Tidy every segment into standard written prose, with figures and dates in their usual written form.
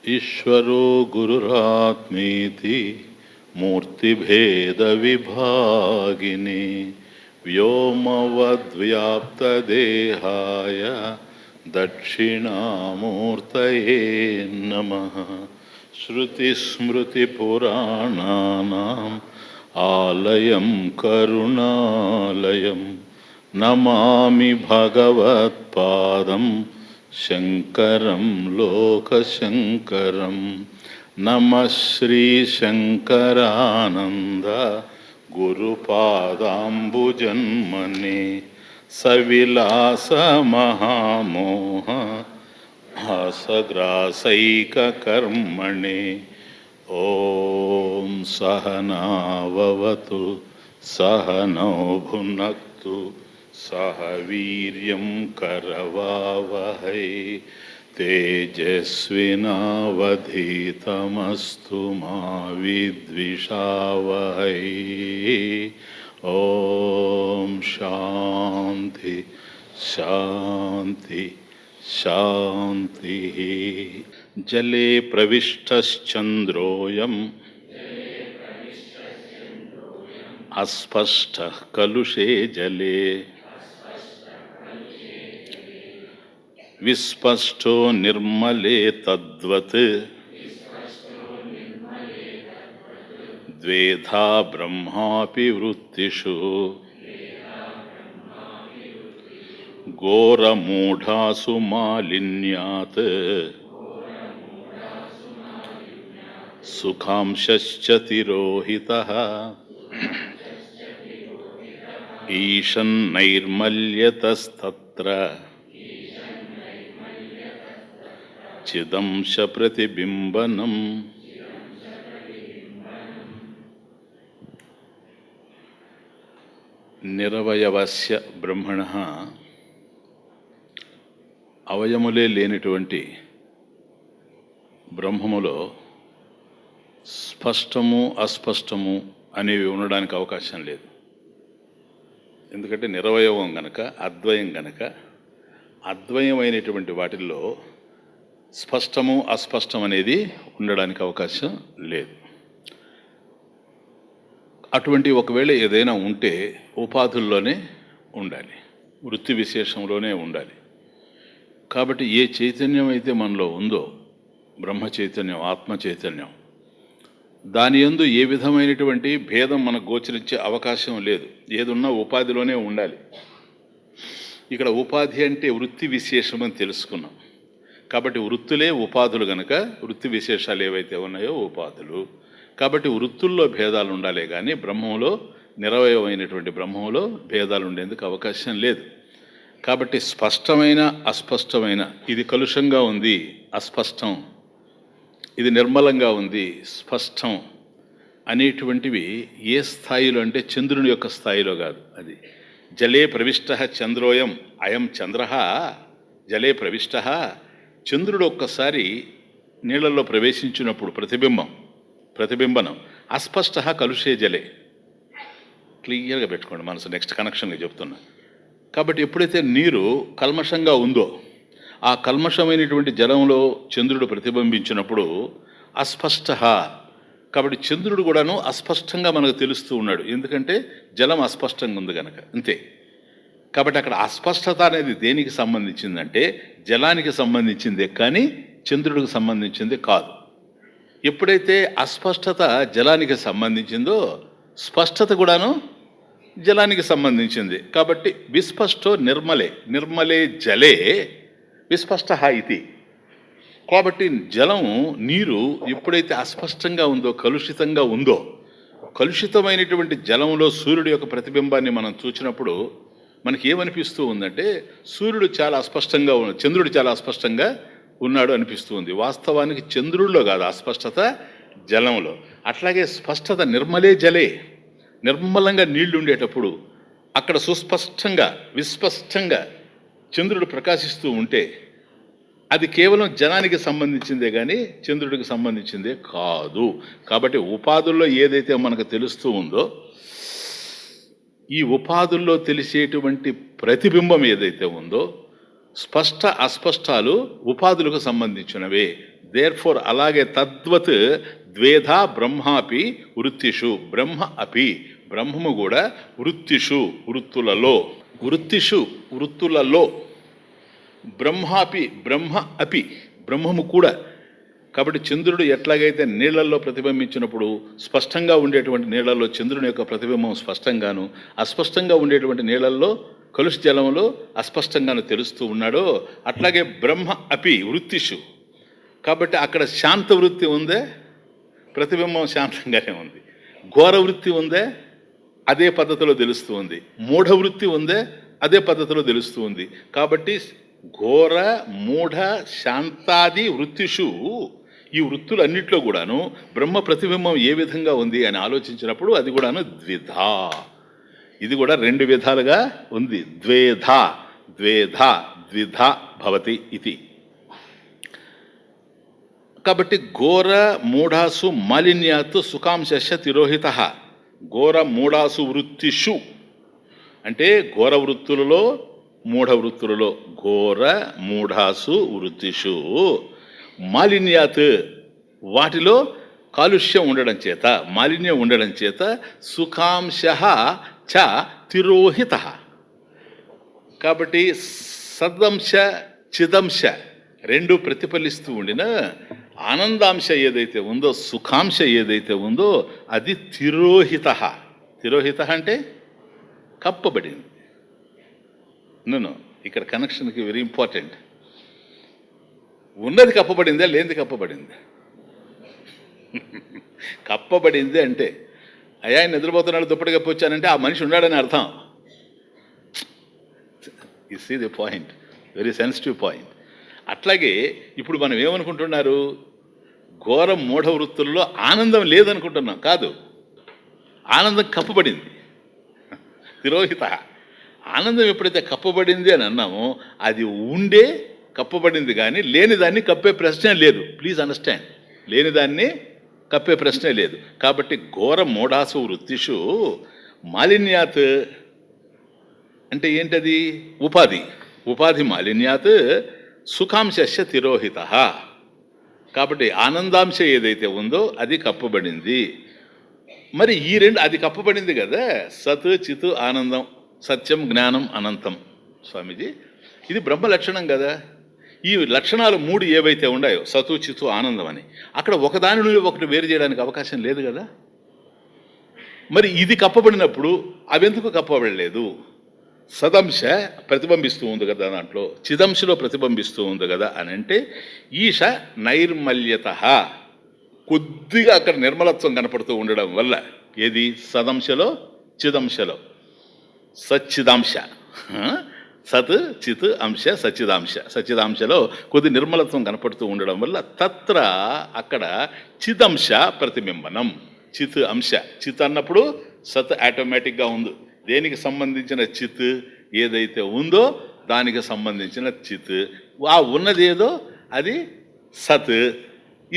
ఈశ్వరో గురురాత్మేతి మూర్తిభేదవిభాగిని వ్యోమవద్వ్యాప్తదేహాయ దక్షిణామూర్తయే నమః. శృతిస్మృతిపురాణానాం ఆలయం కరుణాలయం నమామి భగవత్పాదం శంకరం లోకశంకరం. నమః శ్రీశంకరానంద గురుపాదాంబుజన్మనే సవిలాసమహామోహ హాసగ్రాసైకకర్మణే. ఓం సహనావవతు సహనౌ భునక్తు సహ వీర్యం కరవావహై తేజస్వినావధీతమస్తు మా విద్విషావహై. ఓం శాంతి శాంతి శాంతి. జలే ప్రవిష్టశ్చంద్రోయం అస్పష్టః కలుషే జలే విస్పష్టో నిర్మలే తద్వత్ ద్వేధా బ్రహ్మాపి వృత్తిషు ఘోరమూఢాసు మాలిన్యాత్ సుఖాంశశ్చ తిరోహితః ఈశన్నైర్మల్యతస్తత్ర చిదంశ ప్రతిబింబనం. నిరవయవస్య బ్రహ్మణః అవయములే లేనిటువంటి బ్రహ్మములో స్పష్టము అస్పష్టము అనేవి ఉండడానికి అవకాశం లేదు. ఎందుకంటే నిరవయవం గనక, అద్వయం గనక, అద్వయమైనటువంటి వాటిల్లో స్పష్టము అస్పష్టం అనేది ఉండడానికి అవకాశం లేదు. అటువంటి ఒకవేళ ఏదైనా ఉంటే ఉపాధుల్లోనే ఉండాలి, వృత్తి విశేషంలోనే ఉండాలి. కాబట్టి ఏ చైతన్యం అయితే మనలో ఉందో, బ్రహ్మ చైతన్యం, ఆత్మ చైతన్యం, దాని యందు ఏ విధమైనటువంటి భేదం మనకు గోచరించే అవకాశం లేదు. ఏదున్నా ఉపాధిలోనే ఉండాలి. ఇక్కడ ఉపాధి అంటే వృత్తి విశేషం అని తెలుసుకున్నాం. కాబట్టి వృత్తులే ఉపాధులు గనక వృత్తి విశేషాలు ఏవైతే ఉన్నాయో ఉపాధులు. కాబట్టి వృత్తుల్లో భేదాలు ఉండాలే కానీ బ్రహ్మంలో, నిరవయమైనటువంటి బ్రహ్మంలో భేదాలు ఉండేందుకు అవకాశం లేదు. కాబట్టి స్పష్టమైన అస్పష్టమైన, ఇది కలుషంగా ఉంది అస్పష్టం, ఇది నిర్మలంగా ఉంది స్పష్టం అనేటువంటివి ఏ స్థాయిలో అంటే చంద్రుని యొక్క స్థాయిలో కాదు. అది జలే ప్రవిష్ట చంద్రోయం అయం చంద్ర జలే ప్రవిష్ట. చంద్రుడు ఒక్కసారి నీళ్లలో ప్రవేశించినప్పుడు ప్రతిబింబనం అస్పష్ట కలుషే జలే. క్లియర్గా పెట్టుకోండి మనసు. నెక్స్ట్ కనెక్షన్గా చెప్తున్నా. కాబట్టి ఎప్పుడైతే నీరు కల్మషంగా ఉందో, ఆ కల్మషమైనటువంటి జలంలో చంద్రుడు ప్రతిబింబించినప్పుడు అస్పష్ట. కాబట్టి చంద్రుడు కూడాను అస్పష్టంగా మనకు తెలుస్తూ ఉన్నాడు, ఎందుకంటే జలం అస్పష్టంగా ఉంది కనుక, అంతే. కాబట్టి అక్కడ అస్పష్టత అనేది దేనికి సంబంధించిందంటే జలానికి సంబంధించిందే కానీ చంద్రుడికి సంబంధించింది కాదు. ఎప్పుడైతే అస్పష్టత జలానికి సంబంధించిందో స్పష్టత కూడాను జలానికి సంబంధించింది. కాబట్టి విస్పష్టో నిర్మలే, నిర్మలే జలే విస్పష్ట ఇది. కాబట్టి జలం, నీరు ఎప్పుడైతే అస్పష్టంగా ఉందో, కలుషితంగా ఉందో, కలుషితమైనటువంటి జలంలో సూర్యుడి యొక్క ప్రతిబింబాన్ని మనం చూసినప్పుడు మనకి ఏమనిపిస్తూ ఉందంటే సూర్యుడు చాలా అస్పష్టంగా చంద్రుడు చాలా అస్పష్టంగా ఉన్నాడు అనిపిస్తూ ఉంది. వాస్తవానికి చంద్రుడిలో కాదు అస్పష్టత, జలంలో. అట్లాగే స్పష్టత నిర్మలే జలే, నిర్మలంగా నీళ్లు ఉండేటప్పుడు అక్కడ సుస్పష్టంగా విస్పష్టంగా చంద్రుడు ప్రకాశిస్తూ ఉంటే అది కేవలం జనానికి సంబంధించిందే కానీ చంద్రుడికి సంబంధించిందే కాదు. కాబట్టి ఉపాధుల్లో ఏదైతే మనకు తెలుస్తూ ఉందో, ఈ ఉపాధుల్లో తెలిసేటువంటి ప్రతిబింబం ఏదైతే ఉందో, స్పష్ట అస్పష్టాలు ఉపాధులకు సంబంధించినవే. దేర్ఫోర్ అలాగే తద్వత్ ద్వేధా బ్రహ్మాపి వృత్తిషు, బ్రహ్మ అపి, బ్రహ్మము కూడా వృత్తిషు వృత్తులలో, వృత్తిషు వృత్తులలో, బ్రహ్మాపి బ్రహ్మ అపి, బ్రహ్మము కూడా. కాబట్టి చంద్రుడు ఎట్లాగైతే నీళ్లలో ప్రతిబింబించినప్పుడు స్పష్టంగా ఉండేటువంటి నీళ్లలో చంద్రుని యొక్క ప్రతిబింబం స్పష్టంగాను, అస్పష్టంగా ఉండేటువంటి నీళ్లలో కలుష జలంలో అస్పష్టంగాను తెలుస్తూ ఉన్నాడో, అట్లాగే బ్రహ్మ అపి వృత్తిషు. కాబట్టి అక్కడ శాంత వృత్తి ఉందే, ప్రతిబింబం శాంతంగానే ఉంది. ఘోర వృత్తి ఉందే, అదే పద్ధతిలో తెలుస్తూ ఉంది. మూఢ వృత్తి ఉందే, అదే పద్ధతిలో తెలుస్తూ ఉంది. కాబట్టి ఘోర మూఢ శాంతాది వృత్తిషు, ఈ వృత్తులన్నింటిలో కూడాను బ్రహ్మ ప్రతిబింబం ఏ విధంగా ఉంది అని ఆలోచించినప్పుడు అది కూడాను ద్విధా, ఇది కూడా రెండు విధాలుగా ఉంది. ద్వేధ ద్వేధ ద్విధ భవతి ఇది. కాబట్టి ఘోర మూఢాసు మాలిన్యాత్ సుఖాంశ తిరోహిత. ఘోర మూఢాసు వృత్తిషు అంటే ఘోర వృత్తులలో మూఢ వృత్తులలో, ఘోర మూఢాసు వృత్తిషు మాలిన్యాత్ వాటిలో కాలుష్యం ఉండడం చేత, మాలిన్యం ఉండడం చేత సుఖాంశ చ తిరోహిత. కాబట్టి సదంశ చిదంశ రెండు ప్రతిఫలిస్తూ ఉండిన ఆనందాంశ ఏదైతే ఉందో, సుఖాంశ ఏదైతే ఉందో అది తిరోహిత. తిరోహిత అంటే కప్పబడింది. నన్ను ఇక్కడ కనెక్షన్కి వెరీ ఇంపార్టెంట్. ఉన్నది కప్పబడిందా, లేనిది కప్పబడింది? కప్పబడింది అంటే అయ్యా నిద్రపోతున్నాడు దుప్పటి కప్పొచ్చానంటే ఆ మనిషి ఉన్నాడని అర్థం. You see the point, very sensitive point. అట్లాగే ఇప్పుడు మనం ఏమనుకుంటున్నారు, ఘోర మూఢ వృత్తుల్లో ఆనందం లేదనుకుంటున్నాం. కాదు, ఆనందం కప్పబడింది. తిరోహిత. ఆనందం ఎప్పుడైతే కప్పబడింది అని అన్నామో అది ఉండే కప్పబడింది, కానీ లేనిదాన్ని కప్పే ప్రశ్నే లేదు. ప్లీజ్ అండర్స్టాండ్, లేనిదాన్ని కప్పే ప్రశ్నే లేదు. కాబట్టి ఘోర మూఢాసు వృత్తిషు మాలిన్యాత్ అంటే ఏంటది? ఉపాధి. ఉపాధి మాలిన్యాత్ సుఖాంశస్య తిరోహిత. కాబట్టి ఆనందాంశ ఏదైతే ఉందో అది కప్పబడింది. మరి ఈ రెండు, అది కప్పబడింది కదా, సత్ చిత్ ఆనందం, సత్యం జ్ఞానం అనంతం. స్వామీజీ ఇది బ్రహ్మ లక్షణం కదా. ఈ లక్షణాలు మూడు ఏవైతే ఉన్నాయో, సతు చితు ఆనందం అని, అక్కడ ఒకదాని నుండి ఒకటి వేరు చేయడానికి అవకాశం లేదు కదా. మరి ఇది కప్పబడినప్పుడు అవెందుకు కప్పబడలేదు? సదంశ ప్రతిబింబిస్తూ ఉంది కదా దాంట్లో, చిదంశలో ప్రతిబింబిస్తూ ఉంది కదా అని అంటే ఈశ నైర్మల్యత, కొద్దిగా అక్కడ నిర్మలత్వం కనపడుతూ ఉండడం వల్ల, ఏది సదంశలో చిదంశలో సచ్చిదాంశ, సత్ చిత్ అంశ సచ్చిదాంశ, సచ్చిదాంశలో కొద్ది నిర్మలత్వం కనపడుతూ ఉండడం వల్ల తత్ర అక్కడ చిదంశ ప్రతిబింబనం. చిత్ అంశ, చిత్ అన్నప్పుడు సత్ ఆటోమేటిక్గా ఉంది. దేనికి సంబంధించిన చిత్ ఏదైతే ఉందో దానికి సంబంధించిన చిత్, ఆ ఉన్నది ఏదో అది సత్,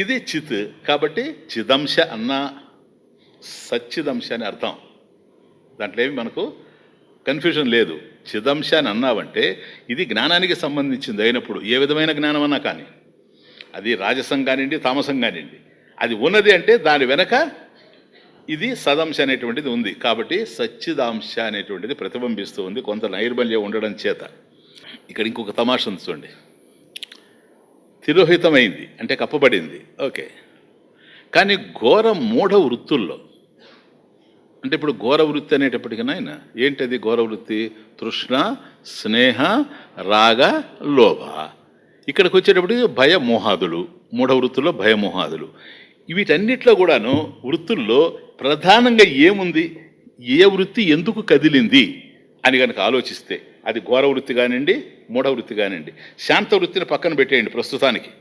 ఇది చిత్. కాబట్టి చిదంశ అన్న సచ్చిదంశ అని అర్థం. దాంట్లో ఏమి మనకు కన్ఫ్యూజన్ లేదు. చిదంశ అని అన్నావంటే ఇది జ్ఞానానికి సంబంధించింది అయినప్పుడు ఏ విధమైన జ్ఞానం అన్నా కానీ, అది రాజసం కానివ్వండి, తామసం కానివ్వండి, అది ఉన్నది అంటే దాని వెనక ఇది సదంశ అనేటువంటిది ఉంది. కాబట్టి సచ్చిదాంశ అనేటువంటిది ప్రతిబింబిస్తూ ఉంది కొంత నైర్మల్యం ఉండడం చేత. ఇక్కడ ఇంకొక తమాష ఉంది చూడండి. తిరోహితమైంది అంటే కప్పబడింది, ఓకే. కానీ ఘోర మూఢ వృత్తుల్లో అంటే ఇప్పుడు ఘోర వృత్తి అనేటప్పటికైనా ఆయన ఏంటది ఘోర వృత్తి? తృష్ణ, స్నేహ, రాగ, లోభ. ఇక్కడికి వచ్చేటప్పటికి భయమోహాదులు, మూఢ వృత్తుల్లో భయమోహాదులు. వీటన్నిటిలో కూడాను వృత్తుల్లో ప్రధానంగా ఏముంది, ఏ వృత్తి ఎందుకు కదిలింది అని కనుక ఆలోచిస్తే అది ఘోర వృత్తి కానివ్వండి, మూఢ వృత్తి కానివ్వండి. శాంత వృత్తిని పక్కన పెట్టేయండి ప్రస్తుతానికి.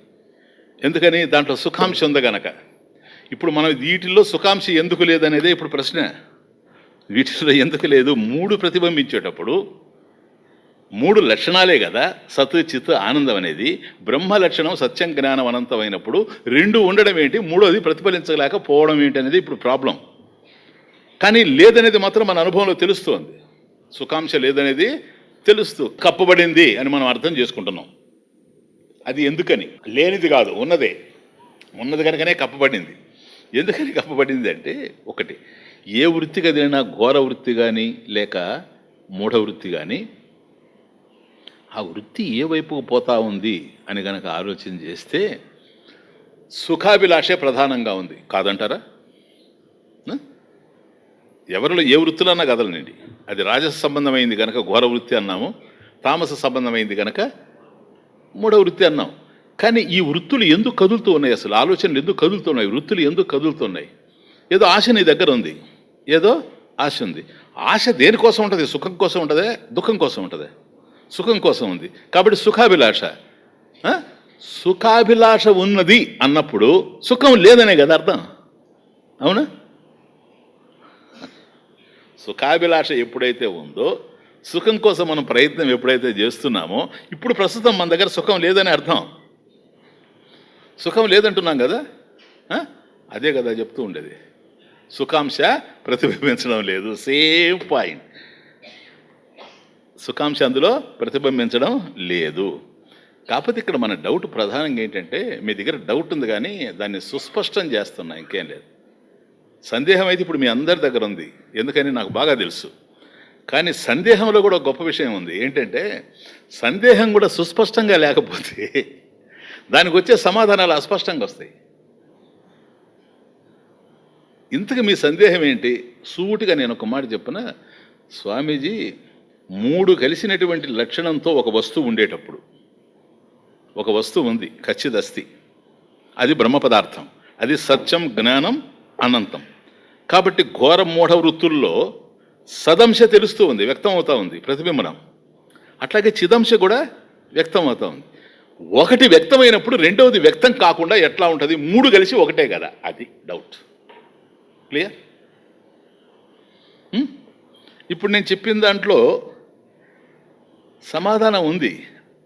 ఎందుకని? దాంట్లో సుఖాంశం ఉంది గనక. ఇప్పుడు మనం వీటిల్లో సుఖాంశ ఎందుకు లేదనేదే ఇప్పుడు ప్రశ్న. వీటిలో ఎందుకు లేదు? మూడు ప్రతిబింబించేటప్పుడు మూడు లక్షణాలే కదా సత్, చిత్, ఆనందం అనేది. బ్రహ్మ లక్షణం సత్యం, జ్ఞానం అనంతమైనప్పుడు రెండు ఉండడం ఏంటి, మూడోది ప్రతిఫలించలేకపోవడం ఏంటి అనేది ఇప్పుడు ప్రాబ్లం. కానీ లేదనేది మాత్రం మన అనుభవంలో తెలుస్తోంది. సుఖాంశ లేదనేది తెలుస్తూ కప్పబడింది అని మనం అర్థం చేసుకుంటున్నాం. అది ఎందుకని? లేనిది కాదు, ఉన్నదే. ఉన్నది కనుకనే కప్పబడింది. ఎందుకని కప్పబడింది అంటే, ఒకటి, ఏ వృత్తి కదిలినా ఘోర వృత్తి కానీ లేక మూఢ వృత్తి కానీ ఆ వృత్తి ఏ వైపుకు పోతా ఉంది అని కనుక ఆలోచన చేస్తే సుఖాభిలాషే ప్రధానంగా ఉంది. కాదంటారా? ఎవరిలో ఏ వృత్తులన్నా కదలనండి. అది రాజస సంబంధమైంది కనుక ఘోర వృత్తి అన్నాము, తామస సంబంధమైంది కనుక మూఢ వృత్తి అన్నాం. కానీ ఈ వృత్తులు ఎందుకు కదులుతూ ఉన్నాయి? అసలు ఆలోచనలు ఎందుకు కదులుతున్నాయి? వృత్తులు ఎందుకు కదులుతున్నాయి? ఏదో ఆశ నీ దగ్గర ఉంది, ఏదో ఆశ ఉంది. ఆశ దేనికోసం ఉంటుంది? సుఖం కోసం ఉంటుందే, దుఃఖం కోసం ఉంటుందే? సుఖం కోసం ఉంది. కాబట్టి సుఖాభిలాష. సుఖాభిలాష ఉన్నది అన్నప్పుడు సుఖం లేదనే కదా అర్థం. అవునా? సుఖాభిలాష ఎప్పుడైతే ఉందో, సుఖం కోసం మనం ప్రయత్నం ఎప్పుడైతే చేస్తున్నామో, ఇప్పుడు ప్రస్తుతం మన దగ్గర సుఖం లేదని అర్థం. సుఖం లేదంటున్నాం కదా, అదే కదా చెప్తూ ఉండేది. సుఖాంశ ప్రతిబింబించడం లేదు. Same point. సుఖాంశ అందులో ప్రతిబింబించడం లేదు. కాకపోతే ఇక్కడ మన డౌట్ ప్రధానంగా ఏంటంటే, మీ దగ్గర డౌట్ ఉంది కానీ దాన్ని సుస్పష్టం చేస్తున్నా, ఇంకేం లేదు. సందేహం అయితే ఇప్పుడు మీ అందరి దగ్గర ఉంది, ఎందుకని నాకు బాగా తెలుసు. కానీ సందేహంలో కూడా గొప్ప విషయం ఉంది. ఏంటంటే, సందేహం కూడా సుస్పష్టంగా లేకపోతే దానికి వచ్చే సమాధానాలు అస్పష్టంగా వస్తాయి. ఇంతకు మీ సందేహం ఏంటి? సూటిగా నేను ఒక మాట చెప్పిన, స్వామీజీ, మూడు కలిసినటువంటి లక్షణంతో ఒక వస్తువు ఉండేటప్పుడు, ఒక వస్తువు ఉంది ఖచ్చితస్తి, అది బ్రహ్మ పదార్థం, అది సత్యం, జ్ఞానం, అనంతం. కాబట్టి ఘోర మూఢ వృత్తుల్లో సదంశ తెలుస్తూ ఉంది, వ్యక్తం అవుతూ ఉంది, ప్రతిబింబనం. అట్లాగే చిదంశ కూడా వ్యక్తం అవుతూ ఉంది. ఒకటి వ్యక్తమైనప్పుడు రెండవది వ్యక్తం కాకుండా ఎట్లా ఉంటుంది? మూడు కలిసి ఒకటే కదా, అది డౌట్. క్లియర్? ఇప్పుడు నేను చెప్పిన దాంట్లో సమాధానం ఉంది.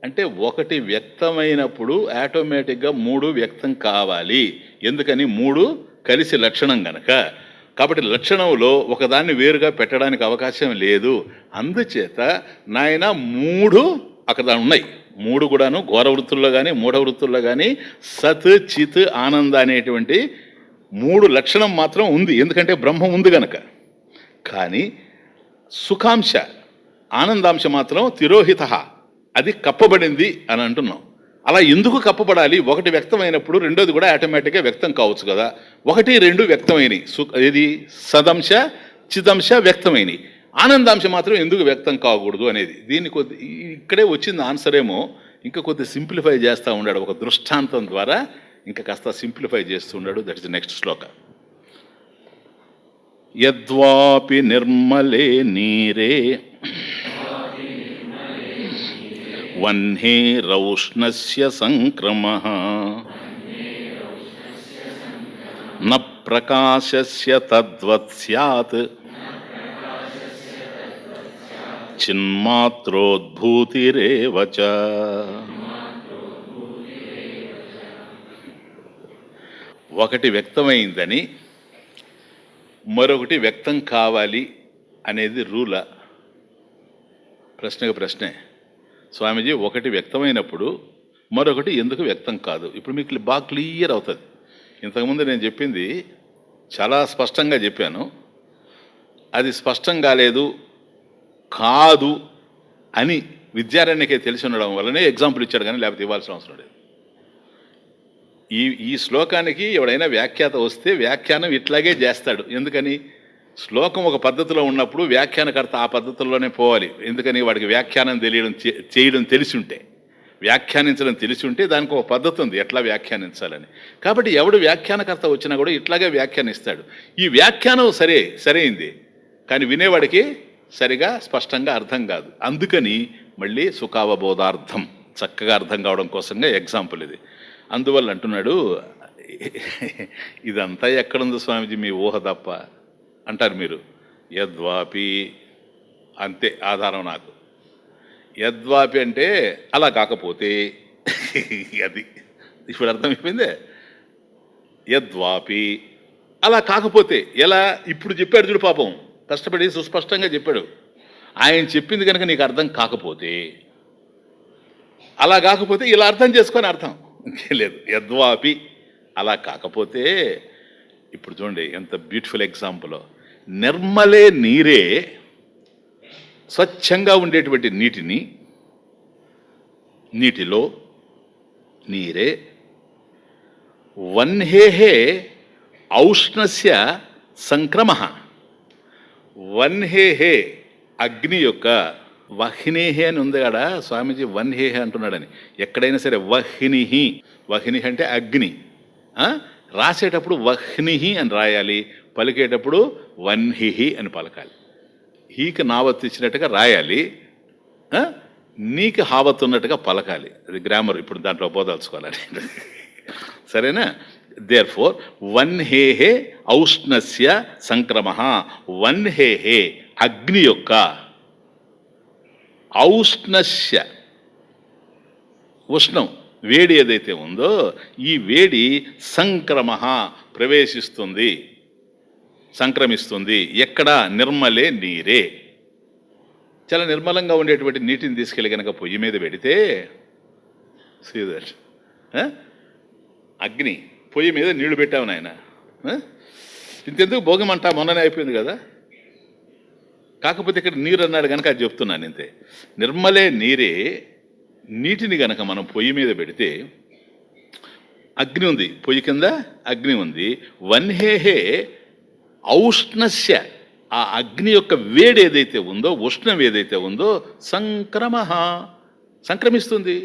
అంటే ఒకటి వ్యక్తమైనప్పుడు ఆటోమేటిక్గా మూడు వ్యక్తం కావాలి. ఎందుకని? మూడు కలిసి లక్షణం గనక. కాబట్టి లక్షణంలో ఒకదాన్ని వేరుగా పెట్టడానికి అవకాశం లేదు. అందుచేత నాయన మూడు అక్కడ ఉన్నాయి. మూడు కూడాను ఘోర వృత్తుల్లో కానీ మూఢ వృత్తుల్లో కానీ సత్, చిత్, ఆనంద అనేటువంటి మూడు లక్షణం మాత్రం ఉంది. ఎందుకంటే బ్రహ్మం ఉంది గనక. కానీ సుఖాంశ, ఆనందాంశ మాత్రం తిరోహిత, అది కప్పబడింది అని అంటున్నాం. అలా ఎందుకు కప్పబడాలి? ఒకటి వ్యక్తమైనప్పుడు రెండోది కూడా ఆటోమేటిక్గా వ్యక్తం కావచ్చు కదా. ఒకటి రెండు వ్యక్తమైనవి, ఇది సదంశ, చిదంశ వ్యక్తమైనవి. ఆనందాంశ మాత్రం ఎందుకు వ్యక్తం కాకూడదు అనేది దీన్ని కొద్ది ఇక్కడే వచ్చింది ఆన్సర్ ఏమో. ఇంకా కొద్ది సింప్లిఫై చేస్తూ ఉన్నాడు ఒక దృష్టాంతం ద్వారా, ఇంకా కాస్త సింప్లిఫై చేస్తూ ఉన్నాడు. దట్ ఇస్ నెక్స్ట్ శ్లోక. యద్వాపి నిర్మలే నీరే వహ్నే రౌష్ణస్య సంక్రమః న ప్రకాశస్య తద్వత్ స్యాత్ చిన్మాత్రోద్భూతిరేవ చ. ఒకటి వ్యక్తమైందని మరొకటి వ్యక్తం కావాలి అనేది రూలా? ప్రశ్నకు ప్రశ్నే. స్వామీజీ, ఒకటి వ్యక్తమైనప్పుడు మరొకటి ఎందుకు వ్యక్తం కాదు? ఇప్పుడు మీకు బాగా క్లియర్ అవుతుంది. ఇంతకుముందు నేను చెప్పింది చాలా స్పష్టంగా చెప్పాను. అది స్పష్టం కాలేదు, కాదు అని విద్యారణ్యకే తెలిసి ఉండడం వల్లనే ఎగ్జాంపుల్ ఇచ్చాడు, కానీ లేకపోతే ఇవ్వాల్సిన అవసరం లేదు. ఈ శ్లోకానికి ఎవడైనా వ్యాఖ్యాత వస్తే వ్యాఖ్యానం ఇట్లాగే చేస్తాడు. ఎందుకని? శ్లోకం ఒక పద్ధతిలో ఉన్నప్పుడు వ్యాఖ్యానకర్త ఆ పద్ధతుల్లోనే పోవాలి. ఎందుకని? వాడికి వ్యాఖ్యానం చేయడం తెలిసి ఉంటే, వ్యాఖ్యానించడం తెలిసి ఉంటే దానికి ఒక పద్ధతి ఉంది ఎట్లా వ్యాఖ్యానించాలని. కాబట్టి ఎవడు వ్యాఖ్యానకర్త వచ్చినా కూడా ఇట్లాగే వ్యాఖ్యానిస్తాడు. ఈ వ్యాఖ్యానం సరైంది, కానీ వినేవాడికి సరిగా స్పష్టంగా అర్థం కాదు. అందుకని మళ్ళీ సుఖావబోధార్థం చక్కగా అర్థం కావడం కోసంగా ఎగ్జాంపుల్ ఇది. అందువల్ల అంటున్నాడు, ఇదంతా ఎక్కడుంది స్వామీజీ, మీ ఊహ తప్ప అంటారు మీరు. యద్వాపి అంతే ఆధారం నాకు. యద్వాపి అంటే అలా కాకపోతే, అది ఇప్పుడు అర్థమైపోయిందే. యద్వాపి అలా కాకపోతే ఎలా? ఇప్పుడు చెప్పాడు చూడు, పాపం కష్టపడి సుస్పష్టంగా చెప్పాడు. ఆయన చెప్పింది కనుక నీకు అర్థం కాకపోతే, అలా కాకపోతే ఇలా అర్థం చేసుకొని అర్థం లేదు. యద్వాపి అలా కాకపోతే, ఇప్పుడు చూడండి ఎంత బ్యూటిఫుల్ ఎగ్జాంపుల్. నిర్మలే నీరే, స్వచ్ఛంగా ఉండేటువంటి నీటిలో నీరే వన్హేహే ఔష్ణస్య సంక్రమ. వన్హేహే అగ్ని యొక్క, వహ్నిహి అని ఉంది కాడ స్వామీజీ వన్హేహే అంటున్నాడని. ఎక్కడైనా సరే వహ్నిహి, వహ్ని అంటే అగ్ని, రాసేటప్పుడు వహ్నిహి అని రాయాలి, పలికేటప్పుడు వన్హిహి అని పలకాలి. హీకి నావత్తు ఇచ్చినట్టుగా రాయాలి, నీకు హావత్తు ఉన్నట్టుగా పలకాలి. అది గ్రామర్, ఇప్పుడు దాంట్లో పోదాల్చుకోవాలి. సరేనా? దేర్ఫోర్ వన్హేహే ఔష్ణస్య సంక్రమ. వన్హేహే అగ్ని యొక్క, ఔష్ణస్య ఉష్ణం వేడి ఏదైతే ఉందో ఈ వేడి సంక్రమ ప్రవేశిస్తుంది, సంక్రమిస్తుంది. ఎక్కడ? నిర్మలే నీరే. చాలా నిర్మలంగా ఉండేటువంటి నీటిని తీసుకెళ్ళి కనుక పొయ్యి మీద పెడితే, శ్రీధర్ అగ్ని పొయ్యి మీద నీళ్లు పెట్టావు నాయన, ఇంతెందుకు భోగమంట మొన్ననే అయిపోయింది కదా. కాకపోతే ఇక్కడ నీరు అన్నాడు కనుక అది చెప్తున్నాను ఇంతే. నిర్మలే నీరే, నీటిని గనక మనం పొయ్యి మీద పెడితే, అగ్ని ఉంది పొయ్యి కింద, అగ్ని ఉంది. వన్హేహే ఔష్ణస్య, ఆ అగ్ని యొక్క వేడి ఏదైతే ఉందో, ఉష్ణం ఏదైతే ఉందో, సంక్రమ సంక్రమిస్తుంది,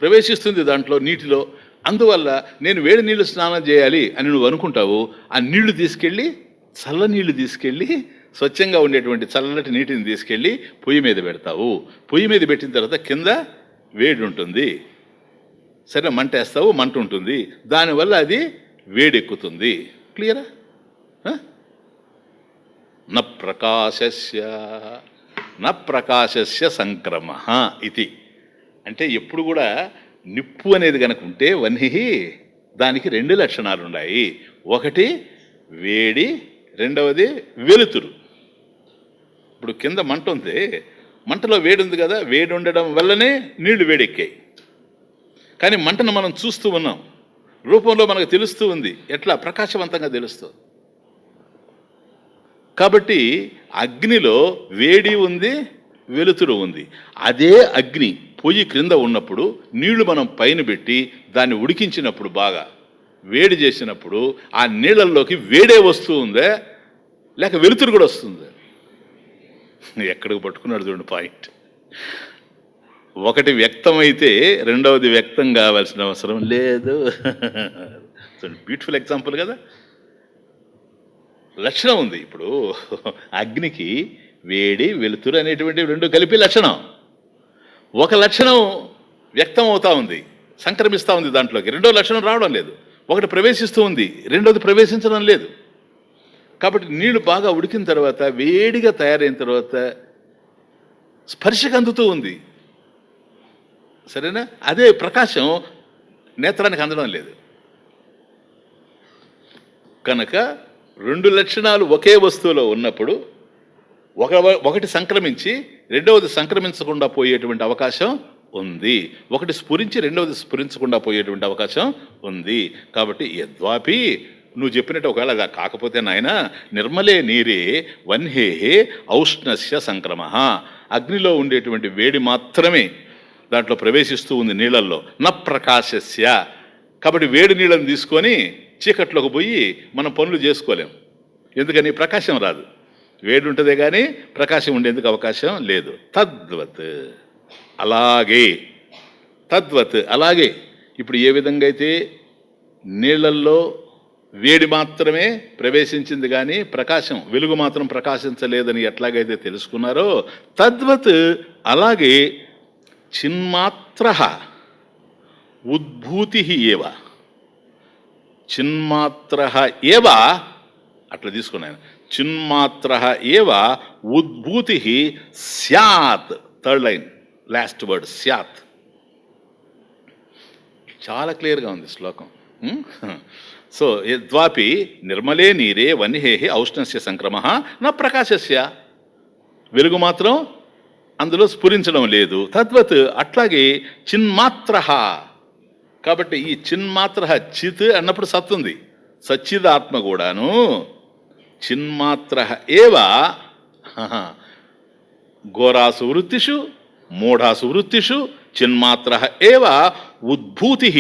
ప్రవేశిస్తుంది దాంట్లో నీటిలో. అందువల్ల నేను వేడి నీళ్లు స్నానం చేయాలి అని నువ్వు అనుకుంటావు, ఆ నీళ్లు తీసుకెళ్ళి, చల్ల నీళ్లు తీసుకెళ్ళి, స్వచ్ఛంగా ఉండేటువంటి చల్లటి నీటిని తీసుకెళ్ళి పొయ్యి మీద పెడతావు. పొయ్యి మీద పెట్టిన తర్వాత కింద వేడి ఉంటుంది, సరే మంట వేస్తావు, మంట ఉంటుంది, దానివల్ల అది వేడెక్కుతుంది. క్లియరా? ప్రకాశస్య సంక్రమ ఇది. అంటే ఎప్పుడు కూడా నిప్పు అనేది కనుక ఉంటే వన్హి, దానికి రెండు లక్షణాలు ఉన్నాయి. ఒకటి వేడి, రెండవది వెలుతురు. ఇప్పుడు కింద మంట ఉంది, మంటలో వేడి ఉంది కదా, వేడి ఉండడం వల్లనే నీళ్లు వేడెక్కాయి. కానీ మంటను మనం చూస్తూ ఉన్నాం, రూపంలో మనకు తెలుస్తూ ఉంది, ఎట్లా? ప్రకాశవంతంగా తెలుస్తుంది. కాబట్టి అగ్నిలో వేడి ఉంది, వెలుతురు ఉంది. అదే అగ్ని పొయ్యి క్రింద ఉన్నప్పుడు నీళ్లు మనం పైన పెట్టి దాన్ని ఉడికించినప్పుడు, బాగా వేడి చేసినప్పుడు, ఆ నీళ్ళల్లోకి వేడే వస్తూ ఉందే, లేక వెలుతురు కూడా వస్తుంది. ఎక్కడికి పట్టుకున్నాడు చూడండి పాయింట్. ఒకటి వ్యక్తమైతే రెండవది వ్యక్తం కావాల్సిన అవసరం లేదు. బ్యూటిఫుల్ ఎగ్జాంపుల్ కదా. లక్షణం ఉంది. ఇప్పుడు అగ్నికి వేడి, వెలుతురు అనేటువంటి రెండు కలిపి లక్షణం. ఒక లక్షణం వ్యక్తం అవుతా ఉంది, సంక్రమిస్తూ ఉంది దాంట్లోకి, రెండో లక్షణం రావడం లేదు. ఒకటి ప్రవేశిస్తూ ఉంది, రెండోది ప్రవేశించడం లేదు. కాబట్టి నీళ్లు బాగా ఉడికిన తర్వాత, వేడిగా తయారైన తర్వాత స్పర్శకు అందుతూ ఉంది, సరేనా? అదే ప్రకాశం నేత్రానికి అందడం లేదు. కనుక రెండు లక్షణాలు ఒకే వస్తువులో ఉన్నప్పుడు ఒకటి సంక్రమించి రెండవది సంక్రమించకుండా పోయేటువంటి అవకాశం ఉంది, ఒకటి స్ఫురించి రెండవది స్ఫురించకుండా పోయేటువంటి అవకాశం ఉంది. కాబట్టి యద్వాపి నువ్వు చెప్పినట్టు ఒకవేళ అది కాకపోతే నాయన నిర్మలే నీరే వన్హే ఔష్ణస్య సంక్రమ, అగ్నిలో ఉండేటువంటి వేడి మాత్రమే దాంట్లో ప్రవేశిస్తూ ఉంది నీళ్ళల్లో, న ప్రకాశస్య. కాబట్టి వేడి నీళ్ళని తీసుకొని చీకట్లోకి పోయి మనం పనులు చేసుకోలేం. ఎందుకని? ప్రకాశం రాదు. వేడి ఉంటుందే కానీ ప్రకాశం ఉండేందుకు అవకాశం లేదు. తద్వత్ అలాగే, తద్వత్ అలాగే. ఇప్పుడు ఏ విధంగా అయితే నీళ్ళల్లో వేడి మాత్రమే ప్రవేశించింది కానీ ప్రకాశం, వెలుగు మాత్రం ప్రకాశించలేదని ఎట్లాగైతే తెలుసుకున్నారో, తద్వత్ అలాగే చిన్మాత్ర ఉద్భూతి ఏవ, చిన్మాత్ర ఏవ అట్లా తీసుకున్నాను. చిన్మాత్ర ఏవ ఉద్భూతి స్యాత్. థర్డ్ లైన్, లాస్ట్ వర్డ్ స్యాత్. చాలా క్లియర్గా ఉంది శ్లోకం. సో యద్వాపి నిర్మలే నీరే వన్హే ఔష్ణస్య సంక్రమ నా ప్రకాశస్య, వెలుగు మాత్రం అందులో స్ఫురించడం లేదు. తద్వత్ అట్లాగే చిన్మాత్ర. కాబట్టి ఈ చిన్మాత్ర, చిత్ అన్నప్పుడు సత్ ఉంది, సచ్చిదాత్మ కూడాను చిన్మాత్ర ఏవ ఘోరాసు వృత్తిషు మూఢాసు వృత్తిషు చిన్మాత్ర ఏవ ఉద్భూతి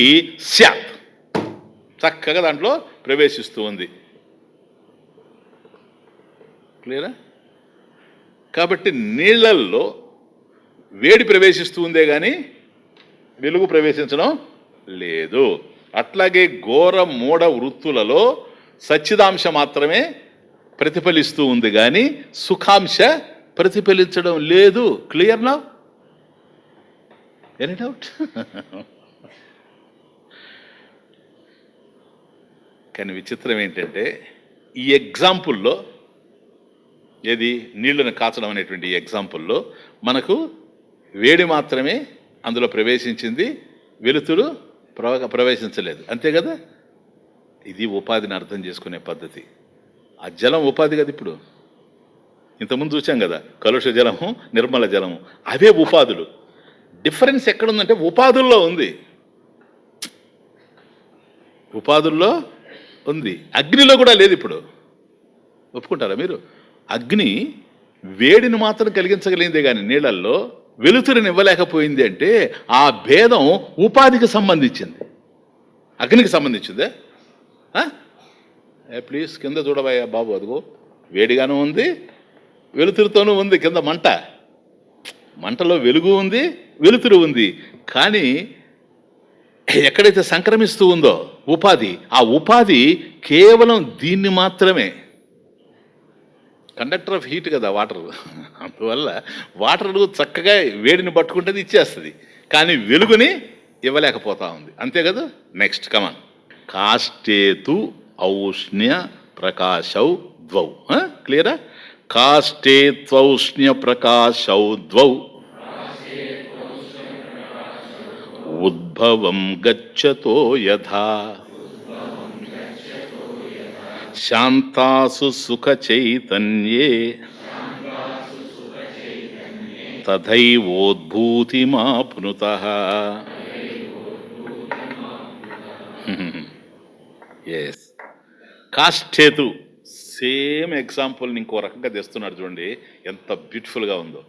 స్యాత్. చక్కగా దాంట్లో ప్రవేశిస్తూ ఉంది. క్లియరా? కాబట్టి నీళ్ళల్లో వేడి ప్రవేశిస్తూ ఉందే కానీ వెలుగు ప్రవేశించడం లేదు. అట్లాగే ఘోర మూఢ వృత్తులలో సచ్చిదాంశ మాత్రమే ప్రతిఫలిస్తూ ఉంది కానీ సుఖాంశ ప్రతిఫలించడం లేదు. Clear now? Any doubt? కానీ విచిత్రం ఏంటంటే ఈ ఎగ్జాంపుల్లో, ఏది నీళ్లను కాచడం అనేటువంటి ఈ ఎగ్జాంపుల్లో మనకు వేడి మాత్రమే అందులో ప్రవేశించింది, వెలుతురు ప్రవేశించలేదు. అంతే కదా? ఇది ఉపాధిని అర్థం చేసుకునే పద్ధతి. ఆ జలం ఉపాధి కదా. ఇప్పుడు ఇంతకుముందు చూసాం కదా, కలుష జలము, నిర్మల జలము, అవే ఉపాధులు. డిఫరెన్స్ ఎక్కడుందంటే ఉపాధుల్లో ఉంది, ఉపాధుల్లో ఉంది. అగ్నిలో కూడా లేదు. ఇప్పుడు ఒప్పుకుంటారా మీరు? అగ్ని వేడిని మాత్రం కలిగించగలిగిందే కానీ నీళ్ళల్లో వెలుతురుని ఇవ్వలేకపోయింది అంటే ఆ భేదం ఉపాధికి సంబంధించింది, అగ్నికి సంబంధించిందే. ప్లీజ్ కింద చూడబోయా బాబు, అదిగో వేడిగాను ఉంది, వెలుతురుతోనూ ఉంది. కింద మంట, మంటలో వెలుగు ఉంది, వెలుతురు ఉంది. కానీ ఎక్కడైతే సంక్రమిస్తూ ఉందో ఉపాధి, ఆ ఉపాధి కేవలం దీన్ని మాత్రమే. కండక్టర్ ఆఫ్ హీట్ కదా వాటర్, అందువల్ల వాటర్ చక్కగా వేడిని పట్టుకుంటుంది, ఇచ్చేస్తుంది. కానీ వెలుగుని ఇవ్వలేకపోతా ఉంది. అంతే కదా? Next come on. కాష్టేతు ఔష్ణ్య ప్రకాశౌ ద్వౌ. క్లియరా? కాష్టేత్వౌష్ణ్య ప్రకాశౌ ద్వౌ ఉద్భవం గచ్చతో యథా శాంతాసు సుఖ చైతన్యే తథైవోద్భూతిమాప్నుతః. ఎస్, కాష్టేతు సేమ్ ఎగ్జాంపుల్ని ఇంకో రకంగా తెస్తున్నాడు. చూడండి ఎంత బ్యూటిఫుల్గా ఉందో.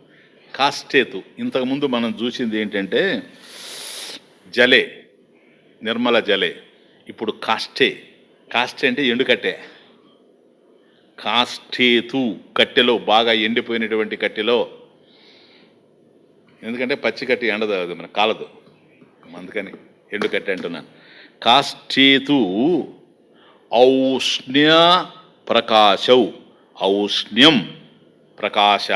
కాష్టేతు ఇంతకుముందు మనం చూసింది ఏంటంటే జలే, నిర్మల జలే. ఇప్పుడు కాష్టే. కాష్టే అంటే ఎండుకట్టె. కాష్టేతు కట్టెలో, బాగా ఎండిపోయినటువంటి కట్టెలో, ఎందుకంటే పచ్చి కట్టి ఎండదు, అది మన కాలదు, అందుకని ఎండుకట్టె అంటున్నాను. కాష్టేతు ఔష్ణ్య ప్రకాశౌ, ఔష్ణ్యం ప్రకాశ,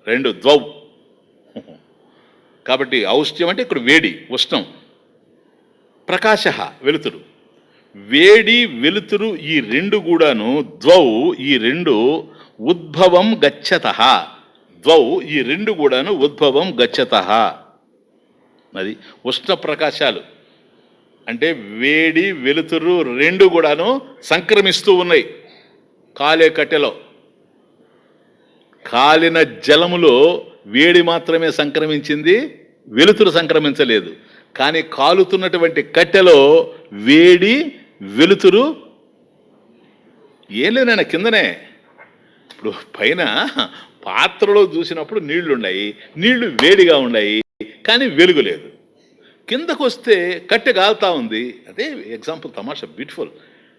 రెండు ద్వౌ. కాబట్టి ఔష్ణ్యం అంటే ఇక్కడ వేడి, ఉష్ణం, ప్రకాశ వెలుతురు. వేడి వెలుతురు ఈ రెండు కూడాను ద్వౌ, ఈ రెండు ఉద్భవం గచ్చతః. ద్వౌ ఈ రెండు కూడాను ఉద్భవం గచ్చతః. అది ఉష్ణ ప్రకాశాలు అంటే వేడి వెలుతురు రెండు కూడాను సంక్రమిస్తూ ఉన్నాయి కాలే కట్టెలో. కాలిన జలములో వేడి మాత్రమే సంక్రమించింది, వెలుతురు సంక్రమించలేదు. కానీ కాలుతున్నటువంటి కట్టెలో వేడి వెలుతురు ఏం లేనైనా కిందనే. ఇప్పుడు పైన పాత్రలో చూసినప్పుడు నీళ్లు ఉన్నాయి, నీళ్లు వేడిగా ఉన్నాయి, కానీ వెలుగు లేదు. కిందకు వస్తే కట్టె కాలుతా ఉంది. అదే ఎగ్జాంపుల్, తమాషా, బ్యూటిఫుల్.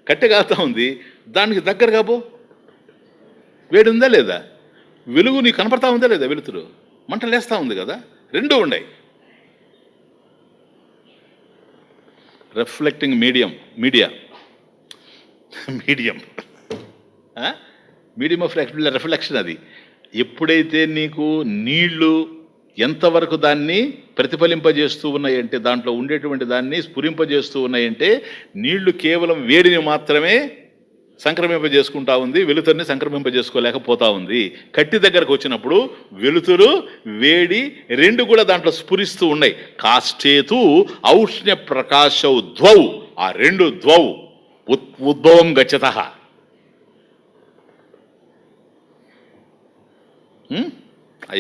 కట్టె కాలుతా ఉంది, దానికి దగ్గరగా పో, వేడి ఉందా లేదా, వెలుగు నీకు కనపడతా ఉందా లేదా, వెలుతురు మంట లేస్తూ ఉంది కదా, రెండూ ఉన్నాయి. Reflecting medium of reflection. అది ఎప్పుడైతే నీకు నీళ్లు ఎంతవరకు దాన్ని ప్రతిఫలింపజేస్తూ ఉన్నాయంటే, దాంట్లో ఉండేటువంటి దాన్ని స్ఫురింపజేస్తూ ఉన్నాయంటే, నీళ్లు కేవలం వేడిని మాత్రమే సంక్రమింపజేసుకుంటా ఉంది, వెలుతురుని సంక్రమింపజేసుకోలేకపోతా ఉంది. కట్టి దగ్గరకు వచ్చినప్పుడు వెలుతురు వేడి రెండు కూడా దాంట్లో స్ఫురిస్తూ ఉన్నాయి. కాష్టేతు ఔష్ణ్య ప్రకాశౌ ద్వౌ, ఆ రెండు ద్వౌ ఉద్భవం గచ్చత.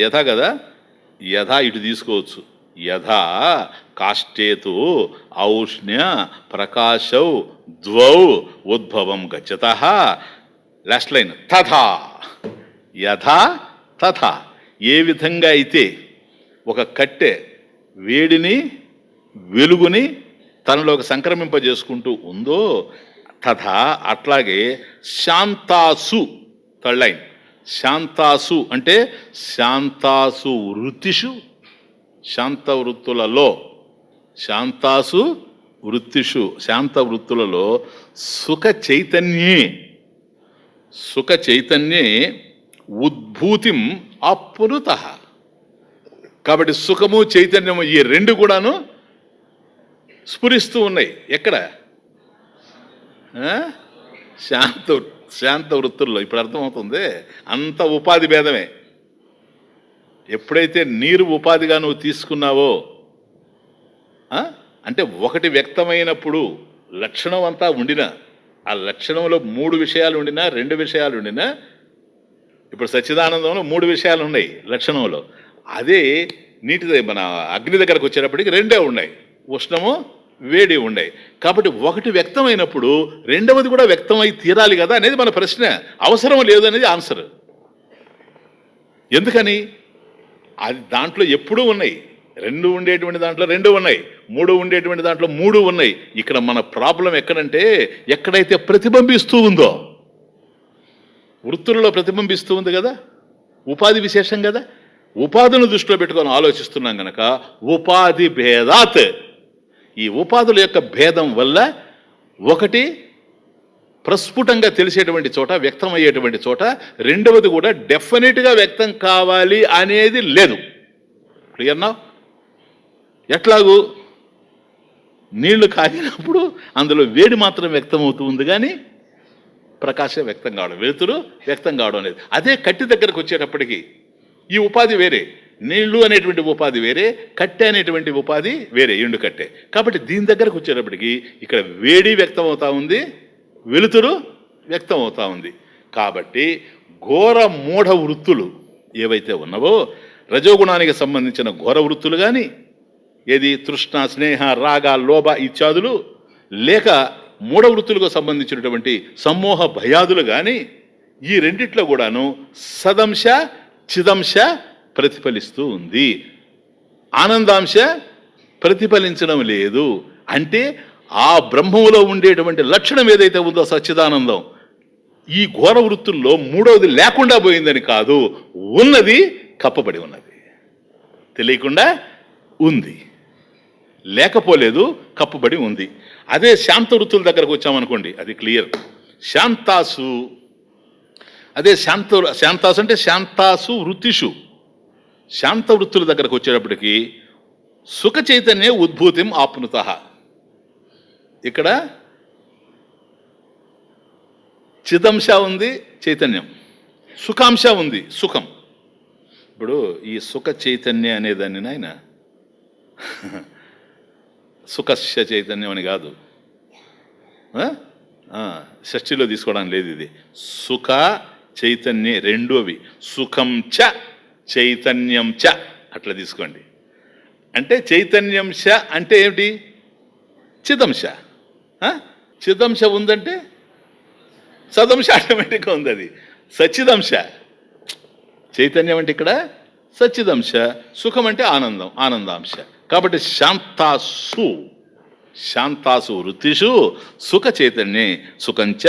యథా కదా, యథా ఇటు తీసుకోవచ్చు. యథా కాష్టేతు ఔష్ణ్య ప్రకాశౌ ద్వౌ ఉద్భవం గచ్చత. లాస్ట్ లైన్ తథా. యథా తథా, ఏ విధంగా అయితే ఒక కట్టె వేడిని వెలుగుని తనలోకి సంక్రమింపజేసుకుంటూ ఉందో, తథా అట్లాగే శాంతాసు, థర్డ్ లైన్, శాంతాసు అంటే శాంతాసు వృత్తిషు, శాంత వృత్తులలో, శాంతాసు వృత్తిషు, శాంత వృత్తులలో సుఖ చైతన్యే ఉద్భూతిం అప్నుత. కాబట్టి సుఖము చైతన్యము ఈ రెండు కూడాను స్ఫురిస్తూ ఉన్నాయి. ఎక్కడ? శాంత వృత్తుల్లో. ఇప్పుడు అర్థమవుతుంది, అంత ఉపాధి భేదమే. ఎప్పుడైతే నీరు ఉపాధిగా నువ్వు తీసుకున్నావో, అంటే ఒకటి వ్యక్తమైనప్పుడు లక్షణం అంతా ఉండినా, ఆ లక్షణంలో 3 విషయాలు ఉండినా, 2 విషయాలు ఉండినా, ఇప్పుడు సచ్చిదానందంలో 3 విషయాలు ఉన్నాయి లక్షణంలో. అదే నీటి మన అగ్ని దగ్గరకు వచ్చేటప్పటికి 2 ఉన్నాయి, ఉష్ణము వేడి ఉన్నాయి. కాబట్టి ఒకటి వ్యక్తమైనప్పుడు రెండవది కూడా వ్యక్తమై తీరాలి కదా అనేది మన ప్రశ్న. అవసరం లేదు అనేది ఆన్సర్. ఎందుకని? అది దాంట్లో ఎప్పుడూ ఉన్నాయి. 2 ఉండేటువంటి దాంట్లో 2 ఉన్నాయి, 3 ఉండేటువంటి దాంట్లో 3 ఉన్నాయి. ఇక్కడ మన ప్రాబ్లం ఎక్కడంటే, ఎక్కడైతే ప్రతిబింబిస్తూ ఉందో, వృత్తులలో ప్రతిబింబిస్తూ ఉంది కదా, ఉపాధి విశేషం కదా, ఉపాధిని దృష్టిలో పెట్టుకొని ఆలోచిస్తున్నాం కనుక ఉపాధి భేదాత్, ఈ ఉపాధుల యొక్క భేదం వల్ల ఒకటి ప్రస్ఫుటంగా తెలిసేటువంటి చోట, వ్యక్తమయ్యేటువంటి చోట, రెండవది కూడా డెఫినెట్గా వ్యక్తం కావాలి అనేది లేదు. క్లియర్నా? ఎట్లాగూ నీళ్లు కాగినప్పుడు అందులో వేడి మాత్రం వ్యక్తమవుతూ ఉంది, కానీ ప్రకాశం వ్యక్తం కావడం, వెలుతురు వ్యక్తం కావడం లేదు. అదే కట్టి దగ్గరకు వచ్చేటప్పటికి ఈ ఉపాధి వేరే, నీళ్లు అనేటువంటి ఉపాధి వేరే, కట్టె అనేటువంటి ఉపాధి వేరే, ఎండు కట్టె. కాబట్టి దీని దగ్గరకు వచ్చేటప్పటికి ఇక్కడ వేడి వ్యక్తమవుతా ఉంది, వెలుతురు వ్యక్తమవుతా ఉంది. కాబట్టి ఘోర మూఢ వృత్తులు ఏవైతే ఉన్నావో, రజోగుణానికి సంబంధించిన ఘోర వృత్తులు కానీ, ఏది తృష్ణ, స్నేహ, రాగ, లోభ ఇత్యాదులు, లేక మూఢ వృత్తులకు సంబంధించినటువంటి సమ్మోహ భయాదులు కానీ, ఈ రెండిట్లో కూడాను సదంశ చిదంశ ప్రతిఫలిస్తూ ఉంది, ఆనందాంశ ప్రతిఫలించడం లేదు. అంటే ఆ బ్రహ్మములో ఉండేటువంటి లక్షణం ఏదైతే ఉందో సచ్చిదానందం, ఈ ఘోర వృత్తుల్లో మూడవది లేకుండా పోయిందని కాదు, ఉన్నది కప్పబడి ఉన్నది, తెలియకుండా ఉంది, లేకపోలేదు, కప్పబడి ఉంది. అదే శాంత వృత్తుల దగ్గరకు వచ్చామనుకోండి, అది క్లియర్. శాంతాసు, అదే శాంతాసు అంటే శాంతాసు వృత్తిషు, శాంత వృత్తుల దగ్గరకు వచ్చేటప్పటికి సుఖ చైతన్య ఉద్భూతిం ఆప్నుత. ఇక్కడ చిదంశ ఉంది, చైతన్యం, సుఖాంశ ఉంది, సుఖం. ఇప్పుడు ఈ సుఖ చైతన్య అనేదాన్ని ఆయన సుఖస్య చైతన్యం అని కాదు, షష్ఠిలో తీసుకోవడానికి లేదు. ఇది సుఖ చైతన్య రెండు అవి. సుఖం చ చైతన్యం చ అట్లా తీసుకోండి. అంటే చైతన్యం చ అంటే ఏమిటి? చిదంశ. చిదంశ ఉందంటే సదంశ ఆటోమేటిక్గా ఉంది. అది సచ్చిదంశ. చైతన్యం అంటే ఇక్కడ సచ్చిదంశ, సుఖం అంటే ఆనందం, ఆనందాంశ. కాబట్టి శాంతాసు వృత్తిషు సుఖ చైతన్యే సుఖంచ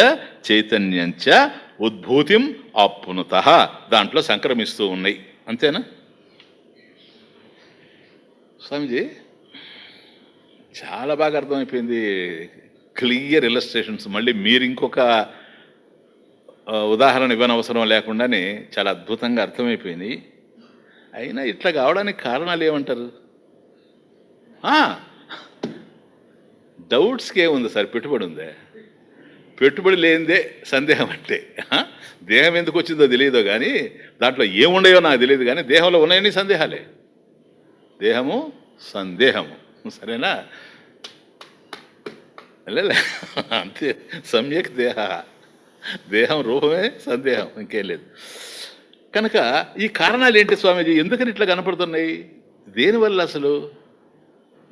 చైతన్యంచ ఉద్భూతిం ఆప్నుత, దాంట్లో సంక్రమిస్తూ ఉన్నాయి. అంతేనా స్వామిజీ? చాలా బాగా అర్థమైపోయింది. Clear illustrations. మళ్ళీ మీరు ఇంకొక ఉదాహరణ ఇవ్వనవసరం లేకుండానే చాలా అద్భుతంగా అర్థమైపోయింది. అయినా ఇట్లా కావడానికి కారణాలు ఏమంటారు? డౌట్స్కి ఏముంది సార్? పెట్టుబడి ఉందే. పెట్టుబడి లేనిదే సందేహం. అంటే దేహం ఎందుకు వచ్చిందో తెలియదో కానీ, దాంట్లో ఏముండయో నాకు తెలియదు కానీ, దేహంలో ఉన్నాయని సందేహాలే. దేహము సందేహము. సరేనా? అంతే. సమ్యక్ దేహం రూపమే సందేహం, ఇంకేం లేదు. కనుక ఈ కారణాలు ఏంటి స్వామీజీ? ఎందుకని ఇట్లా కనపడుతున్నాయి? దేనివల్ల అసలు?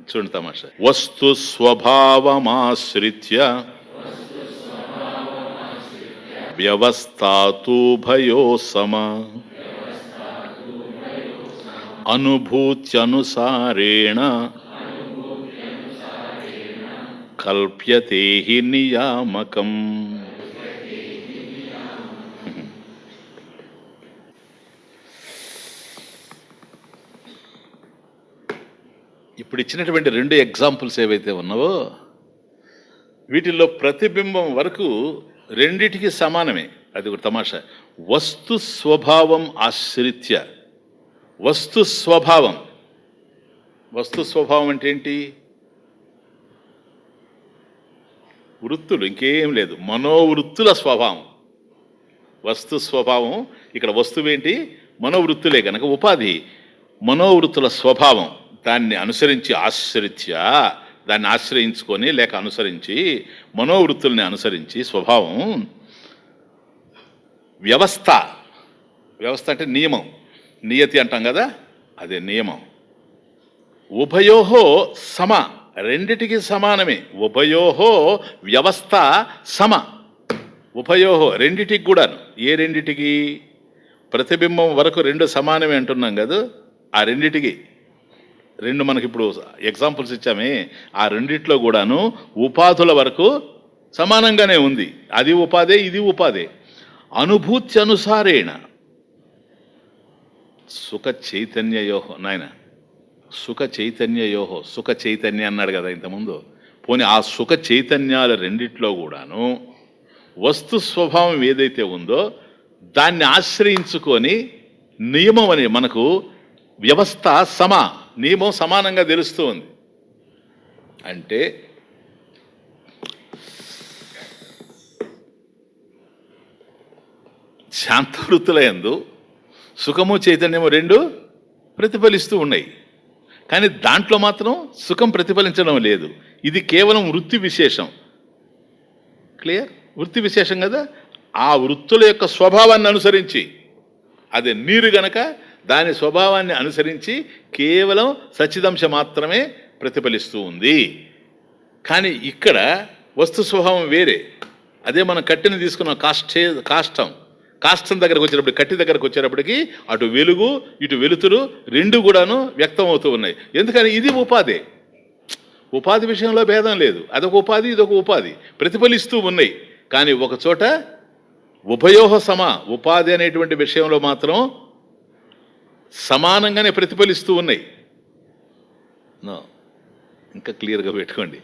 చూడండి తమాషా. వస్తు స్వభావమాశ్రిత్య వ్యవస్థాతూభయో సమ అనుభూత్యనుసారేణ కల్ప్యతే హి నియామకం. ఇప్పుడు ఇచ్చినటువంటి రెండు ఎగ్జాంపుల్స్ ఏవైతే ఉన్నావో వీటిల్లో ప్రతిబింబం వరకు రెండిటికి సమానమే. అది ఒక తమాషా. వస్తు స్వభావం ఆశ్రిత్య. వస్తు స్వభావం అంటే ఏంటి? వృత్తులు, ఇంకేం లేదు. మనోవృత్తుల స్వభావం వస్తు స్వభావం. ఇక్కడ వస్తువేంటి? మనోవృత్తులే కనుక ఉపాధి. మనోవృత్తుల స్వభావం దాన్ని అనుసరించి ఆశ్రిత్య, దాన్ని ఆశ్రయించుకొని లేక అనుసరించి, మనోవృత్తుల్ని అనుసరించి స్వభావం. వ్యవస్థ అంటే నియమం, నియతి అంటాం కదా, అదే నియమం. ఉభయోహో సమ, రెండిటికి సమానమే. ఉభయోహో వ్యవస్థ సమ. ఉభయోహో రెండిటికి కూడాను. ఏ రెండిటికి? ప్రతిబింబం వరకు రెండు సమానమే అంటున్నాం కదా, ఆ రెండిటికి రెండు మనకి ఇప్పుడు ఎగ్జాంపుల్స్ ఇచ్చామే, ఆ రెండిట్లో కూడాను ఉపాధుల వరకు సమానంగానే ఉంది. అది ఉపాధే, ఇది ఉపాధే. అనుభూతి అనుసారేణ సుఖ చైతన్యయోహో. నాయన సుఖ చైతన్యయోహో, సుఖ చైతన్య అన్నాడు కదా ఇంతకుముందు. పోనీ ఆ సుఖ చైతన్యాల రెండిట్లో కూడాను వస్తు స్వభావం ఏదైతే ఉందో దాన్ని ఆశ్రయించుకొని నియమం అని మనకు వ్యవస్థ నియమం సమానంగా తెలుస్తూ ఉంది. అంటే శాంతవృత్తుల యందు సుఖము చైతన్యము రెండు ప్రతిఫలిస్తూ ఉన్నాయి. కానీ దాంట్లో మాత్రం సుఖం ప్రతిఫలించడం లేదు. ఇది కేవలం వృత్తి విశేషం. క్లియర్? వృత్తి విశేషం కదా. ఆ వృత్తుల యొక్క స్వభావాన్ని అనుసరించి, అదే నీరు గనక దాని స్వభావాన్ని అనుసరించి కేవలం సచ్చిదంశ మాత్రమే ప్రతిఫలిస్తూ ఉంది. కానీ ఇక్కడ వస్తు స్వభావం వేరే. అదే మనం కట్టెని తీసుకున్న కాష్టం దగ్గరకు వచ్చేటప్పుడు, కట్టి దగ్గరకు వచ్చేటప్పటికి అటు వెలుగు ఇటు వెలుతురు రెండు కూడాను వ్యక్తం అవుతూ ఉన్నాయి. ఎందుకని? ఇది ఉపాధి విషయంలో భేదం లేదు. అదొక ఉపాధి, ఇదొక ఉపాధి, ప్రతిఫలిస్తూ ఉన్నాయి. కానీ ఒక చోట ఉభయోహ సమ, ఉపాధి అనేటువంటి విషయంలో మాత్రం సమానంగానే ప్రతిఫలిస్తూ ఉన్నాయి. ఇంకా క్లియర్గా పెట్టుకోండి.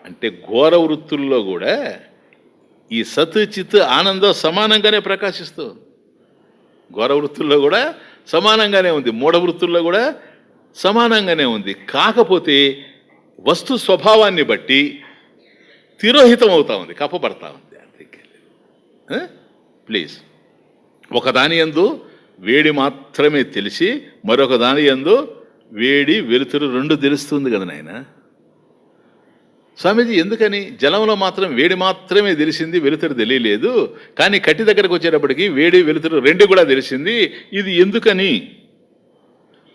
అంటే ఘోర వృత్తుల్లో కూడా ఈ సత్ చిత్ ఆనందం సమానంగానే ప్రకాశిస్తూ ఉంది. ఘోర వృత్తుల్లో కూడా సమానంగానే ఉంది, మూఢ వృత్తుల్లో కూడా సమానంగానే ఉంది. కాకపోతే వస్తు స్వభావాన్ని బట్టి తిరోహితం అవుతా ఉంది, కప్పబడతా ఉంది. ప్లీజ్, ఒకదాని యందు వేడి మాత్రమే తెలిసి మరొక దాని యందు వేడి వెలుతురు రెండు తెలుస్తుంది కదా నాయన. స్వామీజీ ఎందుకని? జలంలో మాత్రం వేడి మాత్రమే తెలిసింది, వెలుతురు తెలియలేదు. కానీ కట్టి దగ్గరకు వచ్చేటప్పటికి వేడి వెలుతురు రెండు కూడా తెలిసింది. ఇది ఎందుకని?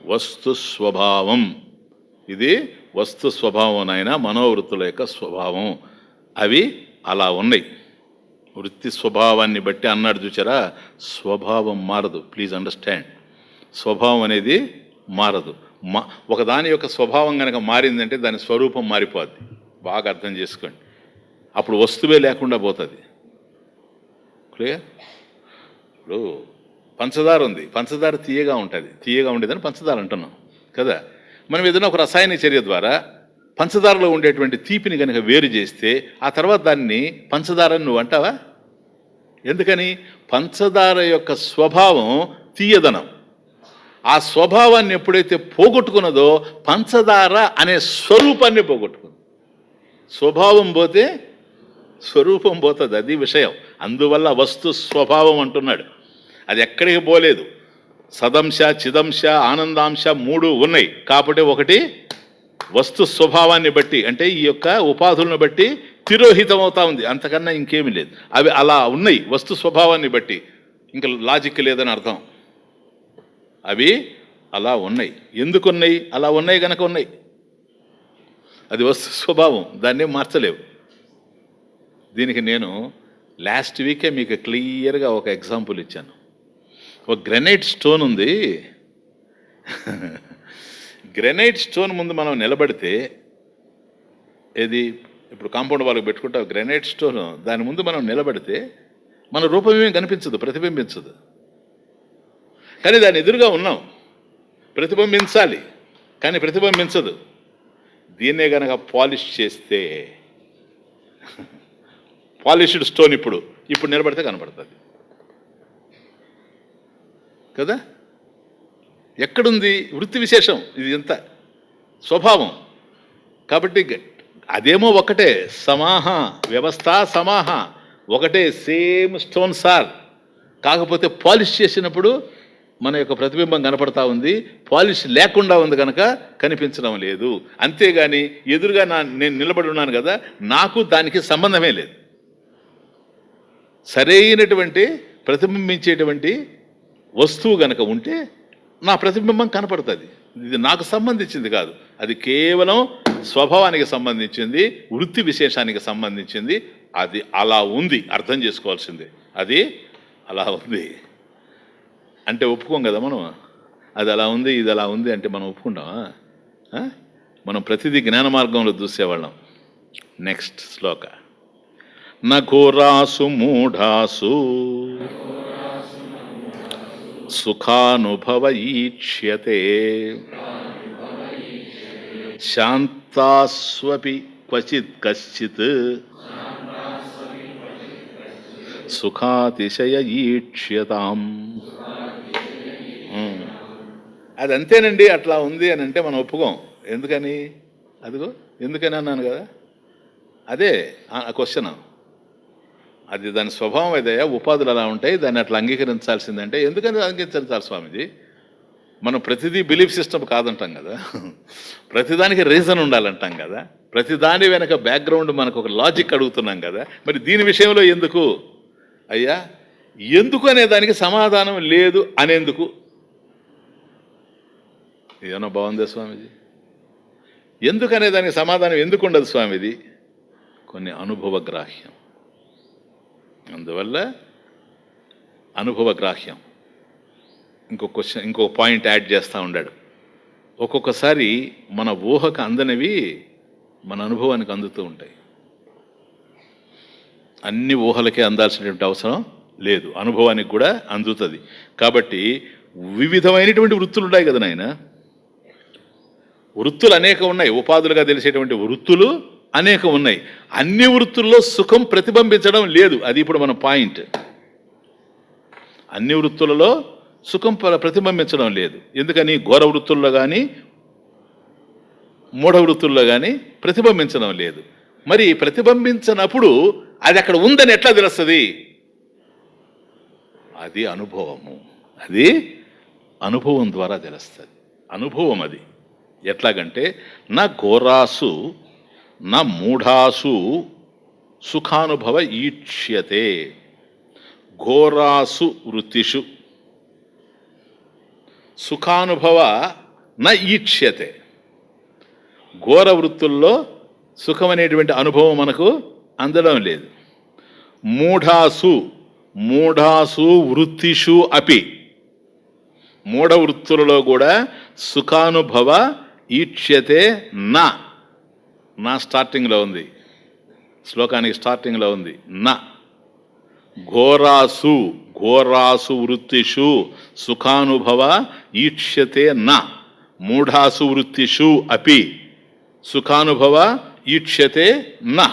వస్తు స్వభావం. ఇది వస్తు స్వభావం అయినా మనోవృత్తుల యొక్క స్వభావం. అవి అలా ఉన్నాయి. వృత్తి స్వభావాన్ని బట్టి అన్నాడు చూచారా, స్వభావం మారదు. ప్లీజ్ అండర్స్టాండ్, స్వభావం అనేది మారదు. ఒకదాని యొక్క స్వభావం కనుక మారిందంటే దాని స్వరూపం మారిపోద్ది. బాగా అర్థం చేసుకోండి. అప్పుడు వస్తువే లేకుండా పోతుంది. క్లియర్? ఇప్పుడు పంచదార ఉంది, పంచదార తీయగా ఉంటుంది, తీయగా ఉండేదని పంచదార అంటున్నాం కదా. మనం ఏదైనా ఒక రసాయన చర్య ద్వారా పంచదారలో ఉండేటువంటి తీపిని కనుక వేరు చేస్తే ఆ తర్వాత దాన్ని పంచదారని నువ్వు అంటావా? ఎందుకని? పంచదార యొక్క స్వభావం తీయదనం. ఆ స్వభావాన్ని ఎప్పుడైతే పోగొట్టుకున్నదో పంచదార అనే స్వరూపాన్ని పోగొట్టుకుంది. స్వభావం పోతే స్వరూపం పోతుంది, అది విషయం. అందువల్ల వస్తు స్వభావం అంటున్నాడు. అది ఎక్కడికి పోలేదు. సదంశ, చిదంశ, ఆనందాంశ మూడు ఉన్నాయి. కాబట్టి ఒకటి వస్తు స్వభావాన్ని బట్టి, అంటే ఈ యొక్క ఉపాధులను బట్టి తిరోహితం అవుతా ఉంది, అంతకన్నా ఇంకేమీ లేదు. అవి అలా ఉన్నాయి వస్తు స్వభావాన్ని బట్టి, ఇంకా లాజిక్ లేదని అర్థం. అవి అలా ఉన్నాయి. ఎందుకున్నాయి? అలా ఉన్నాయి కనుక ఉన్నాయి. అది వస్తు స్వభావం, దాన్నే మార్చలేవు. దీనికి నేను లాస్ట్ వీకే మీకు క్లియర్గా ఒక ఎగ్జాంపుల్ ఇచ్చాను. ఒక గ్రెనైట్ స్టోన్ ఉంది. గ్రెనైట్ స్టోన్ ముందు మనం నిలబడితే, ఏది ఇప్పుడు కాంపౌండ్ వాళ్ళకి పెట్టుకుంటే గ్రెనైట్ స్టోన్, దాని ముందు మనం నిలబడితే మన రూపమేమీ కనిపించదు, ప్రతిబింబించదు. కానీ దాని ఎదురుగా ఉన్నాం, ప్రతిబింబించాలి కానీ ప్రతిబింబించదు. దీన్నే కనుక పాలిష్ చేస్తే, పాలిష్డ్ స్టోన్ ఇప్పుడు నిలబడితే కనబడుతుంది కదా. ఎక్కడుంది వృత్తి విశేషం? ఇది ఎంత స్వభావం. కాబట్టి అదేమో ఒకటే, సమాహ వ్యవస్థ సమాహ ఒకటే, సేమ్ స్టోన్ సార్. కాకపోతే పాలిష్ చేసినప్పుడు మన యొక్క ప్రతిబింబం కనపడతా ఉంది, పాలిష్ లేకుండా ఉంది కనుక కనిపించడం లేదు. అంతేగాని ఎదురుగా నేను నిలబడి ఉన్నాను కదా, నాకు దానికి సంబంధమే లేదు. సరైనటువంటి ప్రతిబింబించేటువంటి వస్తువు గనక ఉంటే నా ప్రతిబింబం కనపడుతుంది. ఇది నాకు సంబంధించింది కాదు, అది కేవలం స్వభావానికి సంబంధించింది, వృత్తి విశేషానికి సంబంధించింది. అది అలా ఉంది, అర్థం చేసుకోవాల్సింది. అది అలా ఉంది అంటే ఒప్పుకోం కదా మనం. అది అలా ఉంది, ఇది అలా ఉంది అంటే మనం ఒప్పుకుంటామా? మనం ప్రతిదీ జ్ఞాన మార్గంలో చూసేవాళ్ళం. నెక్స్ట్ శ్లోక. నఘోరాసు మూఢాసు సుఖానుభవ ఈక్ష్యతే శాంతాస్వపి క్వచిత్ కశ్చిత్ సుఖాతిశయ ఈక్ష్యతాం. అది అంతేనండి, అట్లా ఉంది అని అంటే మనం ఒప్పుకోం. ఎందుకని? అదిగో ఎందుకని అన్నాను కదా, అదే క్వశ్చన్. అది దాని స్వభావం ఏదయ్యా, ఉపాధులు అలా ఉంటాయి, దాన్ని అట్లా అంగీకరించాల్సిందంటే ఎందుకని అంగీకరించాలి స్వామీజీ? మనం ప్రతిదీ బిలీఫ్ సిస్టమ్ కాదంటాం కదా, ప్రతిదానికి రీజన్ ఉండాలంటాం కదా, ప్రతిదాని వెనక బ్యాక్గ్రౌండ్ మనకు ఒక లాజిక్ అడుగుతున్నాం కదా. మరి దీని విషయంలో ఎందుకు అయ్యా? ఎందుకు అనే దానికి సమాధానం లేదు అనేందుకు. ఏమన్నా బాగుందా స్వామీజీ? ఎందుకనే దానికి సమాధానం ఎందుకు ఉండదు స్వామిది? కొన్ని అనుభవగ్రాహ్యం. అందువల్ల అనుభవగ్రాహ్యం. ఇంకో పాయింట్ యాడ్ చేస్తూ ఉన్నాడు. ఒక్కొక్కసారి మన ఊహకు అందనివి మన అనుభవానికి అందుతూ ఉంటాయి. అన్ని ఊహలకే అందాల్సినటువంటి అవసరం లేదు, అనుభవానికి కూడా అందుతుంది. కాబట్టి వివిధమైనటువంటి వృత్తులు ఉన్నాయి కదా నాయన. వృత్తులు అనేకం ఉన్నాయి, ఉపాధులుగా తెలిసేటువంటి వృత్తులు అనేకం ఉన్నాయి. అన్ని వృత్తుల్లో సుఖం ప్రతిబింబించడం లేదు, అది ఇప్పుడు మన పాయింట్. అన్ని వృత్తులలో సుఖం ప్రతిబింబించడం లేదు. ఎందుకని? ఘోర వృత్తుల్లో కానీ మూఢ వృత్తుల్లో కానీ ప్రతిబింబించడం లేదు. మరి ప్రతిబింబించినప్పుడు అది అక్కడ ఉందని ఎట్లా తెలుస్తుంది? అది అనుభవము. అది అనుభవం ద్వారా తెలుస్తుంది. అనుభవం అది ఎట్లాగంటే, నా ఘోరాసు నా మూఢాసు సుఖానుభవ ఈక్ష్యతే ఘోరాసు వృత్తిషు సుఖానుభవ న ఈక్ష్యతే. ఘోర వృత్తుల్లో సుఖం అనేటువంటి అనుభవం మనకు అందడం లేదు. మూఢాసు వృత్తిషు అపి, మూఢ వృత్తులలో కూడా సుఖానుభవ ఈక్ష్యతే నా స్టార్టింగ్లో ఉంది, శ్లోకానికి స్టార్టింగ్లో ఉంది నా. ఘోరాసు వృత్తిషు సుఖానుభవ ఈక్ష్యతే నా మూఢాసు వృత్తిషు అపి సుఖానుభవ ఈక్ష్యతే నా.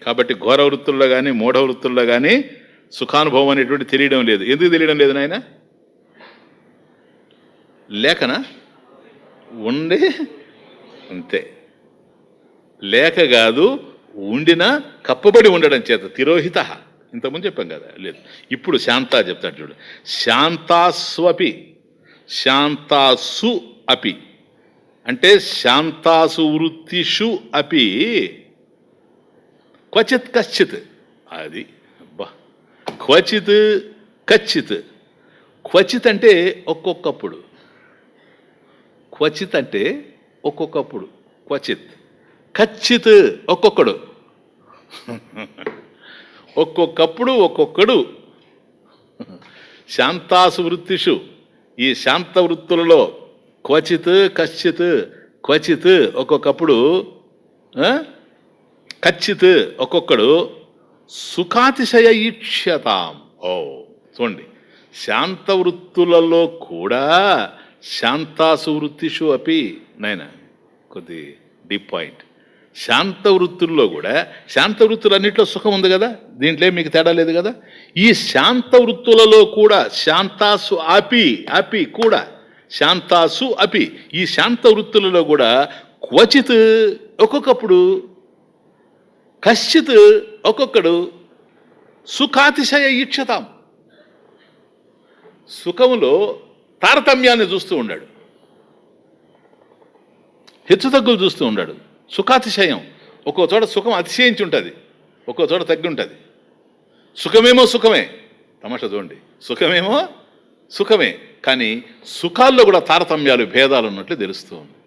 కాబట్టి ఘోర వృత్తుల్లో కానీ మూఢ వృత్తుల్లో కానీ సుఖానుభవం అనేటువంటి తెలియడం లేదు. ఎందుకు తెలియడం లేదు నాయన? లేకనా? ఉండే అంతే. లేక కాదు, ఉండిన కప్పబడి ఉండడం చేత. తిరోహిత ఇంతకుముందు చెప్పాం కదా. లేదు, ఇప్పుడు శాంత చెప్తాడు చూడు. శాంతాసు అపి అంటే శాంతాసు వృత్తిషు అపి క్వచిత్ కశ్చిత్. అది అబ్బా, క్వచిత్ కచ్చిత్. క్వచిత్ అంటే ఒక్కొక్కప్పుడు, క్వచిత్ అంటే ఒక్కొక్కప్పుడు, క్వచిత్. కచ్చిత్ ఒక్కొక్కడు, ఒక్కొక్కప్పుడు ఒక్కొక్కడు. శాంతాసు వృత్తిషు, ఈ శాంత వృత్తులలో క్వచిత్ కశ్చిత్, క్వచిత్ ఒక్కొక్కప్పుడు, కచ్చిత్ ఒక్కొక్కడు, సుఖాతిశయ ఈక్ష్యతాం. చూడండి, శాంత వృత్తులలో కూడా శాంతాసు వృత్తిషు అపి. నాయన కొద్ది డీప్ పాయింట్. శాంత వృత్తుల్లో కూడా, శాంత వృత్తులన్నింటిలో సుఖం ఉంది కదా, దీంట్లో మీకు తేడా లేదు కదా. ఈ శాంత వృత్తులలో కూడా శాంతాసు అపి కూడా, శాంతాసు అపి ఈ శాంత వృత్తులలో కూడా క్వచిత్ ఒక్కొక్కప్పుడు, కశ్చిత్ ఒక్కొక్కడు, సుఖాతిశయ ఈక్షతాం సుఖములో తారతమ్యాన్ని చూస్తూ ఉన్నాడు, హెచ్చుతగ్గులు చూస్తూ ఉన్నాడు. సుఖాతిశయం, ఒక్కో చోట సుఖం అతిశయించి ఉంటుంది, ఒక్కో చోట తగ్గి ఉంటుంది. సుఖమేమో సుఖమే, తమాషా చూడండి, సుఖమేమో సుఖమే, కానీ సుఖాల్లో కూడా తారతమ్యాలు, భేదాలు ఉన్నట్లు తెలుస్తూ ఉంది.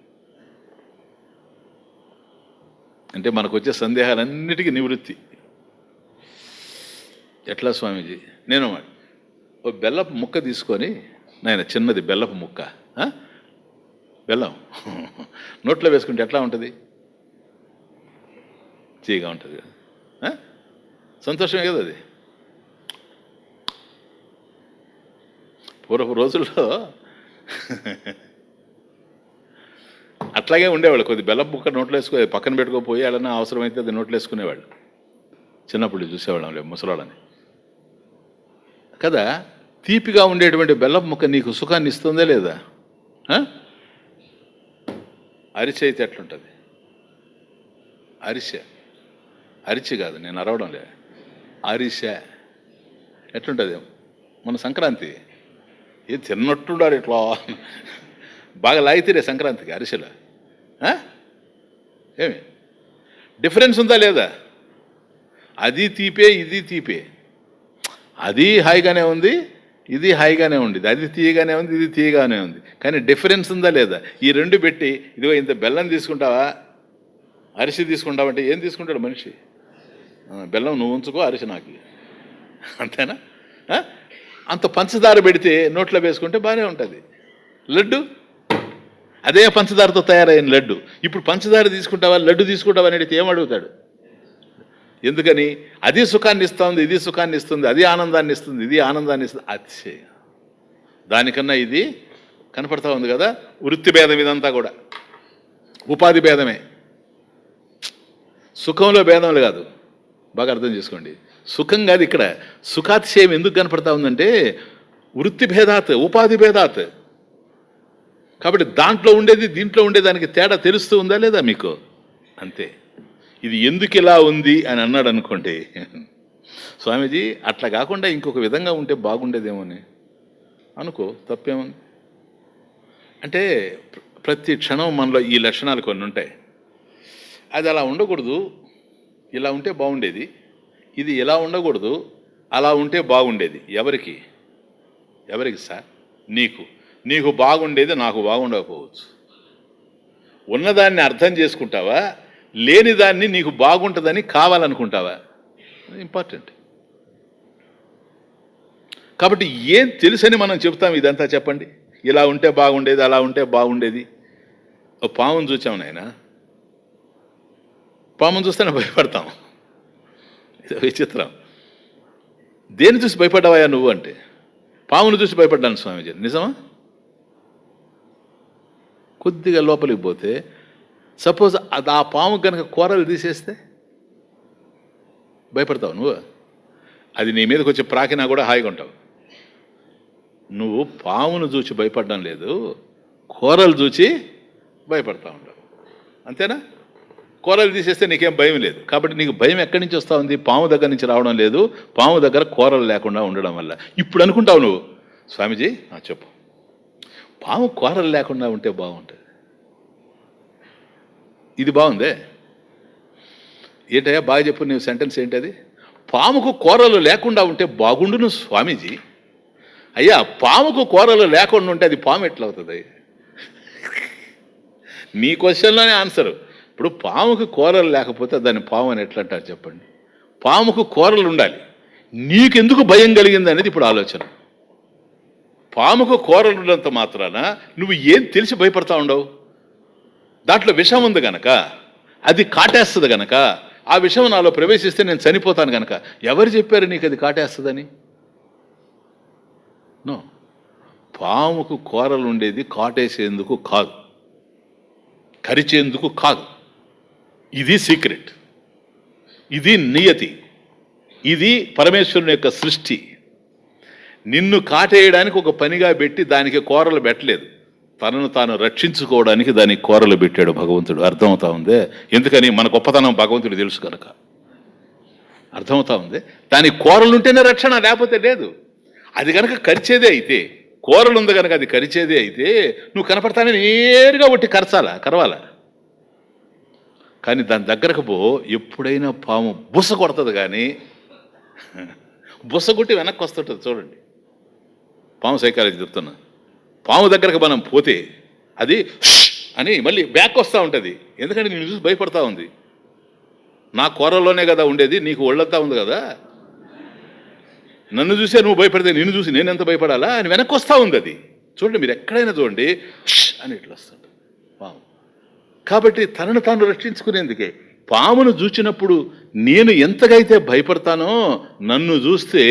అంటే మనకు వచ్చే సందేహాలన్నిటికీ నివృత్తి. ఎట్లా స్వామీజీ? నేను ఓ బెల్లపు ముక్క తీసుకొని, నాయన చిన్నది బెల్లపు ముక్క, బెల్లం నోట్లో వేసుకుంటే ఎట్లా ఉంటుంది? తీయగా ఉంటుంది కదా, సంతోషమే కదా అది. పూర్వపు రోజుల్లో అట్లాగే ఉండేవాళ్ళు. కొద్ది బెల్లం ముక్క నోట్లో వేసుకుని పక్కన పెట్టుకోపోయి వాళ్ళన్నా అవసరమైతే అది నోట్లో వేసుకునేవాళ్ళు. చిన్నప్పుడు చూసేవాళ్ళం లేదు ముసలాళ్ళని కదా. తీపిగా ఉండేటువంటి బెల్లం ముక్క నీకు సుఖాన్ని ఇస్తుందే లేదా? అరిసె అయితే ఎట్లుంటుంది? అరిచి కాదు, నేను అరవడం లే, అరిసె ఎట్లుంటుంది? మన సంక్రాంతి ఏ తిన్నట్టుండాలి, ఇట్లా బాగా లాగితేరే సంక్రాంతికి అరిసెలు. ఏమి డిఫరెన్స్ ఉందా లేదా? అది తీపే, ఇది తీపే. అది హాయిగానే ఉంది, ఇది హాయిగానే ఉంది. అది తీయగానే ఉంది, ఇది తీయగానే ఉంది. కానీ డిఫరెన్స్ ఉందా లేదా? ఈ రెండు పెట్టి, ఇదిగో ఇంత బెల్లం తీసుకుంటావా, అరిసి తీసుకుంటావా అంటే ఏం తీసుకుంటాడు మనిషి? బెల్లం నువ్వు ఉంచుకో, అరిసి నాకు, అంతేనా? అంత పంచదార పెడితే నోట్లో వేసుకుంటే బాగానే ఉంటుంది. లడ్డు అదే పంచదారతో తయారైన లడ్డు. ఇప్పుడు పంచదార తీసుకుంటావా, లడ్డు తీసుకుంటావా అని అడిగితే ఏమడుగుతాడు? ఎందుకని? అది సుఖాన్ని ఇస్తుంది, ఇది సుఖాన్ని ఇస్తుంది, అది ఆనందాన్ని ఇస్తుంది, ఇది ఆనందాన్ని ఇస్తుంది. అతిశయ. దానికన్నా ఇది కనపడతా ఉంది కదా. వృత్తి భేదం ఇదంతా కూడా, ఉపాధి భేదమే. సుఖంలో భేదములు కాదు, బాగా అర్థం చేసుకోండి. సుఖం కాదు ఇక్కడ. సుఖాతిశయం ఎందుకు కనపడతా ఉందంటే వృత్తి భేదాత్, ఉపాధి భేదాత్. కాబట్టి దాంట్లో ఉండేది దీంట్లో ఉండేదానికి తేడా తెలుస్తూ ఉందా లేదా మీకు? అంతే. ఇది ఎందుకు ఇలా ఉంది అని అన్నాడు అనుకోండి స్వామీజీ, అట్లా కాకుండా ఇంకొక విధంగా ఉంటే బాగుండేదేమోని అనుకో, తప్పేముంది? అంటే ప్రతి క్షణం మనలో ఈ లక్షణాలు కొన్ని ఉంటాయి. అది అలా ఉండకూడదు, ఇలా ఉంటే బాగుండేది, ఇది ఇలా ఉండకూడదు, అలా ఉంటే బాగుండేది. ఎవరికి ఎవరికి సార్? నీకు బాగుండేది నాకు బాగుండకపోవచ్చు. ఉన్నదాన్ని అర్థం చేసుకుంటావా, లేని దాన్ని నీకు బాగుంటుందని కావాలనుకుంటావా? ఇంపార్టెంట్. కాబట్టి ఏం తెలుసని మనం చెప్తాం ఇదంతా? చెప్పండి. ఇలా ఉంటే బాగుండేది, అలా ఉంటే బాగుండేది. ఓ పామును చూచాం నాయన, పామును చూస్తేనే భయపడతాం. ఇది విచిత్రం. దేని చూసి భయపడ్డావా నువ్వు అంటే? పామును చూసి భయపడ్డాను స్వామీజీ. నిజమా? కొద్దిగా లోపలికి పోతే సపోజ్ అది ఆ పాము కనుక కూరలు తీసేస్తే భయపడతావు నువ్వు? అది నీ మీదకి వచ్చి ప్రాకినా కూడా హాయిగా ఉంటావు. నువ్వు పామును చూసి భయపడడం లేదు, కూరలు చూసి భయపడతా ఉంటావు. అంతేనా? కూరలు తీసేస్తే నీకేం భయం లేదు. కాబట్టి నీకు భయం ఎక్కడి నుంచి వస్తూ ఉంది? పాము దగ్గర నుంచి రావడం లేదు, పాము దగ్గర కూరలు లేకుండా ఉండడం వల్ల. ఇప్పుడు అనుకుంటావు నువ్వు, స్వామీజీ చెప్పు, పాము కూరలు లేకుండా ఉంటే బాగుంటుంది. ఇది బాగుందే ఏంటయ్యా? బాగా చెప్పు, నీ సెంటెన్స్ ఏంటది? పాముకు కూరలు లేకుండా ఉంటే బాగుండును స్వామీజీ. అయ్యా, పాముకు కూరలు లేకుండా ఉంటే అది పాము ఎట్లా అవుతుంది? మీ క్వశ్చన్లోనే ఆన్సరు. ఇప్పుడు పాముకు కూరలు లేకపోతే దాన్ని పాము అని ఎట్లా అంటారు చెప్పండి? పాముకు కూరలు ఉండాలి, నీకెందుకు భయం కలిగింది అనేది ఇప్పుడు ఆలోచన. పాముకు కూరలు ఉన్నంత మాత్రాన నువ్వు ఏం తెలిసి భయపడతా ఉండవు? దాంట్లో విషం ఉంది గనక, అది కాటేస్తుంది గనక, ఆ విషయం నాలో ప్రవేశిస్తే నేను చనిపోతాను గనక. ఎవరు చెప్పారు నీకు అది కాటేస్తుందని? నో. పాముకు కూరలు ఉండేది కాటేసేందుకు కాదు, కరిచేందుకు కాదు. ఇది సీక్రెట్, ఇది నియతి, ఇది పరమేశ్వరుని యొక్క సృష్టి. నిన్ను కాటేయడానికి ఒక పనిగా పెట్టి దానికి కూరలు పెట్టలేదు, తనను తాను రక్షించుకోవడానికి దానికి కూరలు పెట్టాడు భగవంతుడు. అర్థమవుతా ఉందే? ఎందుకని? మన గొప్పతనం భగవంతుడు తెలుసు కనుక. అర్థమవుతా ఉంది? దానికి కూరలు ఉంటేనే రక్షణ, లేకపోతే లేదు. అది కనుక కరిచేదే అయితే, కూరలు ఉంది కనుక అది కరిచేదే అయితే, నువ్వు కనపడతానే నేరుగా ఒట్టి కరవాలా. కానీ దాని దగ్గరకు పో, ఎప్పుడైనా పాము బుస కొడుతుంది, కానీ బుస కొట్టి వెనక్కి వస్తుంటుంది. చూడండి, పాము సైకాలజీ చెప్తున్నా. పాము దగ్గరకు మనం పోతే అది అని మళ్ళీ బ్యాక్ వస్తూ ఉంటుంది. ఎందుకంటే నేను చూసి భయపడతా ఉంది. నా కూరలోనే కదా ఉండేది, నీకు ఒళ్ళంతా ఉంది కదా, నన్ను చూసే నువ్వు భయపడితే నిన్ను చూసి నేను ఎంత భయపడాలా అని వెనక్కి వస్తూ ఉంది అది. చూడండి, మీరు ఎక్కడైనా చూడండి, అని ఇట్లా వస్తుంది పాము. కాబట్టి తనను తాను రక్షించుకునేందుకే. పామును చూచినప్పుడు నేను ఎంతగైతే భయపడతానో, నన్ను చూస్తే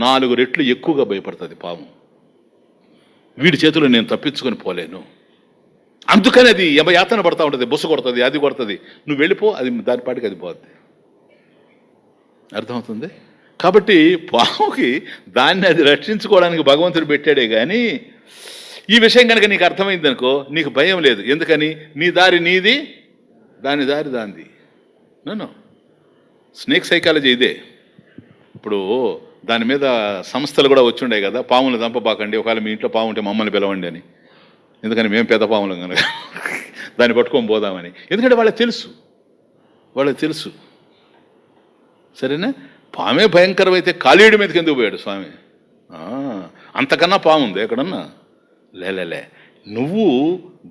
4 రెట్లు ఎక్కువగా భయపడుతుంది పాము. వీడి చేతులు నేను తప్పించుకొని పోలేను. అందుకని అది యమయాతన పడతా ఉంటుంది, బుస కొడుతుంది, అది కొడుతుంది. నువ్వు వెళ్ళిపో, అది దాని పాటికి అది పోద్ది. అర్థమవుతుంది? కాబట్టి పాముకి దాన్ని అది రక్షించుకోవడానికి భగవంతుడు పెట్టాడే కానీ, ఈ విషయం కనుక నీకు అర్థమైంది అనుకో, నీకు భయం లేదు. ఎందుకని? నీ దారి నీది, దాని దారి దాంది. నన్ను స్నేక్ సైకాలజీ ఇదే. ఇప్పుడు దాని మీద సంస్థలు కూడా వచ్చుండే కదా, పాములు చంపబాకండి, ఒకవేళ మీ ఇంట్లో పాము ఉంటే మమ్మల్ని పిలవండి అని. ఎందుకని? మేము పెద్ద పాములు కనుక దాన్ని పట్టుకొని పోదామని. ఎందుకంటే వాళ్ళకి తెలుసు. సరేనా? పామే భయంకరమైతే కాళీయుడి మీదకి ఎందుకు పోయాడు స్వామి? అంతకన్నా పాము ఉంది ఎక్కడన్నా? లేలే. నువ్వు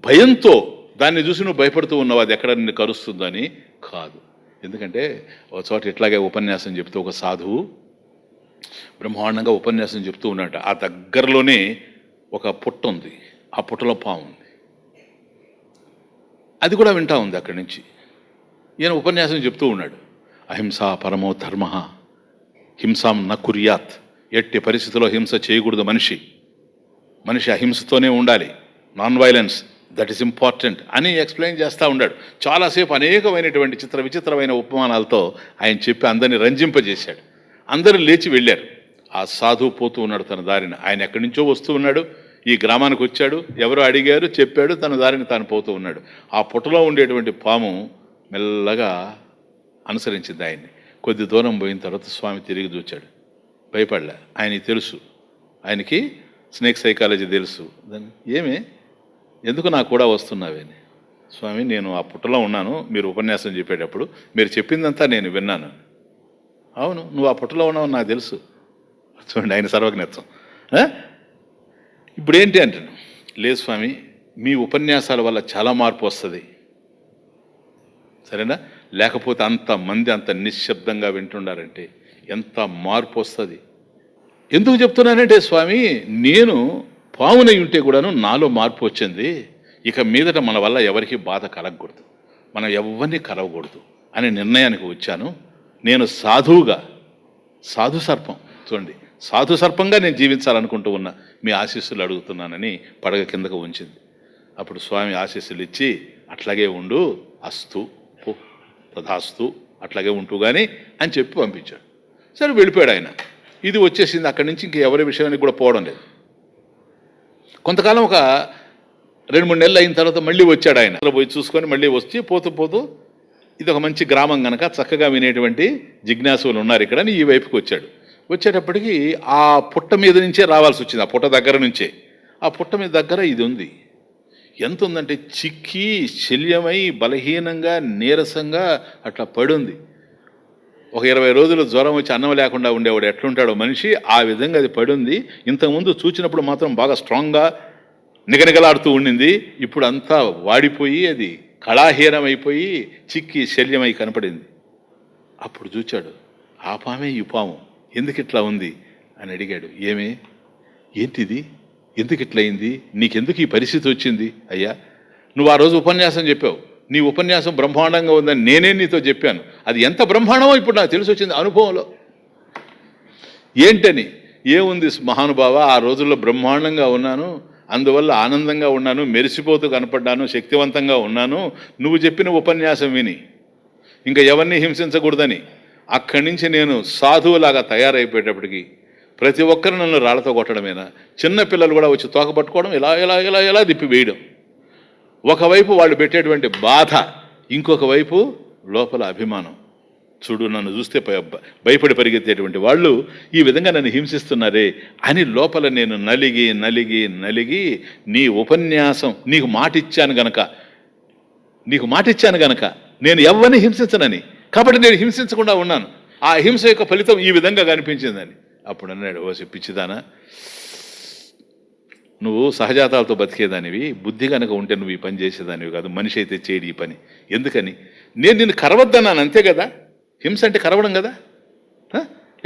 భయంతో దాన్ని చూసి నువ్వు భయపడుతూ ఉన్నావు, అది ఎక్కడ నిన్ను కరుస్తుందని కాదు. ఎందుకంటే ఒక చోట ఇట్లాగే ఉపన్యాసం చెప్తూ ఒక సాధువు బ్రహ్మాండంగా ఉపన్యాసం చెప్తూ ఉన్నట్ట. ఆ దగ్గరలోనే ఒక పుట్ట ఉంది, ఆ పుట్టలో పాము ఉంది. అది కూడా వింటా ఉంది అక్కడి నుంచి. ఈయన ఉపన్యాసం చెప్తూ ఉన్నాడు, అహింసా పరమో ధర్మ, హింసాం న కుర్యాత్. ఎట్టి పరిస్థితిలో హింస చేయకూడదు మనిషి అహింసతోనే ఉండాలి, non violence, that is important అని ఎక్స్ప్లెయిన్ చేస్తూ ఉన్నాడు. చాలాసేపు అనేకమైనటువంటి విచిత్రమైన ఉపమానాలతో ఆయన చెప్పి అందరినీ రంజింపజేశాడు. అందరూ లేచి వెళ్ళారు. ఆ సాధువు పోతూ ఉన్నాడు తన దారిని. ఆయన ఎక్కడి నుంచో వస్తూ ఉన్నాడు, ఈ గ్రామానికి వచ్చాడు, ఎవరో అడిగారు, చెప్పాడు, తన దారిని తాను పోతూ ఉన్నాడు. ఆ పుట్టలో ఉండేటువంటి పాము మెల్లగా అనుసరించింది ఆయన్ని. కొద్ది దూరం పోయిన తర్వాత స్వామి తిరిగి చూచాడు, భయపడలే. ఆయనకి తెలుసు, ఆయనకి స్నేక్ సైకాలజీ తెలుసు. ఏమి, ఎందుకు నాకు కూడా వస్తున్నావేని? స్వామి నేను ఆ పుట్టలో ఉన్నాను, మీరు ఉపన్యాసం చెప్పేటప్పుడు మీరు చెప్పిందంతా నేను విన్నాను. అవును, నువ్వు ఆ పుట్టలో ఉన్నావు నాకు తెలుసు. చూడండి ఆయన సర్వజ్ఞత్వం. ఇప్పుడు ఏంటి అంటాను, లేదు స్వామి మీ ఉపన్యాసాల వల్ల చాలా మార్పు వస్తుంది, సరేనా? లేకపోతే అంతమంది అంత నిశ్శబ్దంగా వింటుండారంటే ఎంత మార్పు వస్తుంది. ఎందుకు చెప్తున్నానంటే స్వామి, నేను పావునై ఉంటే కూడాను నాలో మార్పు వచ్చింది. ఇక మీదట మన వల్ల ఎవరికి బాధ కలగకూడదు, మనం ఎవరిని కలవకూడదు అనే నిర్ణయానికి వచ్చాను. నేను సాధువుగా, సాధు సర్పం చూడండి, సాధు సర్పంగా నేను జీవించాలనుకుంటూ ఉన్నా, మీ ఆశీస్సులు అడుగుతున్నానని పడగ కిందకు ఉంచింది. అప్పుడు స్వామి ఆశీస్సులు ఇచ్చి అట్లాగే ఉండు, అస్తు తథాస్తు అట్లాగే ఉంటూ కానీ అని చెప్పి పంపించాడు. సరే వెళ్ళిపోయాడు ఆయన. ఇది వచ్చేసింది. అక్కడి నుంచి ఇంక ఎవరి విషయానికి కూడా పోవడం లేదు. కొంతకాలం ఒక 2-3 నెలలు అయిన తర్వాత మళ్ళీ వచ్చాడు ఆయన. పోయి చూసుకొని మళ్ళీ వచ్చి పోతూ ఇది ఒక మంచి గ్రామం కనుక చక్కగా వినేటువంటి జిజ్ఞాసులు ఉన్నారు ఇక్కడ అని ఈ వైపుకి వచ్చాడు. వచ్చేటప్పటికి ఆ పుట్ట మీద నుంచే రావాల్సి వచ్చింది, ఆ పుట్ట దగ్గర నుంచే. ఆ పుట్ట మీద దగ్గర ఇది ఉంది. ఎంత ఉందంటే చిక్కి శల్యమై బలహీనంగా నీరసంగా అట్లా పడుంది. ఒక 20 రోజులు జ్వరం వచ్చి అన్నం లేకుండా ఉండేవాడు ఎట్లుంటాడో మనిషి, ఆ విధంగా అది పడుంది. ఇంతకుముందు చూచినప్పుడు మాత్రం బాగా స్ట్రాంగ్గా నిగనిగలాడుతూ ఉండింది. ఇప్పుడు అంతా వాడిపోయి అది కళాహీనమైపోయి చిక్కి శల్యమై కనపడింది. అప్పుడు చూచాడు, ఆ పామే ఈ పాము ఎందుకు ఇట్లా ఉంది అని అడిగాడు. ఏంటిది, ఎందుకు ఇట్లా అయింది, నీకెందుకు ఈ పరిస్థితి వచ్చింది? అయ్యా నువ్వు ఆ రోజు ఉపన్యాసం చెప్పావు, నీ ఉపన్యాసం బ్రహ్మాండంగా ఉందని నేనే నీతో చెప్పాను. అది ఎంత బ్రహ్మాండమో ఇప్పుడు నాకు తెలిసి వచ్చింది అనుభవంలో. ఏంటని? ఏముంది మహానుభావ, ఆ రోజుల్లో బ్రహ్మాండంగా ఉన్నాను, అందువల్ల ఆనందంగా ఉన్నాను, మెరిసిపోతూ కనపడ్డాను, శక్తివంతంగా ఉన్నాను. నువ్వు చెప్పిన ఉపన్యాసం విని ఇంకా ఎవరిని హింసించకూడదని అక్కడి నుంచి నేను సాధువులాగా తయారైపోయేటప్పటికి ప్రతి ఒక్కరు నన్ను రాళ్లతో కొట్టడమేనా, చిన్నపిల్లలు కూడా వచ్చి తోక పట్టుకోవడం, ఇలా ఇలా ఇలా ఇలా తిప్పి వేయడం. ఒకవైపు వాళ్ళు పెట్టేటువంటి బాధ, ఇంకొక వైపు లోపల అభిమానం. చూడు నన్ను చూస్తే భయపడి పరిగెత్తేటువంటి వాళ్ళు ఈ విధంగా నన్ను హింసిస్తున్నారే అని లోపల నేను నలిగి నలిగి నలిగి నీ ఉపన్యాసం నీకు మాటిచ్చాను గనక నేను ఎవరిని హింసించనని, కాబట్టి నేను హింసించకుండా ఉన్నాను. ఆ హింస యొక్క ఫలితం ఈ విధంగా కనిపించిందని. అప్పుడు అన్నాడు, ఓ పిచ్చిదానా, నువ్వు సహజాతాలతో బతికేదానివి, బుద్ధి కనుక ఉంటే నువ్వు ఈ పని చేసేదానివి కాదు, మనిషి అయితే చేయడు ఈ పని. ఎందుకని? నేను నిన్ను కరవద్దన్నాను, అంతే కదా. హింస అంటే కరవడం కదా.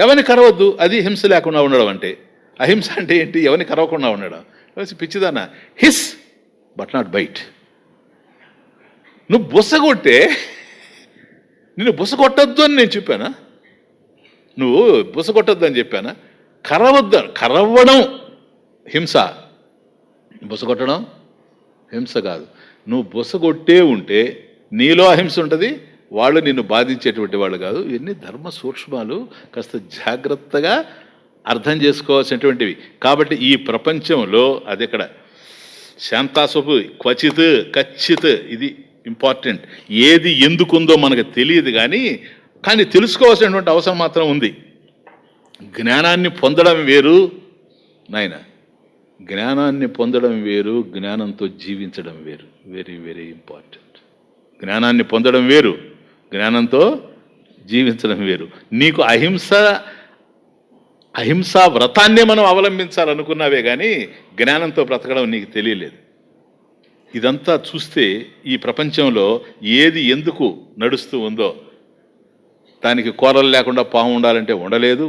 ఎవరిని కరవద్దు, అది హింస లేకుండా ఉండడం అంటే. అహింస అంటే ఏంటి? ఎవరిని కరవకుండా ఉండడం. పిచ్చిదానా, హిస్ బట్ నాట్ బైట్. నువ్వు బుసగొట్టే, నిన్ను బుసగొట్టద్దు అని నేను చెప్పానా? నువ్వు బుసగొట్టద్దు అని చెప్పానా? కరవడం హింస, బుసగొట్టడం హింస కాదు. నువ్వు బుసగొట్టే ఉంటే నీలో అహింస ఉంటుంది, వాళ్ళు నిన్ను బాధించేటువంటి వాళ్ళు కాదు. ఇవన్నీ ధర్మ సూక్ష్మాలు, కాస్త జాగ్రత్తగా అర్థం చేసుకోవాల్సినటువంటివి. కాబట్టి ఈ ప్రపంచంలో అది ఇక్కడ శాంతాస్వపు క్వచిత్ కచ్చిత్, ఇది ఇంపార్టెంట్. ఏది ఎందుకుందో మనకు తెలియదు కానీ తెలుసుకోవాల్సినటువంటి అవసరం మాత్రం ఉంది. జ్ఞానాన్ని పొందడం వేరు నాయన, జ్ఞానాన్ని పొందడం వేరు, జ్ఞానంతో జీవించడం వేరు. Very very important. జ్ఞానాన్ని పొందడం వేరు, జ్ఞానంతో జీవించడం వేరు. నీకు అహింసా వ్రతాన్నే మనం అవలంబించాలనుకున్నావే కానీ జ్ఞానంతో బ్రతకడం నీకు తెలియలేదు. ఇదంతా చూస్తే ఈ ప్రపంచంలో ఏది ఎందుకు నడుస్తూ ఉందో, దానికి కూరలు లేకుండా పాము ఉండాలంటే ఉండలేదు.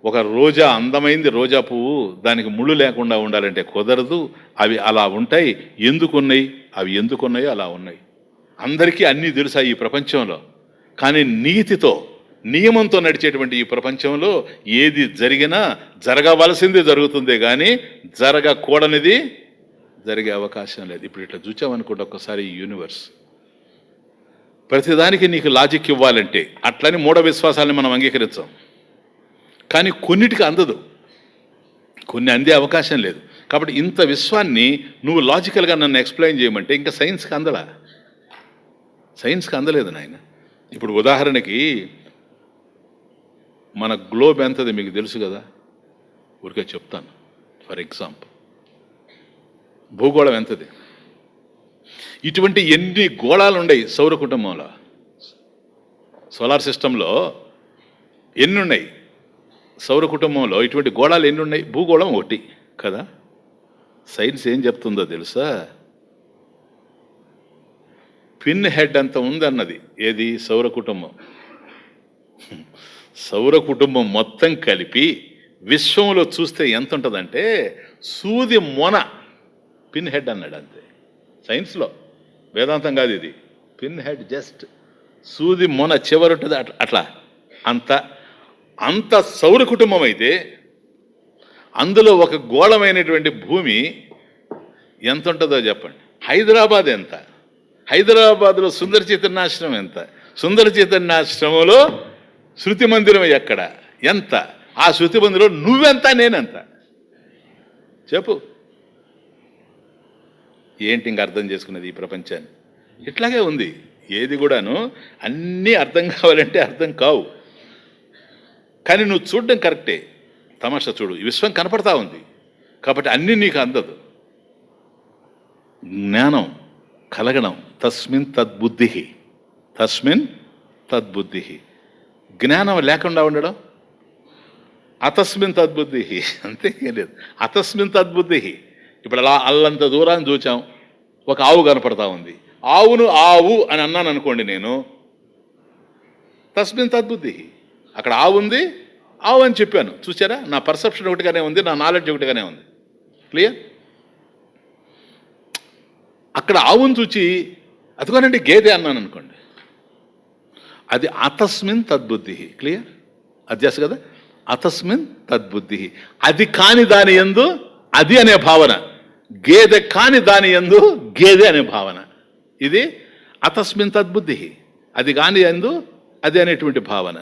ఒక రోజా, అందమైంది రోజా పువ్వు, దానికి ముళ్ళు లేకుండా ఉండాలంటే కుదరదు. అవి అలా ఉంటాయి. ఎందుకున్నాయి? అవి ఎందుకున్నాయో అలా ఉన్నాయి. అందరికీ అన్నీ తెలుసా ఈ ప్రపంచంలో. కానీ నీతితో, నియమంతో నడిచేటువంటి ఈ ప్రపంచంలో ఏది జరిగినా జరగవలసింది జరుగుతుందే కానీ జరగకూడనిది జరిగే అవకాశం లేదు. ఇప్పుడు ఇట్లా చూచామనుకుంటే ఒక్కసారి ఈ యూనివర్స్, ప్రతిదానికి నీకు లాజిక్ ఇవ్వాలంటే అట్లని మూఢ విశ్వాసాలని మనం అంగీకరించాం. కానీ కొన్నిటికి అందదు, కొన్ని అందే అవకాశం లేదు. కాబట్టి ఇంత విశ్వాన్ని నువ్వు లాజికల్గా నన్ను ఎక్స్ప్లెయిన్ చేయమంటే ఇంకా సైన్స్కి అందలేదు నాయన. ఇప్పుడు ఉదాహరణకి మన గ్లోబ్ ఎంతది మీకు తెలుసు కదా, ఊరికే చెప్తాను. ఫర్ ఎగ్జాంపుల్, భూగోళం ఎంతది? ఇటువంటి ఎన్ని గోళాలు ఉన్నాయి సౌర కుటుంబంలో, సోలార్ సిస్టంలో ఎన్ని ఉన్నాయి, సౌర కుటుంబంలో ఇటువంటి గోళాలు ఎన్ని ఉన్నాయి? భూగోళం ఒకటి కదా. సైన్స్ ఏం చెప్తుందో తెలుసా? పిన్ హెడ్ అంత ఉందన్నది. ఏది? సౌర కుటుంబం. సౌర కుటుంబం మొత్తం కలిపి విశ్వంలో చూస్తే ఎంత ఉంటుందంటే సూది మొన పిన్ హెడ్ అన్నాడు. అంతే సైన్స్లో, వేదాంతం కాదు ఇది. పిన్ హెడ్ జస్ట్ సూది మొన చివరి ఉంటుంది అట్లా. అంత సౌర కుటుంబం అయితే అందులో ఒక గోళమైనటువంటి భూమి ఎంత ఉంటుందో చెప్పండి. హైదరాబాద్ ఎంత? హైదరాబాద్లో సుందర చైతన్యాశ్రమం ఎంత? సుందర చైతన్యాశ్రమంలో శృతి మందిరం ఎక్కడ ఎంత? ఆ శృతి మందిరంలో నువ్వెంత, నేనెంత? చెప్పు. ఏంటి ఇంక అర్థం చేసుకున్నది ఈ ప్రపంచాన్ని? ఇట్లాగే ఉంది. ఏది కూడాను అన్నీ అర్థం కావాలంటే అర్థం కావు. కానీ నువ్వు చూడడం కరెక్టే. తమాషా చూడు, ఈ విశ్వం కనపడతా ఉంది కాబట్టి అన్నీ నీకు అందదు. జ్ఞానం కలగడం తస్మిన్ తద్బుద్ధి, తస్మిన్ తద్బుద్ధి. జ్ఞానం లేకుండా ఉండడం అతస్మిన్ తద్బుద్ధి. అంతేం లేదు. అతస్మిన్ తద్బుద్ధి. ఇప్పుడు అలా అల్లంత దూరాన్ని చూచాం, ఒక ఆవు కనపడతా ఉంది. ఆవును ఆవు అని అన్నాను అనుకోండి నేను, తస్మిన్ తద్బుద్ధి. అక్కడ ఆవు ఉంది, ఆవు అని చెప్పాను. చూసారా? నా పర్సెప్షన్ ఒకటిగానే ఉంది, నా నాలెడ్జ్ ఒకటిగానే ఉంది. క్లియర్? అక్కడ ఆవును చూచి అదిగోనండి గేదె అన్నాను అనుకోండి, అది అతస్మిన్ తద్బుద్ధి. క్లియర్? అది చేస్తా కదా, అతస్మిన్ తద్బుద్ధి. అది కాని దాని యందు అది అనే భావన, గేదె కాని దాని యందు గేదె అనే భావన. ఇది అతస్మిన్ తద్బుద్ధి. అది కాని యందు అది అనేటువంటి భావన.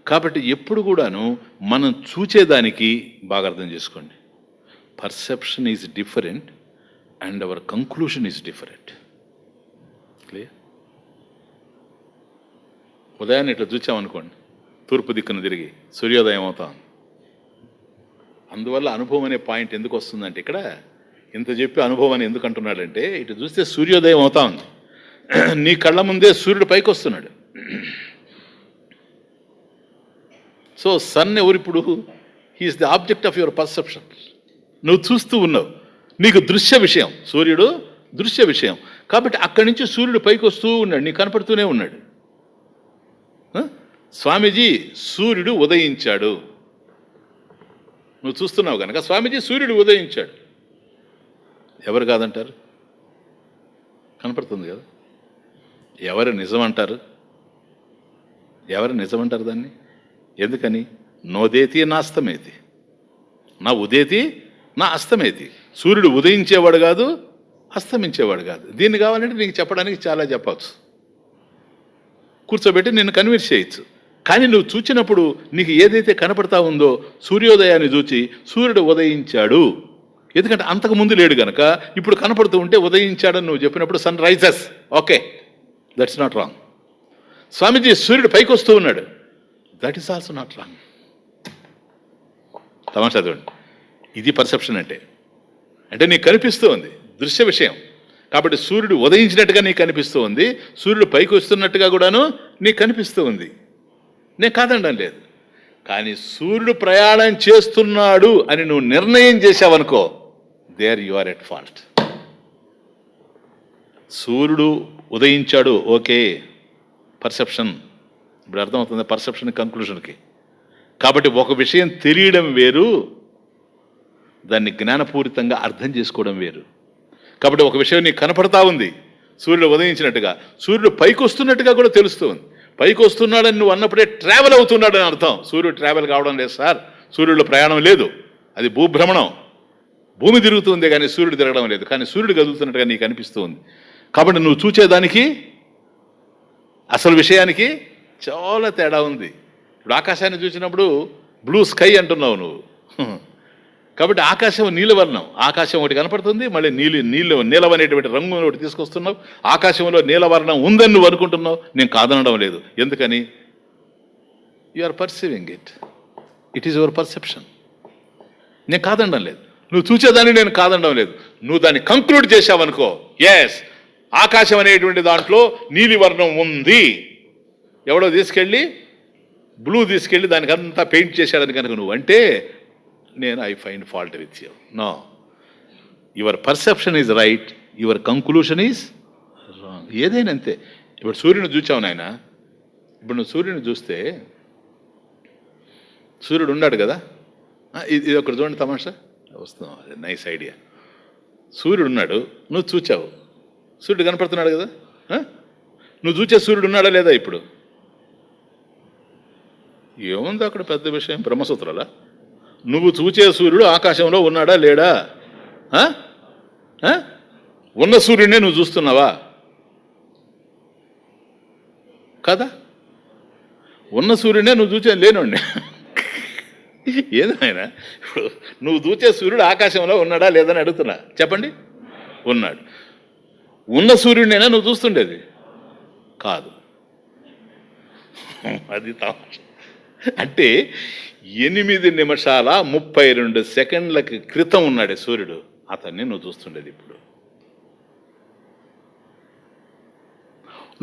కాబట్టి ఎప్పుడు కూడాను మనం చూచేదానికి బాగా అర్థం చేసుకోండి, perception is different and hour conclusion is different. Clear? ఉదయాన్నే ఇట్లా చూచామనుకోండి, తూర్పు దిక్కును తిరిగి సూర్యోదయం అవుతాం. అందువల్ల అనుభవం అనే పాయింట్ ఎందుకు వస్తుందంటే, ఇక్కడ ఇంత చెప్పి అనుభవం అని ఎందుకు అంటున్నాడంటే, ఇటు చూస్తే సూర్యోదయం అవుతా ఉంది, నీ కళ్ళ ముందే సూర్యుడు పైకి వస్తున్నాడు. సో సన్ ఎవరిప్పుడు? He is the object of your perception. నువ్వు చూస్తూ ఉన్నావు, నీకు దృశ్య విషయం, సూర్యుడు దృశ్య విషయం. కాబట్టి అక్కడి నుంచి సూర్యుడు పైకి వస్తూ ఉన్నాడు, నీకు కనపడుతూనే ఉన్నాడు. స్వామీజీ సూర్యుడు ఉదయించాడు, నువ్వు చూస్తున్నావు కనుక స్వామీజీ సూర్యుడు ఉదయించాడు. ఎవరు కాదంటారు? కనపడుతుంది కదా. ఎవరు నిజం అంటారు? ఎవరు నిజం అంటారు దాన్ని? ఎందుకని? నోదేతి నా అస్తమేతి, నా ఉదేతి నా అస్తమేతి. సూర్యుడు ఉదయించేవాడు కాదు, అస్తమించేవాడు కాదు. దీన్ని కావాలంటే నీకు చెప్పడానికి చాలా చెప్పచ్చు, కూర్చోబెట్టి నిన్ను కన్విన్స్ చేయొచ్చు. కానీ నువ్వు చూచినప్పుడు నీకు ఏదైతే కనపడతా ఉందో, సూర్యోదయాన్ని చూచి సూర్యుడు ఉదయించాడు, ఎందుకంటే అంతకుముందు లేడు గనక ఇప్పుడు కనపడుతూ ఉంటే ఉదయించాడని నువ్వు చెప్పినప్పుడు sun rises. Okay, that's not wrong. Swamiji సూర్యుడు పైకి వస్తూ ఉన్నాడు, that is also not wrong. తమాషా చూడండి, ఇది పర్సెప్షన్ అంటే. అంటే నీకు కనిపిస్తూ ఉంది దృశ్య విషయం, కాబట్టి సూర్యుడు ఉదయించినట్టుగా నీకు కనిపిస్తూ ఉంది, సూర్యుడు పైకి వస్తున్నట్టుగా కూడాను నీకు కనిపిస్తూ ఉంది. నేను కాదండం లేదు. కానీ సూర్యుడు ప్రయాణం చేస్తున్నాడు అని నువ్వు నిర్ణయం చేశావనుకో, there you are at fault. సూర్యుడు ఉదయించాడు, ఓకే, పర్సెప్షన్. ఇప్పుడు అర్థమవుతుంది పర్సెప్షన్ కంక్లూషన్కి. కాబట్టి ఒక విషయం తెలియడం వేరు, దాన్ని జ్ఞానపూరితంగా అర్థం చేసుకోవడం వేరు. కాబట్టి ఒక విషయం నీకు కనపడతా ఉంది, సూర్యుడు ఉదయించినట్టుగా, సూర్యుడు పైకి వస్తున్నట్టుగా కూడా తెలుస్తూ ఉంది. పైకి వస్తున్నాడని నువ్వు అన్నప్పుడే ట్రావెల్ అవుతున్నాడని అర్థం. సూర్యుడు ట్రావెల్ కావడం లేదు సార్, సూర్యుడు ప్రయాణం లేదు, అది భూభ్రమణం. భూమి తిరుగుతుంది కానీ సూర్యుడు తిరగడం లేదు. కానీ సూర్యుడు కదులుతున్నట్టుగా నీకు అనిపిస్తూ ఉంది. కాబట్టి నువ్వు చూచేదానికి అసలు విషయానికి చాలా తేడా ఉంది. ఇప్పుడు ఆకాశాన్ని చూసినప్పుడు బ్లూ స్కై అంటున్నావు నువ్వు. కాబట్టి ఆకాశం నీలవర్ణం, ఆకాశం ఒకటి కనపడుతుంది, మళ్ళీ నీలం అనేటువంటి రంగు ఒకటి తీసుకొస్తున్నావు. ఆకాశంలో నీలవర్ణం ఉందని నువ్వు అనుకుంటున్నావు, నేను కాదనడం లేదు. ఎందుకని? You are perceiving it, it is your perception. నేను కాదనడం లేదు, నువ్వు చూసేదాన్ని నేను కాదనడం లేదు. నువ్వు దాన్ని కంక్లూడ్ చేశావనుకో, ఎస్ ఆకాశం అనేటువంటి దాంట్లో నీలివర్ణం ఉంది. ఎవడో తీసుకెళ్ళి బ్లూ తీసుకెళ్ళి దానికి అంతా పెయింట్ చేశాడని కనుక నువ్వు అంటే నేను I find fault with you. No, your perception is right, your conclusion is wrong. ఏదైనా అంతే. ఇప్పుడు సూర్యుని చూచావు నాయన, ఇప్పుడు నువ్వు సూర్యుని చూస్తే సూర్యుడు ఉన్నాడు కదా, ఇది ఒకటి చూడండి తమాషా వస్తుంది, నైస్ ఐడియా. సూర్యుడు ఉన్నాడు, నువ్వు చూచావు, సూర్యుడు కనపడుతున్నాడు కదా, నువ్వు చూచే సూర్యుడు ఉన్నాడా లేదా? ఇప్పుడు ఏముంది అక్కడ పెద్ద విషయం, బ్రహ్మసూత్రాలా? నువ్వు చూచే సూర్యుడు ఆకాశంలో ఉన్నాడా లేడా? ఉన్న సూర్యుడినే నువ్వు చూస్తున్నావా? కదా, ఉన్న సూర్యుడే నువ్వు చూచే లేనండి. ఏదైనా ఇప్పుడు నువ్వు చూచే సూర్యుడు ఆకాశంలో ఉన్నాడా లేదని అడుగుతున్నా, చెప్పండి. ఉన్నాడు. ఉన్న సూర్యుడినైనా నువ్వు చూస్తుండేది కాదు. అది తమాషా. అంటే 8 నిమిషాల 32 సెకండ్లకి క్రితం ఉన్నాడే సూర్యుడు, అతన్ని నువ్వు చూస్తుండేది. ఇప్పుడు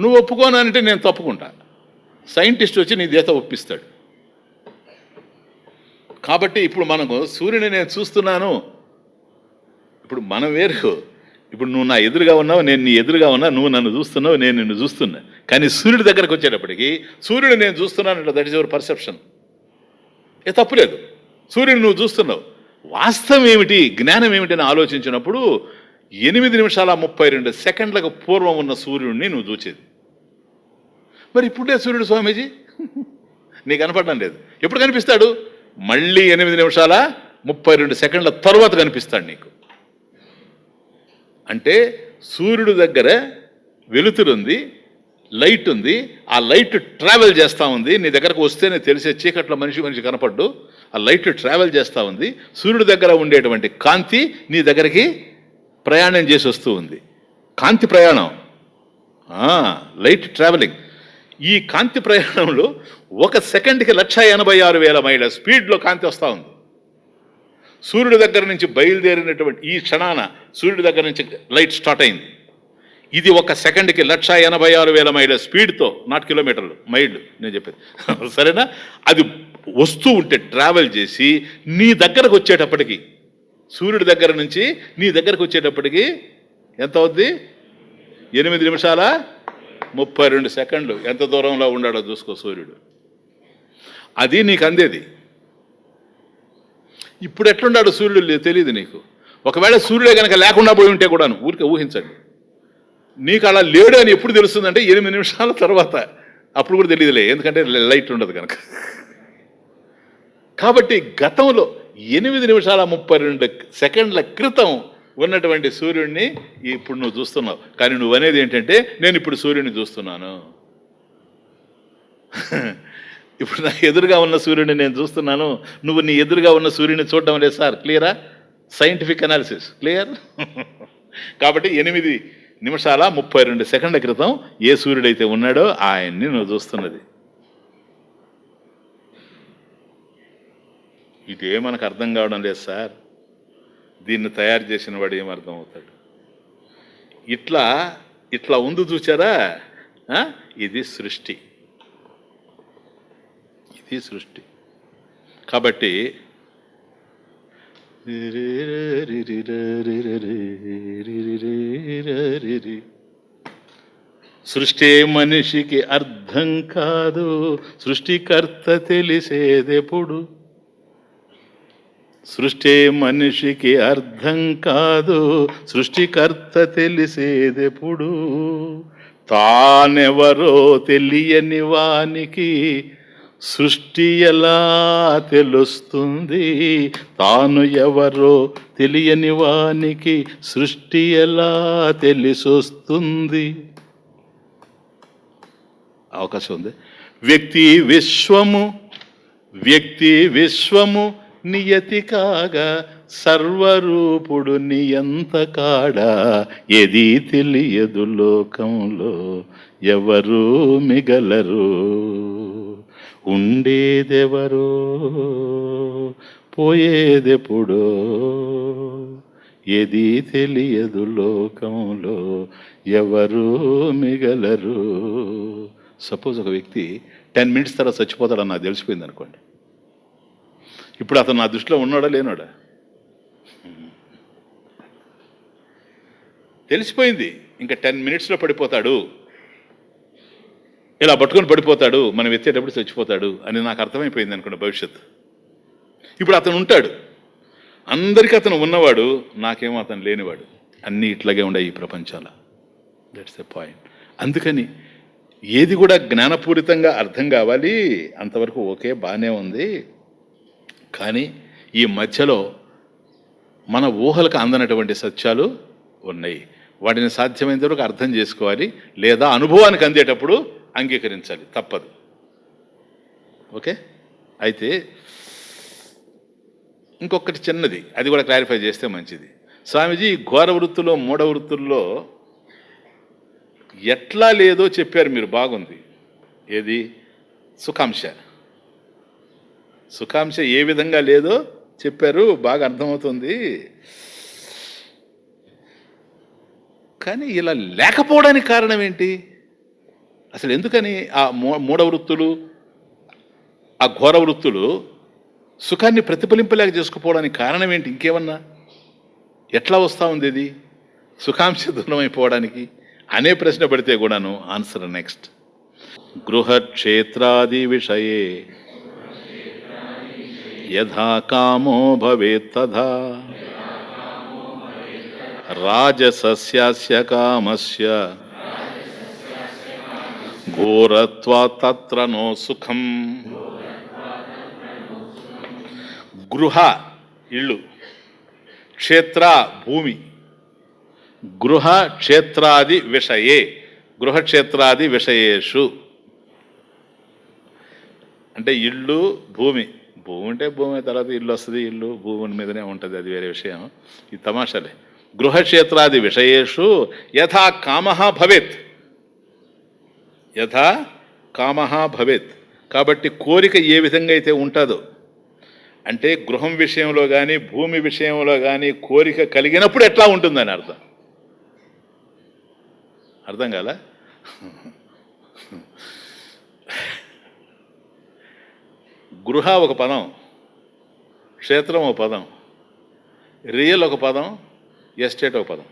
నువ్వు ఒప్పుకోనంటే నేను తప్పుకుంటా, సైంటిస్ట్ వచ్చి నీ దేత ఒప్పిస్తాడు. కాబట్టి ఇప్పుడు మనకు సూర్యుని నేను చూస్తున్నాను, ఇప్పుడు మనం వేరు. ఇప్పుడు నువ్వు నా ఎదురుగా ఉన్నావు, నేను నీ ఎదురుగా ఉన్నా, నువ్వు నన్ను చూస్తున్నావు, నేను నిన్ను చూస్తున్నా. కానీ సూర్యుడి దగ్గరకు వచ్చేటప్పటికి సూర్యుడు నేను చూస్తున్నానంటే దట్ ఈస్ యువర్ పర్సెప్షన్. తప్పులేదు, సూర్యుడు నువ్వు చూస్తున్నావు. వాస్తవం ఏమిటి, జ్ఞానం ఏమిటి అని ఆలోచించినప్పుడు 8 నిమిషాల 32 సెకండ్లకు పూర్వం ఉన్న సూర్యుడిని నువ్వు చూచేది. మరి ఇప్పుడే సూర్యుడు స్వామీజీ నీకు కనపడడం లేదు. ఎప్పుడు కనిపిస్తాడు? మళ్ళీ 8 నిమిషాల 32 సెకండ్ల తర్వాత కనిపిస్తాడు నీకు. అంటే సూర్యుడు దగ్గర వెలుతురుంది, లైట్ ఉంది, ఆ లైట్ ట్రావెల్ చేస్తూ ఉంది. నీ దగ్గరకు వస్తేనే తెలిసే, చీకట్లో మనిషి కనపడ్డు, ఆ లైట్ ట్రావెల్ చేస్తూ ఉంది. సూర్యుడి దగ్గర ఉండేటువంటి కాంతి నీ దగ్గరికి ప్రయాణం చేసి వస్తూ ఉంది. కాంతి ప్రయాణం, లైట్ ట్రావెలింగ్. ఈ కాంతి ప్రయాణంలో 1 సెకండ్కి 186,000 మైళ్ళ స్పీడ్లో కాంతి వస్తూ ఉంది. సూర్యుడి దగ్గర నుంచి బయలుదేరినటువంటి ఈ క్షణాన సూర్యుడి దగ్గర నుంచి లైట్ స్టార్ట్ అయింది. ఇది 1 సెకండ్కి 186,000 మైళ్ళ స్పీడ్తో, నాట్ కిలోమీటర్లు, మైళ్ళు నేను చెప్పేది, సరేనా? అది వస్తూ ఉంటే ట్రావెల్ చేసి నీ దగ్గరకు వచ్చేటప్పటికి, సూర్యుడి దగ్గర నుంచి నీ దగ్గరకు వచ్చేటప్పటికి ఎంత అవుద్ది? 8 నిమిషాల 32 సెకండ్లు. ఎంత దూరంలో ఉన్నాడో చూసుకో సూర్యుడు. అది నీకు అందేది. ఇప్పుడు ఎట్లున్నాడు సూర్యుడు తెలియదు నీకు. ఒకవేళ సూర్యుడే కనుక లేకుండా పోయి ఉంటే కూడాను, ఊరికే ఊహించండి. నీకు అలా లేడు అని ఎప్పుడు తెలుస్తుందంటే 8 నిమిషాల తర్వాత. అప్పుడు కూడా తెలియదులే, ఎందుకంటే లైట్ ఉండదు కనుక. కాబట్టి గతంలో 8 నిమిషాల 32 సెకండ్ల క్రితం ఉన్నటువంటి సూర్యుడిని ఇప్పుడు నువ్వు చూస్తున్నావు. కానీ నువ్వు అనేది ఏంటంటే నేను ఇప్పుడు సూర్యుడిని చూస్తున్నాను. ఇప్పుడు నా ఎదురుగా ఉన్న సూర్యుడిని నేను చూస్తున్నాను, నువ్వు నీ ఎదురుగా ఉన్న సూర్యుడిని చూడడం లేదు సార్. క్లియరా? Scientific analysis clear. కాబట్టి 8 నిమిషాల 32 సెకండ్ల క్రితం ఏ సూర్యుడైతే ఉన్నాడో ఆయన్ని నువ్వు చూస్తున్నది. ఇదే మనకు అర్థం కావడం లేదు సార్. దీన్ని తయారు చేసిన వాడు ఏం అర్థం అవుతాడు? ఇట్లా ఉంది చూచారా? ఇది సృష్టి, ఇది సృష్టి. కాబట్టి సృష్టి మనిషికి అర్థం కాదు, సృష్టికర్త తెలిసేదెప్పుడు. సృష్టి మనిషికి అర్థం కాదు, సృష్టికర్త తెలిసేదెప్పుడు. తానెవరో తెలియని వానికి సృష్టి ఎలా తెలుస్తుంది? తాను ఎవరో తెలియని వానికి సృష్టి ఎలా తెలిసొస్తుంది? అవకాశం ఉంది. వ్యక్తి విశ్వము నియతి కాగా సర్వరూపుడు నియంత కాడా. ఏది తెలియదు లోకంలో ఎవరు మిగలరు. ఉండేదెవరో పోయేదెప్పుడో ఏది తెలియదు లోకంలో ఎవరు మిగలరు. సపోజ్ ఒక వ్యక్తి 10 minutes తర్వాత చచ్చిపోతాడని నాకు తెలిసిపోయింది అనుకోండి, ఇప్పుడు అతను నా దృష్టిలో ఉన్నాడా లేనాడా? తెలిసిపోయింది. ఇంకా 10 minutesలో పడిపోతాడు, ఇలా పట్టుకొని పడిపోతాడు, మనం ఎత్తేటప్పుడు చచ్చిపోతాడు అని నాకు అర్థమైపోయింది అనుకోండి భవిష్యత్తు. ఇప్పుడు అతను ఉంటాడు, అందరికీ అతను ఉన్నవాడు, నాకేమో అతను లేనివాడు. అన్నీ ఇట్లాగే ఉన్నాయి ఈ ప్రపంచాల. That's a point. అందుకని ఏది కూడా జ్ఞానపూరితంగా అర్థం కావాలి, అంతవరకు ఓకే బాగానే ఉంది. కానీ ఈ మధ్యలో మన ఊహలకు అందనటువంటి సత్యాలు ఉన్నాయి. వాటిని సాధ్యమైనంత వరకు అర్థం చేసుకోవాలి, లేదా అనుభవానికి అందేటప్పుడు అంగీకరించాలి, తప్పదు. ఓకే. అయితే ఇంకొకటి చిన్నది, అది కూడా క్లారిఫై చేస్తే మంచిది. స్వామీజీ ఘోర వృత్తుల్లో మూఢ వృత్తుల్లో ఎట్లా లేదో చెప్పారు మీరు, బాగుంది. ఏది? సుఖాంశ. సుఖాంశ ఏ విధంగా లేదో చెప్పారు, బాగా అర్థమవుతుంది. కానీ ఇలా లేకపోవడానికి కారణం ఏంటి అసలు? ఎందుకని ఆ మూఢ వృత్తులు, ఆ ఘోర వృత్తులు సుఖాన్ని ప్రతిఫలింపలేక చేసుకుపోవడానికి కారణం ఏంటి? ఇంకేమన్నా ఎట్లా వస్తూ ఉంది ఇది సుఖాంశ దూరమైపోవడానికి అనే ప్రశ్న పడితే కూడాను ఆన్సర్ నెక్స్ట్. గృహక్షేత్రాది విషయే యథా కామో భవేత్ తథా రాజసస్య కామస్య ఘోరత్వాత్ తత్ర నో సుఖం. గృహ ఇళ్ళు, క్షేత్ర భూమి, గృహ క్షేత్రాది విషయే, గృహక్షేత్రాది విషయేషు అంటే ఇల్లు భూమి. భూమి అంటే భూమి, తర్వాత ఇల్లు వస్తుంది, ఇల్లు భూమి మీదనే ఉంటుంది, అది వేరే విషయం. ఈ తమాషాలే. గృహక్షేత్రాది విషయేషు యథా కామః భవేత్, యథా కామః భవేత్. కాబట్టి కోరిక ఏ విధంగా అయితే ఉంటుందో, అంటే గృహం విషయంలో కానీ భూమి విషయంలో కానీ కోరిక కలిగినప్పుడు ఎట్లా ఉంటుందని అర్థం. అర్థం కాల? గృహ ఒక పదం, క్షేత్రం ఒక పదం, రియల్ ఒక పదం, ఎస్టేట్ ఒక పదం.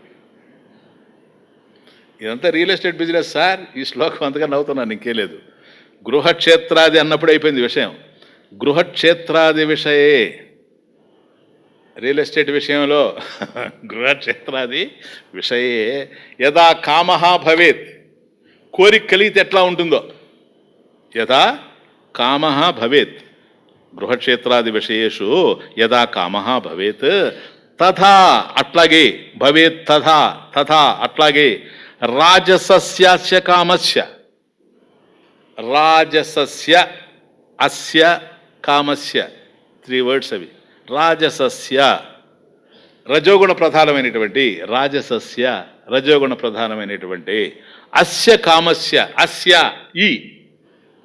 ఇదంతా రియల్ ఎస్టేట్ బిజినెస్ సార్. ఈ శ్లోకం అంతగా నవ్వుతున్నాను, ఇంకే లేదు. గృహక్షేత్రాది అన్నప్పుడు అయిపోయింది విషయం. గృహక్షేత్రాది విషయే, రియల్ ఎస్టేట్ విషయంలో గృహక్షేత్రాది విషయే యథా కామః భవేత్, కోరిక కలిగితే ఎట్లా ఉంటుందో, యథా కామః భవేత్ గృహక్షేత్రాది విషయేషు యథా కామః భవేత్ తథా అట్లాగే, భవేత్ తథా, తథా అట్లాగే, రాజసస్య కామస్య, రాజసస్య అస్య కామస్య, 3 words అవి. రాజసస్య రజోగుణ ప్రధానమైనటువంటి, రాజసస్య రజోగుణ ప్రధానమైనటువంటి, అస్య కామస్య, అస్య ఈ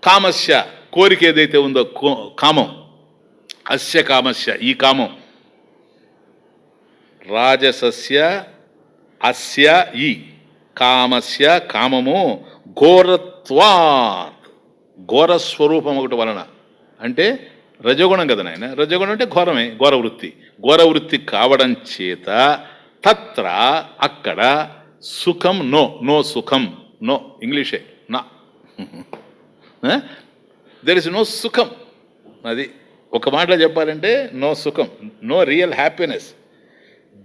కామస్య కోరిక ఏదైతే ఉందో కామం, అస్య కామస్య ఈ కామం, రాజసస్య అస్య ఈ కామస్య కామము ఘోరత్వాత్, ఘోరస్వరూపం ఒకటి వలన. అంటే రజోగుణం కదా నాయన, రజోగుణం అంటే ఘోరమే, ఘోరవృత్తి. ఘోరవృత్తి కావడం చేత తత్ర అక్కడ సుఖం నో, నో సుఖం, నో ఇంగ్లీషే నా, దెర్ ఇస్ నో సుఖం. అది ఒక మాటలో చెప్పాలంటే నో సుఖం, no real happiness.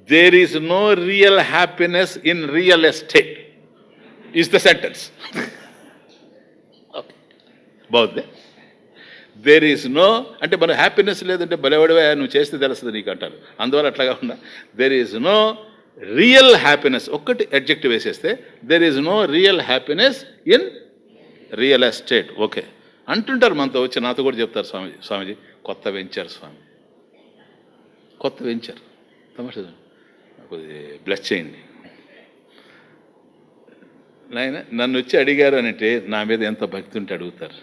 There is no real happiness in real estate is the sentence. బాగుంది. దేర్ ఈస్ నో అంటే మన హ్యాపీనెస్ లేదంటే బలవడవే నువ్వు చేస్తే తెలుస్తుంది నీకు అంటారు. అందువల్ల అట్లాగా ఉన్నా there is no real happiness, ఒక్కటి అడ్జెక్టివ్ వేసేస్తే there is no real happiness in real estate. Okay అంటుంటారు మనతో వచ్చి, నాతో కూడా చెప్తారు, స్వామీజీ కొత్త వెంచర్, స్వామి కొత్త వెంచర్. తమాషా కొద్ది బ్లెస్ చేయండి నాయన. నన్ను వచ్చి అడిగారు అని అంటే నా మీద ఎంత భక్తి ఉంటే అడుగుతారు.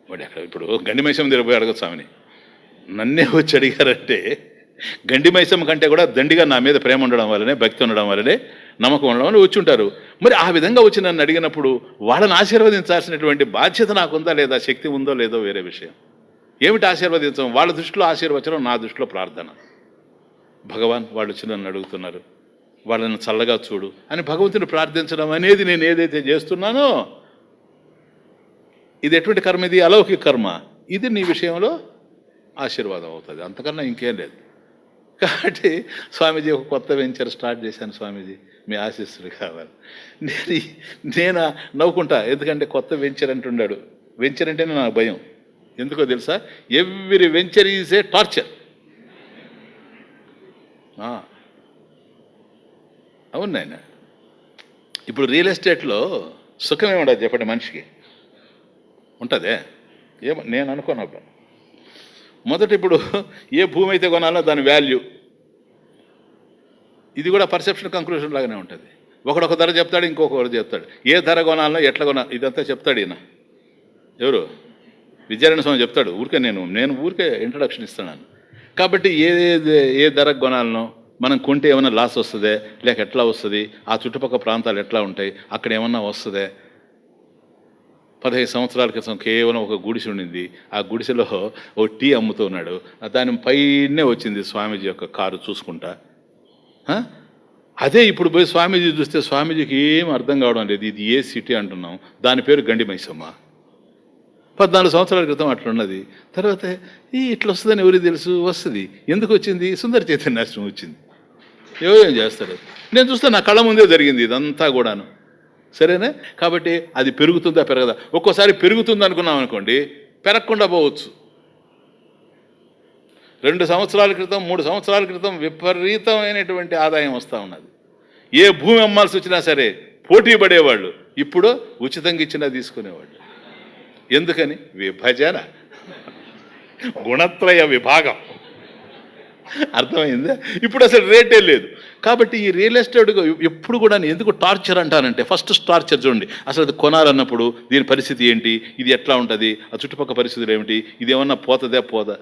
వాడు ఎక్కడ ఇప్పుడు గండిమైసం దగ్గర పోయి అడగదు స్వామిని, నన్నే వచ్చి అడిగారంటే గండి మైసమ్మ కంటే కూడా దండిగా నా మీద ప్రేమ ఉండడం వల్లనే, భక్తి ఉండడం వల్లనే, నమ్మకం ఉండడం వల్ల వచ్చి ఉంటారు. మరి ఆ విధంగా వచ్చి నన్ను అడిగినప్పుడు వాళ్ళని ఆశీర్వదించాల్సినటువంటి బాధ్యత నాకుందా లేదా, శక్తి ఉందో లేదో వేరే విషయం. ఏమిటి ఆశీర్వదించడం? వాళ్ళ దృష్టిలో ఆశీర్వచనం, నా దృష్టిలో ప్రార్థన. భగవాన్ వాళ్ళు వచ్చి నన్ను అడుగుతున్నారు, వాళ్ళని చల్లగా చూడు అని భగవంతుని ప్రార్థించడం అనేది నేను ఏదైతే చేస్తున్నానో ఇది ఎటువంటి కర్మ? ఇది అలౌకిక కర్మ. ఇది నీ విషయంలో ఆశీర్వాదం అవుతుంది, అంతకన్నా ఇంకేం లేదు. కాబట్టి స్వామీజీ ఒక కొత్త వెంచర్ స్టార్ట్ చేశాను, స్వామీజీ మీ ఆశీస్సులు కావాలి. నేను నవ్వుకుంటా, ఎందుకంటే కొత్త వెంచర్ అంటున్నాడు. వెంచర్ అంటేనే నాకు భయం. ఎందుకో తెలుసా? Every venture is a torture. అవును నాయన. ఇప్పుడు రియల్ ఎస్టేట్లో సుఖమే ఉండదు చెప్పండి మనిషికి, ఉంటుందే? ఏమో నేను అనుకోనబ్బా. మొదట ఇప్పుడు ఏ భూమి అయితే కొనాలో దాని వాల్యూ, ఇది కూడా పర్సెప్షన్ కంక్లూషన్ లాగానే ఉంటుంది. ఒకడొక ధర చెప్తాడు, ఇంకొకరు చెప్తాడు. ఏ ధర కొనాలో ఎట్లా కొనాలి ఇదంతా చెప్తాడు ఈయన. ఎవరు? విద్యారాయణ స్వామి చెప్తాడు. నేను ఊరికే ఇంట్రడక్షన్ ఇస్తున్నాను. కాబట్టి ఏ ధరకు కొనాలనో, మనం కొంటే ఏమైనా లాస్ వస్తుందే, లేక ఎట్లా వస్తుంది, ఆ చుట్టుపక్కల ప్రాంతాలు ఎట్లా ఉంటాయి, అక్కడ ఏమన్నా వస్తుందే. 15 సంవత్సరాల క్రితం కేవలం ఒక గుడిసె ఉండింది. ఆ గుడిసెలో ఓ టీ అమ్ముతూ ఉన్నాడు. దాని పైనే వచ్చింది స్వామీజీ యొక్క కారు చూసుకుంటా. అదే ఇప్పుడు పోయి స్వామీజీ చూస్తే స్వామీజీకి ఏం అర్థం కావడం లేదు. ఇది ఏ సిటీ అంటున్నాం, దాని పేరు గండి మైసమ్మ. 14 సంవత్సరాల క్రితం అట్లున్నది. తర్వాత ఇట్లా వస్తుందని ఎవరికి తెలుసు? వస్తుంది. ఎందుకు వచ్చింది? సుందర చైతన్యాశ్రమం వచ్చింది. ఎవరేం చేస్తారు? నేను చూస్తే నా కళ్ళ ముందే జరిగింది ఇదంతా కూడాను. సరేనా? కాబట్టి అది పెరుగుతుందా పెరగదా? ఒక్కోసారి పెరుగుతుంది అనుకున్నాం అనుకోండి, పెరగకుండా పోవచ్చు. 2 సంవత్సరాల క్రితం 3 సంవత్సరాల క్రితం విపరీతమైనటువంటి ఆదాయం వస్తూ ఉన్నది. ఏ భూమి అమ్మాల్సి వచ్చినా సరే పోటీ పడేవాళ్ళు, ఇప్పుడు ఉచితంగా ఇచ్చినా తీసుకునేవాళ్ళు. ఎందుకని? విభజన, గుణత్రయ విభాగం. అర్థమైందా? ఇప్పుడు అసలు రేటే లేదు. కాబట్టి ఈ రియల్ ఎస్టేట్ ఎప్పుడు కూడా ఎందుకు టార్చర్ అంటానంటే, ఫస్ట్ టార్చర్ చూడండి. అసలు అది కొనాలన్నప్పుడు దీని పరిస్థితి ఏంటి, ఇది ఎట్లా ఉంటుంది, ఆ చుట్టుపక్కల పరిస్థితులు ఏమిటి, ఇది ఏమన్నా పోతుందా పోదా.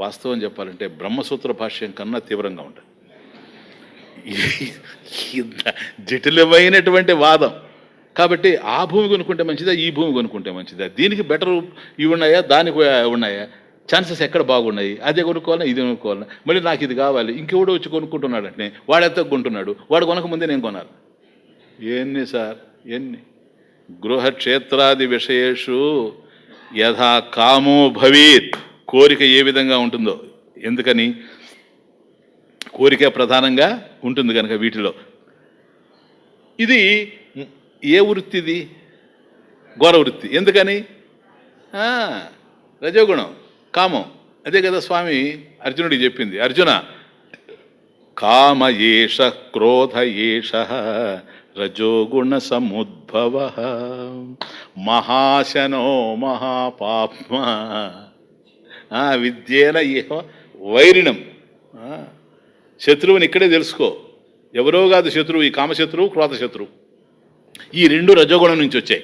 వాస్తవం చెప్పాలంటే బ్రహ్మసూత్ర భాష్యం కన్నా తీవ్రంగా ఉంటుంది. ఇంత జటిలమైనటువంటి వాదం. కాబట్టి ఆ భూమి కొనుక్కుంటే మంచిదా, ఈ భూమి కొనుక్కుంటే మంచిదా, దీనికి బెటర్ ఇవి ఉన్నాయా, దానికి ఉన్నాయా, ఛాన్సెస్ ఎక్కడ బాగున్నాయి, అదే కొనుక్కోవాలా ఇది కొనుక్కోవాలా, మళ్ళీ నాకు ఇది కావాలి, ఇంకెవడో వచ్చి కొనుక్కుంటున్నాడు అంటే వాడెంత కొంటున్నాడు, వాడు కొనకముందే నేను కొనాలి. ఎన్ని సార్ ఎన్ని. గృహక్షేత్రాది విషయేషు యథా కామో భవేత్. కోరిక ఏ విధంగా ఉంటుందో, ఎందుకని కోరిక ప్రధానంగా ఉంటుంది కనుక వీటిలో. ఇది ఏ వృత్తిది? ఘోర వృత్తి. ఎందుకని? రజోగుణం, కామం. అదే కదా స్వామి అర్జునుడికి చెప్పింది. అర్జున, కామ ఏష క్రోధ ఏష రజోగుణ సముద్భవ మహాశనో మహాపాప్మ విద్యేన ఇహ వైరిణం. శత్రువుని ఇక్కడే తెలుసుకో. ఎవరో కాదు శత్రువు, ఈ కామశత్రువు, క్రోధ శత్రువు. ఈ రెండు రజోగుణం నుంచి వచ్చాయి.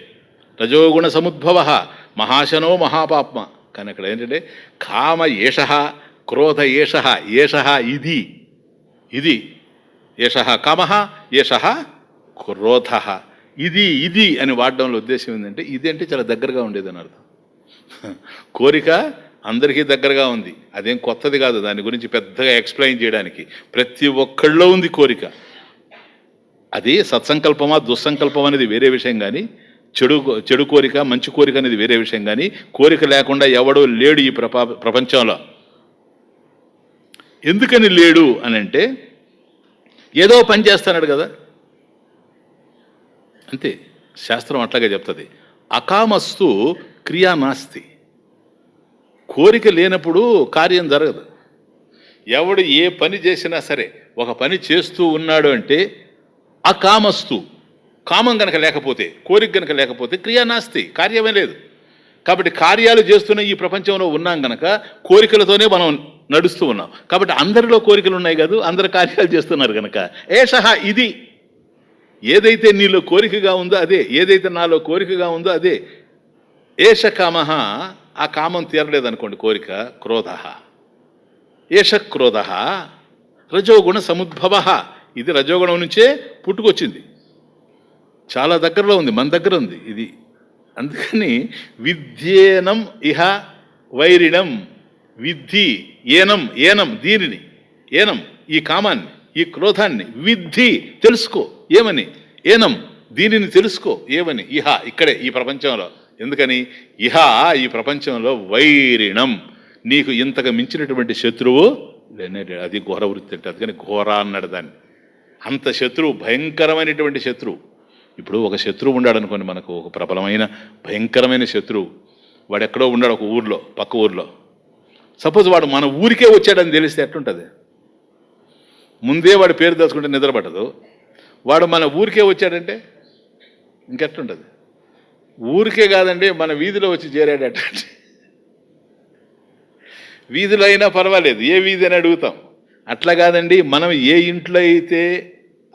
రజోగుణ సముద్భవ మహాశనో మహాపాప్మ. కానీ అక్కడ ఏంటంటే కామ ఏష, క్రోధ ఏష, ఏష ఇది ఇది ఏష కామ, ఏష క్రోధ, ఇది ఇది అని వాడడంలో ఉద్దేశం ఏంటంటే, ఇది అంటే చాలా దగ్గరగా ఉండేదని అర్థం. కోరిక అందరికీ దగ్గరగా ఉంది, అదేం కొత్తది కాదు. దాని గురించి పెద్దగా ఎక్స్ప్లెయిన్ చేయడానికి ప్రతి ఒక్కళ్ళలో ఉంది కోరిక. అది సత్సంకల్పమా దుస్సంకల్పం అనేది వేరే విషయం, కానీ చెడు కోరిక మంచి కోరిక అనేది వేరే విషయం. కానీ కోరిక లేకుండా ఎవడో లేడు ఈ ప్రపంచంలో. ఎందుకని లేడు అని అంటే, ఏదో పని చేస్తున్నాడు కదా, అంతే. శాస్త్రం అట్లాగే చెప్తుంది. అకామస్తు క్రియా నాస్తి. కోరిక లేనప్పుడు కార్యం జరగదు. ఎవడు ఏ పని చేసినా సరే, ఒక పని చేస్తూ ఉన్నాడు అంటే అకామస్తు, కామం కనుక లేకపోతే, కోరిక కనుక లేకపోతే క్రియా నాస్తి, కార్యమే లేదు. కాబట్టి కార్యాలు చేస్తున్న ఈ ప్రపంచంలో ఉన్నాం కనుక కోరికలతోనే మనం నడుస్తూ ఉన్నాం. కాబట్టి అందరిలో కోరికలు ఉన్నాయి కాదు, అందరు కార్యాలు చేస్తున్నారు కనుక ఏషహ ఇది. ఏదైతే నీలో కోరికగా ఉందో అదే, ఏదైతే నాలో కోరికగా ఉందో అదే. ఏష కామ. ఆ కామం తీరలేదనుకోండి, కోరిక క్రోధ. ఏష క్రోధ రజోగుణ సముద్భవ. ఇది రజోగుణం నుంచే పుట్టుకొచ్చింది, చాలా దగ్గరలో ఉంది, మన దగ్గర ఉంది ఇది. అందుకని విద్యేనం ఇహ వైరిణం, విద్ధి ఏనం, ఏనం దీనిని, ఏనం ఈ కామాన్ని, ఈ క్రోధాన్ని, విద్ధి తెలుసుకో ఏమని, ఏనం దీనిని తెలుసుకో ఏమని, ఇహ ఇక్కడే ఈ ప్రపంచంలో. ఎందుకని ఇహ ఈ ప్రపంచంలో వైరిణం, నీకు ఇంతకు మించినటువంటి శత్రువు లేనే. అది ఘోర వృత్తి అంటే, అందుకని ఘోర అన్నాడు దాన్ని. అంత శత్రువు, భయంకరమైనటువంటి శత్రువు. ఇప్పుడు ఒక శత్రువు ఉన్నాడు అనుకోండి, మనకు ఒక ప్రబలమైన భయంకరమైన శత్రువు, వాడు ఎక్కడో ఉన్నాడు ఒక ఊర్లో, పక్క ఊర్లో. సపోజ్ వాడు మన ఊరికే వచ్చాడని తెలిస్తే ఎట్లుంటుంది? ముందే వాడి పేరు తెలుసుకుంటే నిద్రపట్టదు. వాడు మన ఊరికే వచ్చాడంటే ఇంకెట్లుంటుంది? ఊరికే కాదండి, మన వీధిలో వచ్చి చేరాడట. వీధిలో అయినా పర్వాలేదు, ఏ వీధి అని అడుగుతాం. అట్లా కాదండి, మనం ఏ ఇంట్లో అయితే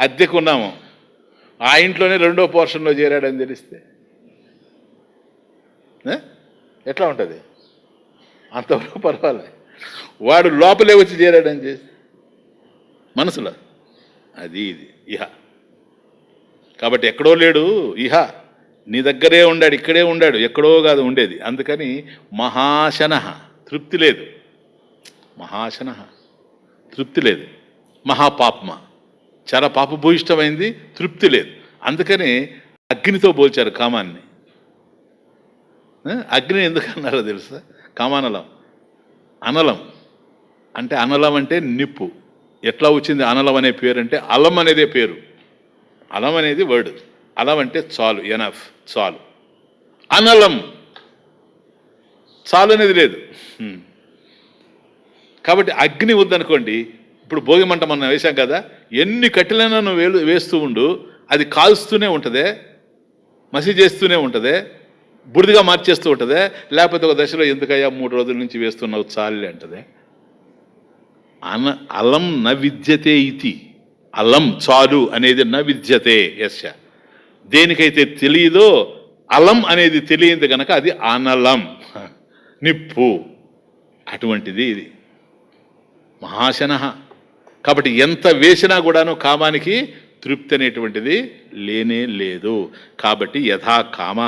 అద్దెకున్నామో ఆ ఇంట్లోనే రెండో పోర్షన్లో చేరాడని తెలిస్తే ఎట్లా ఉంటుంది? అంతవరకు పర్వాలేదు. వాడు లోపలే వచ్చి చేరాడని చేసి మనసులో అది ఇది ఇహ. కాబట్టి ఎక్కడో లేడు, ఇహ నీ దగ్గరే ఉండాడు, ఇక్కడే ఉండాడు, ఎక్కడో కాదు ఉండేది. అందుకని మహాశన తృప్తి లేదు, మహాశన తృప్తి లేదు, మహాపాప్మ చాలా పాపభూయిష్టమైంది, తృప్తి లేదు. అందుకని అగ్నితో పోల్చారు కామాన్ని. అగ్ని ఎందుకు అన్నారో తెలుసా? కామానలం, అనలం అంటే, అనలం అంటే నిప్పు. ఎట్లా వచ్చింది అనలం అనే పేరు అంటే, అలం అనేదే పేరు, అలం అనేది వర్డ్, అలం అంటే చాలు, ఎనఫ్ చాలు. అనలం చాలు అనేది లేదు. కాబట్టి అగ్ని వద్దనుకోండి, ఇప్పుడు భోగిమంట మనం వేసాం కదా, ఎన్ని కట్టెలైనా నువ్వు వేస్తూ ఉండు, అది కాల్స్తూనే ఉంటుందే, మసి చేస్తూనే ఉంటుందే, బుడిదిగా మార్చేస్తూ ఉంటుందే. లేకపోతే ఒక దశలో ఎందుకయ్యా 3 రోజుల నుంచి వేస్తున్నావు చాలే అంటదే. అలం న విద్యతే ఇది, అలం చాలు అనేది న విద్యతే యస్య. దేనికైతే తెలియదో అలం అనేది తెలియదు కనుక అది అనలం, నిప్పు. అటువంటిది ఇది మహాశన. కాబట్టి ఎంత వేసినా కూడాను కామానికి తృప్తి అనేటువంటిది లేనే లేదు. కాబట్టి యథా కామ,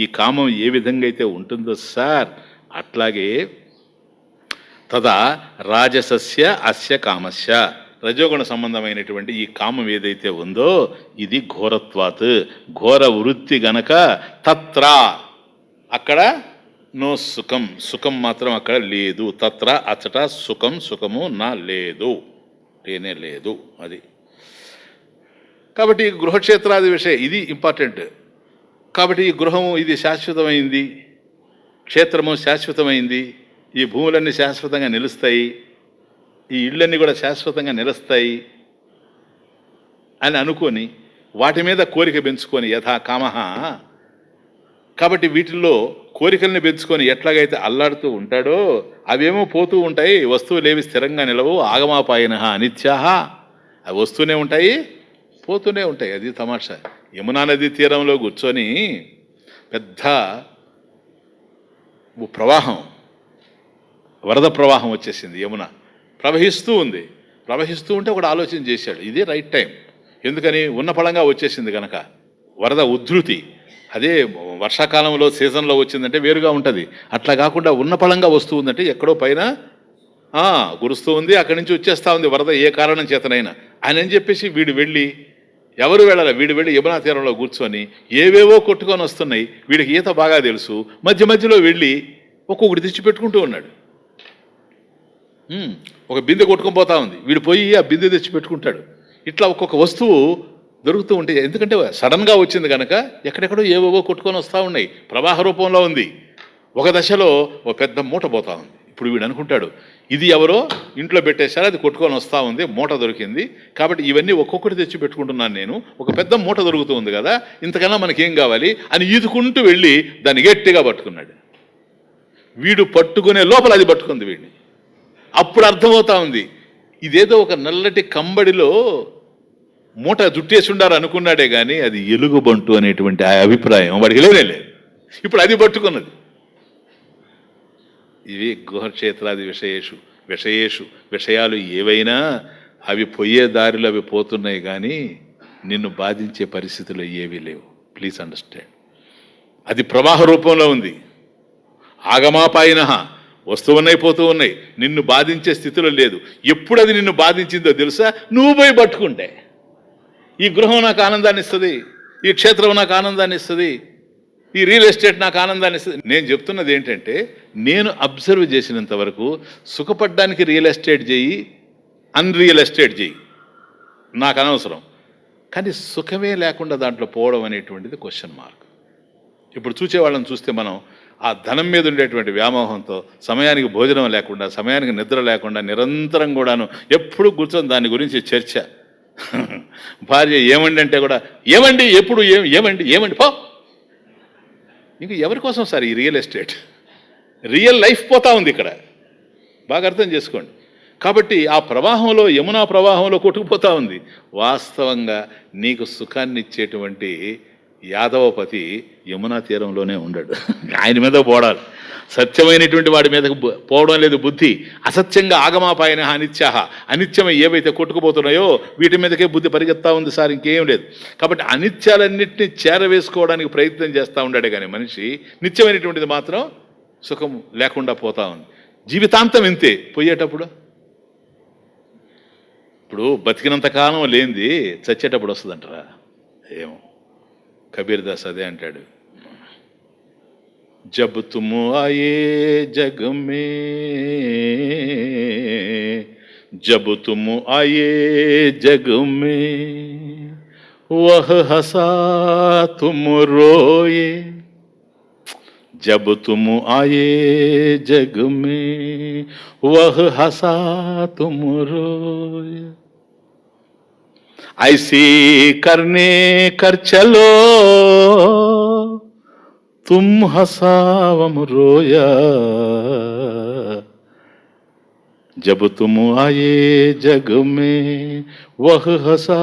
ఈ కామం ఏ విధంగా అయితే ఉంటుందో సార్, అట్లాగే తదా రాజసస్య అస్య కామస్య, రజోగుణ సంబంధమైనటువంటి ఈ కామం ఏదైతే ఉందో ఇది ఘోరత్వాత్, ఘోర వృత్తి గనక తత్ర అక్కడ నో సుఖం, సుఖం మాత్రం అక్కడ లేదు. తత్ర అచ్చట సుఖం, సుఖము నా లేదు, లేనే లేదు. అది కాబట్టి గృహక్షేత్రాది విషయం ఇది ఇంపార్టెంట్. కాబట్టి ఈ గృహము ఇది శాశ్వతమైంది, క్షేత్రము శాశ్వతమైంది, ఈ భూములన్నీ శాశ్వతంగా నిలుస్తాయి, ఈ ఇళ్ళన్నీ కూడా శాశ్వతంగా నిలుస్తాయి అని అనుకొని వాటి మీద కోరిక పెంచుకొని యథా కామః. కాబట్టి వీటిల్లో కోరికల్ని పెంచుకొని ఎట్లాగైతే అల్లాడుతూ ఉంటాడో అవేమో పోతూ ఉంటాయి, వస్తువులేవి స్థిరంగా నిలవు. ఆగమాపాయన అనిత్యాహ, అవి వస్తూనే ఉంటాయి, పోతూనే ఉంటాయి. అది తమాషా. యమునా నది తీరంలో కూర్చొని పెద్ద ప్రవాహం, వరద ప్రవాహం వచ్చేసింది, యమున ప్రవహిస్తూ ఉంది. ప్రవహిస్తూ ఉంటే ఒకడు ఆలోచన చేశాడు, ఇదే రైట్ టైం. ఎందుకని ఉన్న పళంగా వచ్చేసింది కనుక, వరద ఉధృతి అదే వర్షాకాలంలో సీజన్లో వచ్చిందంటే వేరుగా ఉంటుంది. అట్లా కాకుండా ఉన్న పళంగా వస్తూ ఉందంటే ఎక్కడో పైన కురుస్తూ ఉంది, అక్కడి నుంచి వచ్చేస్తూ ఉంది వరద ఏ కారణం చేతనైనా అని చెప్పేసి వీడు వెళ్ళి, ఎవరు వెళ్ళాలి, వీడు వెళ్ళి యమునా తీరంలో కూర్చొని ఏవేవో కొట్టుకొని వస్తున్నాయి, వీడికి ఈత బాగా తెలుసు, మధ్య మధ్యలో వెళ్ళి ఒక్కొక్కటి తెచ్చిపెట్టుకుంటూ ఉన్నాడు. ఒక బిందె కొట్టుకొని పోతా ఉంది, వీడు పోయి ఆ బిందె తెచ్చి పెట్టుకుంటాడు. ఇట్లా ఒక్కొక్క వస్తువు దొరుకుతూ ఉంటాయి. ఎందుకంటే సడన్గా వచ్చింది కనుక ఎక్కడెక్కడో ఏవేవో కొట్టుకొని వస్తూ ఉన్నాయి, ప్రవాహ రూపంలో ఉంది. ఒక దశలో ఒక పెద్ద మూట పోతా ఉంది. ఇప్పుడు వీడు అనుకుంటాడు, ఇది ఎవరో ఇంట్లో పెట్టేశారు, అది కొట్టుకొని వస్తూ ఉంది, మూట దొరికింది, కాబట్టి ఇవన్నీ ఒక్కొక్కటి తెచ్చి పెట్టుకుంటున్నాను నేను, ఒక పెద్ద మూట దొరుకుతూ ఉంది కదా, ఇంతకన్నా మనకేం కావాలి అని ఈదుకుంటూ వెళ్ళి దాన్ని గట్టిగా పట్టుకున్నాడు. వీడు పట్టుకునే లోపల అది పట్టుకుంది వీడిని. అప్పుడు అర్థమవుతా ఉంది, ఇదేదో ఒక నల్లటి కంబడిలో మూట జుట్టేసి ఉండారు అనుకున్నాడే కానీ అది ఎలుగుబంటు అనేటువంటి ఆ అభిప్రాయం వాడికి లేనే లేదు. ఇప్పుడు అది పట్టుకున్నది. ఇవి గృహక్షేత్రాది విషయేషు విషయాలు ఏవైనా అవి పోయే దారిలో అవి పోతున్నాయి, కానీ నిన్ను బాధించే పరిస్థితులు ఏవీ లేవు. Please understand. అది ప్రవాహ రూపంలో ఉంది. ఆగమాపాయిన వస్తువున్నాయి, పోతూ ఉన్నాయి. నిన్ను బాధించే స్థితిలో లేదు. ఎప్పుడు అది నిన్ను బాధించిందో తెలుసా? నువ్వు పోయి పట్టుకుంటే. ఈ గృహం నాకు ఆనందాన్ని ఇస్తుంది, ఈ క్షేత్రం నాకు ఆనందాన్ని ఇస్తుంది, ఈ రియల్ ఎస్టేట్ నాకు ఆనందాన్ని ఇస్తుంది. నేను చెప్తున్నది ఏంటంటే, నేను అబ్జర్వ్ చేసినంత వరకు సుఖపడ్డానికి రియల్ ఎస్టేట్ చేయి, అన్రియల్ ఎస్టేట్ చేయి, నాకు అనవసరం. కానీ సుఖమే లేకుండా దాంట్లో పోవడం అనేటువంటిది క్వశ్చన్ మార్క్. ఇప్పుడు చూసేవాళ్ళని చూస్తే మనం ఆ ధనం మీద ఉండేటువంటి వ్యామోహంతో సమయానికి భోజనం లేకుండా, సమయానికి నిద్ర లేకుండా, నిరంతరం కూడాను ఎప్పుడు కూర్చొని దాని గురించి చర్చ. భార్య ఏమండి అంటే కూడా ఏమండి, ఎప్పుడు ఏమండి పో. ఇంక ఎవరి కోసం సార్ ఈ రియల్ ఎస్టేట్? రియల్ లైఫ్ పోతా ఉంది ఇక్కడ, బాగా అర్థం చేసుకోండి. కాబట్టి ఆ ప్రవాహంలో, యమునా ప్రవాహంలో కొట్టుకుపోతా ఉంది. వాస్తవంగా నీకు సుఖాన్ని ఇచ్చేటువంటి యాదవపతి యమునా తీరంలోనే ఉండడు, ఆయన మీద పోడాలి. సత్యమైనటువంటి వాడి మీద పోవడం లేదు బుద్ధి. అసత్యంగా ఆగమాపాయన అనిత్యాహ, అనిత్యమై ఏవైతే కొట్టుకుపోతున్నాయో వీటి మీదకే బుద్ధి పరిగెత్తా ఉంది సార్, ఇంకేం లేదు. కాబట్టి అనిత్యాలన్నింటినీ చేరవేసుకోవడానికి ప్రయత్నం చేస్తూ ఉండాడే కానీ మనిషి నిత్యమైనటువంటిది మాత్రం సుఖం లేకుండా పోతా ఉంది. జీవితాంతం ఇంతే. పోయేటప్పుడు ఇప్పుడు బతికినంత కాలం లేనిది చచ్చేటప్పుడు వస్తుందంటారా? ఏమో. కబీర్ దాస్ అదే అంటాడు, జబ్ తుమ్ ఆయే జగ్ మే, జబ్ తుమ్ ఆయే జగ్ మే, వహ్ హసా తుమ్ రోయే, జబ్ తుమ్ ఆయే జగ్ మే, వహ్ హసా తుమ్ రోయే, ऐसी करने कर चलो तुम हंसावम रोया, जब तुम आए जग में वह हंसा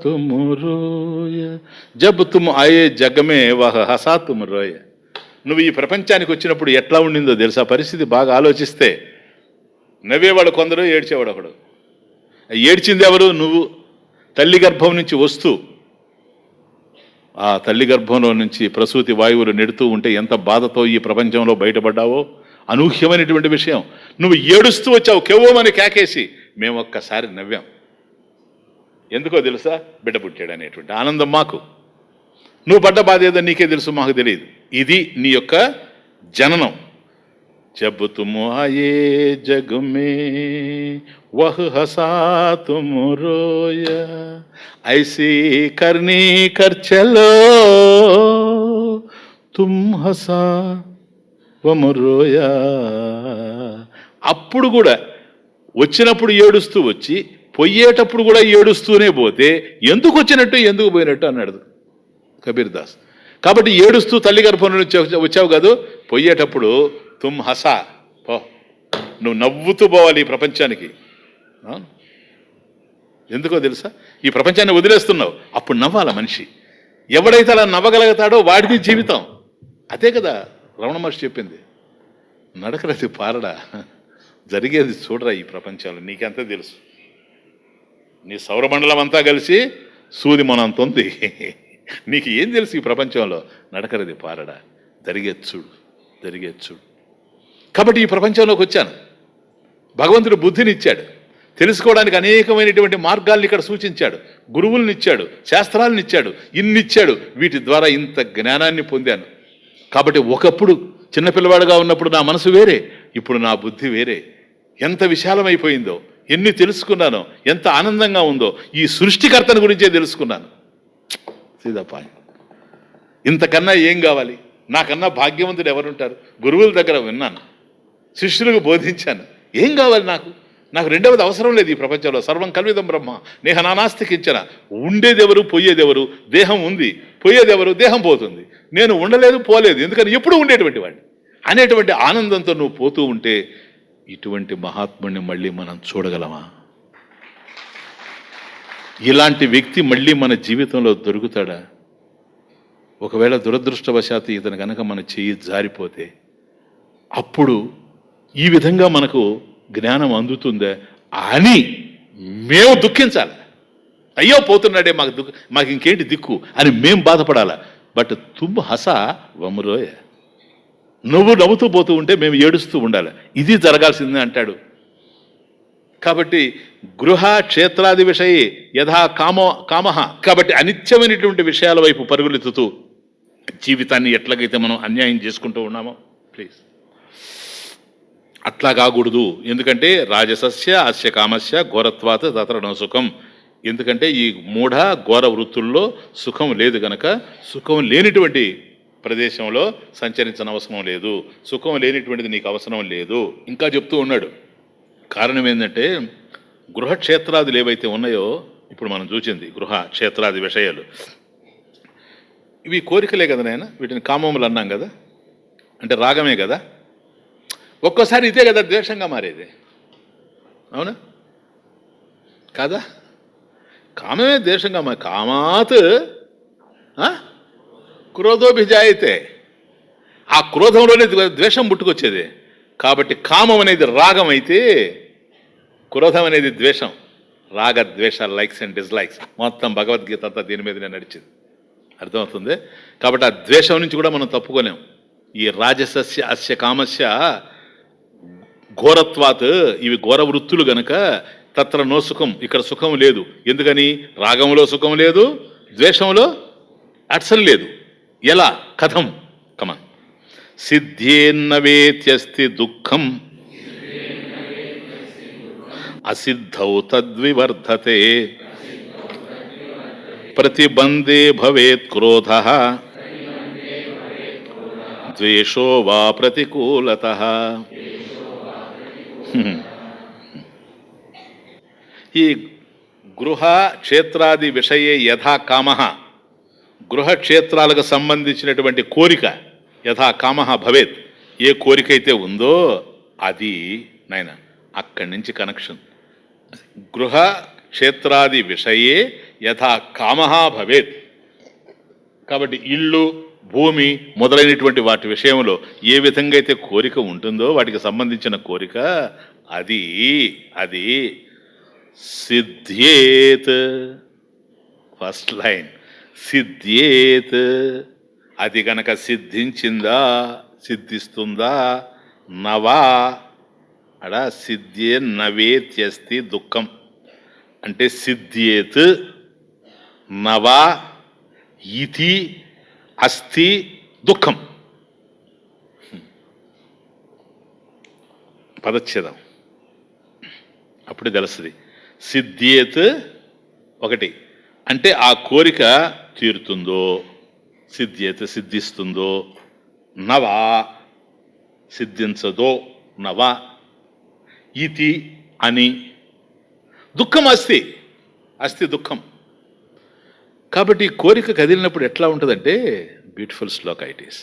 तुम रोया, जब तुम आए जग में वह हंसा तुम रोया. నువ్వు ఈ ప్రపంచానికి వచ్చినప్పుడు ఎట్లా ఉండిందో తెలుసా పరిస్థితి? బాగా ఆలోచిస్తే నవ్వేవాడు కొందరు, ఏడ్చేవాడు ఒకడు. ఏడ్చింది ఎవరు? నువ్వు. తల్లి గర్భం నుంచి వస్తూ ఆ తల్లి గర్భంలో నుంచి ప్రసూతి వాయువులు నెడుతూ ఉంటే ఎంత బాధతో ఈ ప్రపంచంలో బయటపడ్డావో అనూహ్యమైనటువంటి విషయం. నువ్వు ఏడుస్తూ వచ్చావు, కెవ్వమని కేకేసి. మేము ఒక్కసారి నవ్వాం. ఎందుకో తెలుసా? బిడ్డ పుట్టాడు అనేటువంటి ఆనందం మాకు. నువ్వు పడ్డ బాధ ఏదో నీకే తెలుసు, మాకు తెలియదు. ఇది నీ యొక్క జననం. జబ్ తుమ్ ఆయే జగ్ మే వహ్ హసా తుమ్ రోయా, ఐసీ కర్నీ కర్ చలో తుమ్ హసా వమ్ రోయా. అప్పుడు కూడా వచ్చినప్పుడు ఏడుస్తూ వచ్చి, పోయేటప్పుడు కూడా ఏడుస్తూనే పోతే ఎందుకు వచ్చినట్టు ఎందుకు పోయినట్టు అన్నాడు కబీర్ దాస్. కాబట్టి ఏడుస్తూ తల్లి గర్భం నుంచి వచ్చావు కాదు, పోయేటప్పుడు తుమ్ హసా పో, నువ్వు నవ్వుతూ పోవాలి ఈ ప్రపంచానికి. ఎందుకో తెలుసా? ఈ ప్రపంచాన్ని వదిలేస్తున్నావు, అప్పుడు నవ్వాల మనిషి. ఎవడైతే అలా నవ్వగలుగుతాడో వాడిది జీవితం. అదే కదా రమణ మహర్షి చెప్పింది. నడకలది పారడా, జరిగేది చూడరా ఈ ప్రపంచంలో. నీకెంత తెలుసు? నీ సౌరమండలం అంతా కలిసి సూది మనంత ఉంది. నీకు ఏం తెలుసు ఈ ప్రపంచంలో? నడకరది పారడా, జరిగేది చూడు, జరిగేది చూడు. కాబట్టి ఈ ప్రపంచంలోకి వచ్చాను. భగవంతుడు బుద్ధిని ఇచ్చాడు, తెలుసుకోవడానికి అనేకమైనటువంటి మార్గాల్ని ఇక్కడ సూచించాడు, గురువుల్ని ఇచ్చాడు, శాస్త్రాలను ఇచ్చాడు, ఇన్నిచ్చాడు. వీటి ద్వారా ఇంత జ్ఞానాన్ని పొందాను. కాబట్టి ఒకప్పుడు చిన్నపిల్లవాడుగా ఉన్నప్పుడు నా మనసు వేరే, ఇప్పుడు నా బుద్ధి వేరే. ఎంత విశాలమైపోయిందో, ఎన్ని తెలుసుకున్నానో, ఎంత ఆనందంగా ఉందో. ఈ సృష్టికర్తను గురించే తెలుసుకున్నాను. సీదప్ప, ఇంతకన్నా ఏం కావాలి? నాకన్నా భాగ్యవంతుడు ఎవరుంటారు? గురువుల దగ్గర విన్నాను, శిష్యులకు బోధించాను. ఏం కావాలి నాకు? నాకు రెండవది అవసరం లేదు ఈ ప్రపంచంలో. సర్వం కల్విదం బ్రహ్మ నేహ నానాస్తికించిన. ఉండేదెవరు, పోయేదెవరు? దేహం ఉంది, పోయేదెవరు? దేహం పోతుంది. నేను ఉండలేదు, పోలేదు, ఎందుకని ఎప్పుడు ఉండేటువంటి వాడిని అనేటువంటి ఆనందంతో నువ్వు పోతూ ఉంటే ఇటువంటి మహాత్ముడిని మళ్ళీ మనం చూడగలమా? ఇలాంటి వ్యక్తి మళ్ళీ మన జీవితంలో దొరుకుతాడా? ఒకవేళ దురదృష్టవశాత్తు ఇతను కనుక మన చెయ్యి జారిపోతే అప్పుడు ఈ విధంగా మనకు జ్ఞానం అందుతుందా అని మేము దుఃఖించాలి. అయ్యో పోతున్నాడే, మాకు ఇంకేంటి దిక్కు అని మేము బాధపడాలి. బట్ తుమ్ హస వమరోయ, నువ్వు నవ్వుతూ పోతూ ఉంటే మేము ఏడుస్తూ ఉండాలి. ఇది జరగాల్సిందే అంటాడు. కాబట్టి గృహ క్షేత్రాది విషయే యథా కామః, కాబట్టి అనిత్యమైనటువంటి విషయాల వైపు పరుగులెత్తుతూ జీవితాన్ని ఎట్లాగైతే మనం అన్యాయం చేసుకుంటూ ఉన్నామో, ప్లీజ్ అట్లా కాకూడదు. ఎందుకంటే రాజసస్య అస్య కామస్య ఘోరత్వాత్ తత్ర నో సుఖం. ఎందుకంటే ఈ మూఢ ఘోర వృత్తుల్లో సుఖం లేదు గనక, సుఖం లేనిటువంటి ప్రదేశంలో సంచరించనవసరం లేదు, సుఖం లేనిటువంటిది నీకు అవసరం లేదు. ఇంకా చెప్తూ ఉన్నాడు. కారణం ఏంటంటే గృహక్షేత్రాదులు ఏవైతే ఉన్నాయో, ఇప్పుడు మనం చూసింది గృహ క్షేత్రాది విషయాలు, ఇవి కోరికలే కదా నాయన. వీటిని కామములు అన్నాం కదా, అంటే రాగమే కదా. ఒక్కోసారి ఇదే కదా ద్వేషంగా మారేది, అవునా కాదా? కామమే ద్వేషంగా మారి, కామాత్ క్రోధోభిజాయితే, ఆ క్రోధంలోనే ద్వేషం పుట్టుకొచ్చేది. కాబట్టి కామం అనేది రాగం అయితే, క్రోధం అనేది ద్వేషం. రాగ ద్వేష, లైక్స్ అండ్ డిస్లైక్స్, మొత్తం భగవద్గీత అంతా దీని మీదనే నడిచింది. అర్థమవుతుంది? కాబట్టి ఆ ద్వేషం నుంచి కూడా మనం తప్పుకోలేం. ఈ రాజసస్య అస్య కామస్య ఘోరత్వాత్, ఇవి ఘోర వృత్తులు గనక తత్ర నో సుఖం, ఇక్కడ సుఖం లేదు. ఎందుకని? రాగంలో సుఖం లేదు, ద్వేషంలో అట్సలు లేదు. ఎలా? కథం? కమన్. సిద్ధ్యేన్నవేత్యస్తి దుఃఖం అసిద్ధౌ తద్వివర్ధతే ప్రతిబంధే భవేత్ క్రోధః ద్వేషో వా ప్రతికూలతః. ఈ గృహ క్షేత్రాది విషయే యథా కామః, గృహక్షేత్రాలకు సంబంధించినటువంటి కోరిక యథా కామః భవేత్, ఏ కోరిక అయితే ఉందో అది నాయన అక్కడి నుంచి కనెక్షన్. గృహ క్షేత్రాది విషయే యథా కామః భవేత్. కాబట్టి ఇల్లు, భూమి మొదలైనటువంటి వాటి విషయంలో ఏ విధంగా అయితే కోరిక ఉంటుందో, వాటికి సంబంధించిన కోరిక అది అది సిద్ధ్యేత్. ఫస్ట్ లైన్ సిద్ధ్యేత్, అది గనక సిద్ధించిందా, సిద్ధిస్తుందా, నవా అడా సిద్ధ్యే నవేత్యస్తి దుఃఖం అంటే సిద్ధ్యేత్ నవా ఇతి అస్తి దుఃఖం. పదచ్ఛేదం అప్పుడు తెలుస్తుంది. సిద్ధ్యేత్ ఒకటి అంటే ఆ కోరిక తీరుతుందో, సిద్ధ్యేత్ సిద్ధిస్తుందో, నవా సిద్ధించదో, నవ ఇతి అని, దుఃఖం అస్తి, అస్తి దుఃఖం. కాబట్టి కోరిక కదిలినప్పుడు ఎట్లా ఉంటుందంటే, beautiful Shloka it is.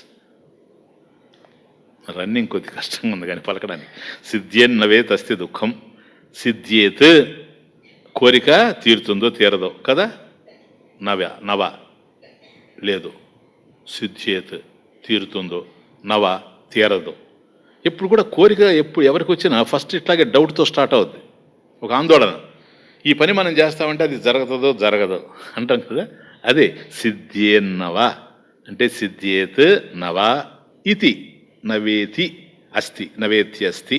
Running కొద్ది కష్టంగా ఉంది కానీ పలకడానికి. సిద్ధ్యేన్నవేత్ అస్తి దుఃఖం, సిద్ధ్యేత్ కోరిక తీరుతుందో తీరదో కదా, నవ లేదు, సిద్ధ్యేత్ తీరుతుందో, నవ తీరదు. ఎప్పుడు కూడా కోరిక ఎప్పుడు ఎవరికి వచ్చినా ఫస్ట్ ఇట్లాగే డౌట్తో స్టార్ట్ అవుద్ది, ఒక ఆందోళన. ఈ పని మనం చేస్తామంటే అది జరుగుతుందో జరగదో అంటాం కదా, అదే సిద్ధ్యేన్నవ అంటే సిద్ధ్యేత్ నవ ఇతి నవేతి అస్తి, నవేతి అస్తి.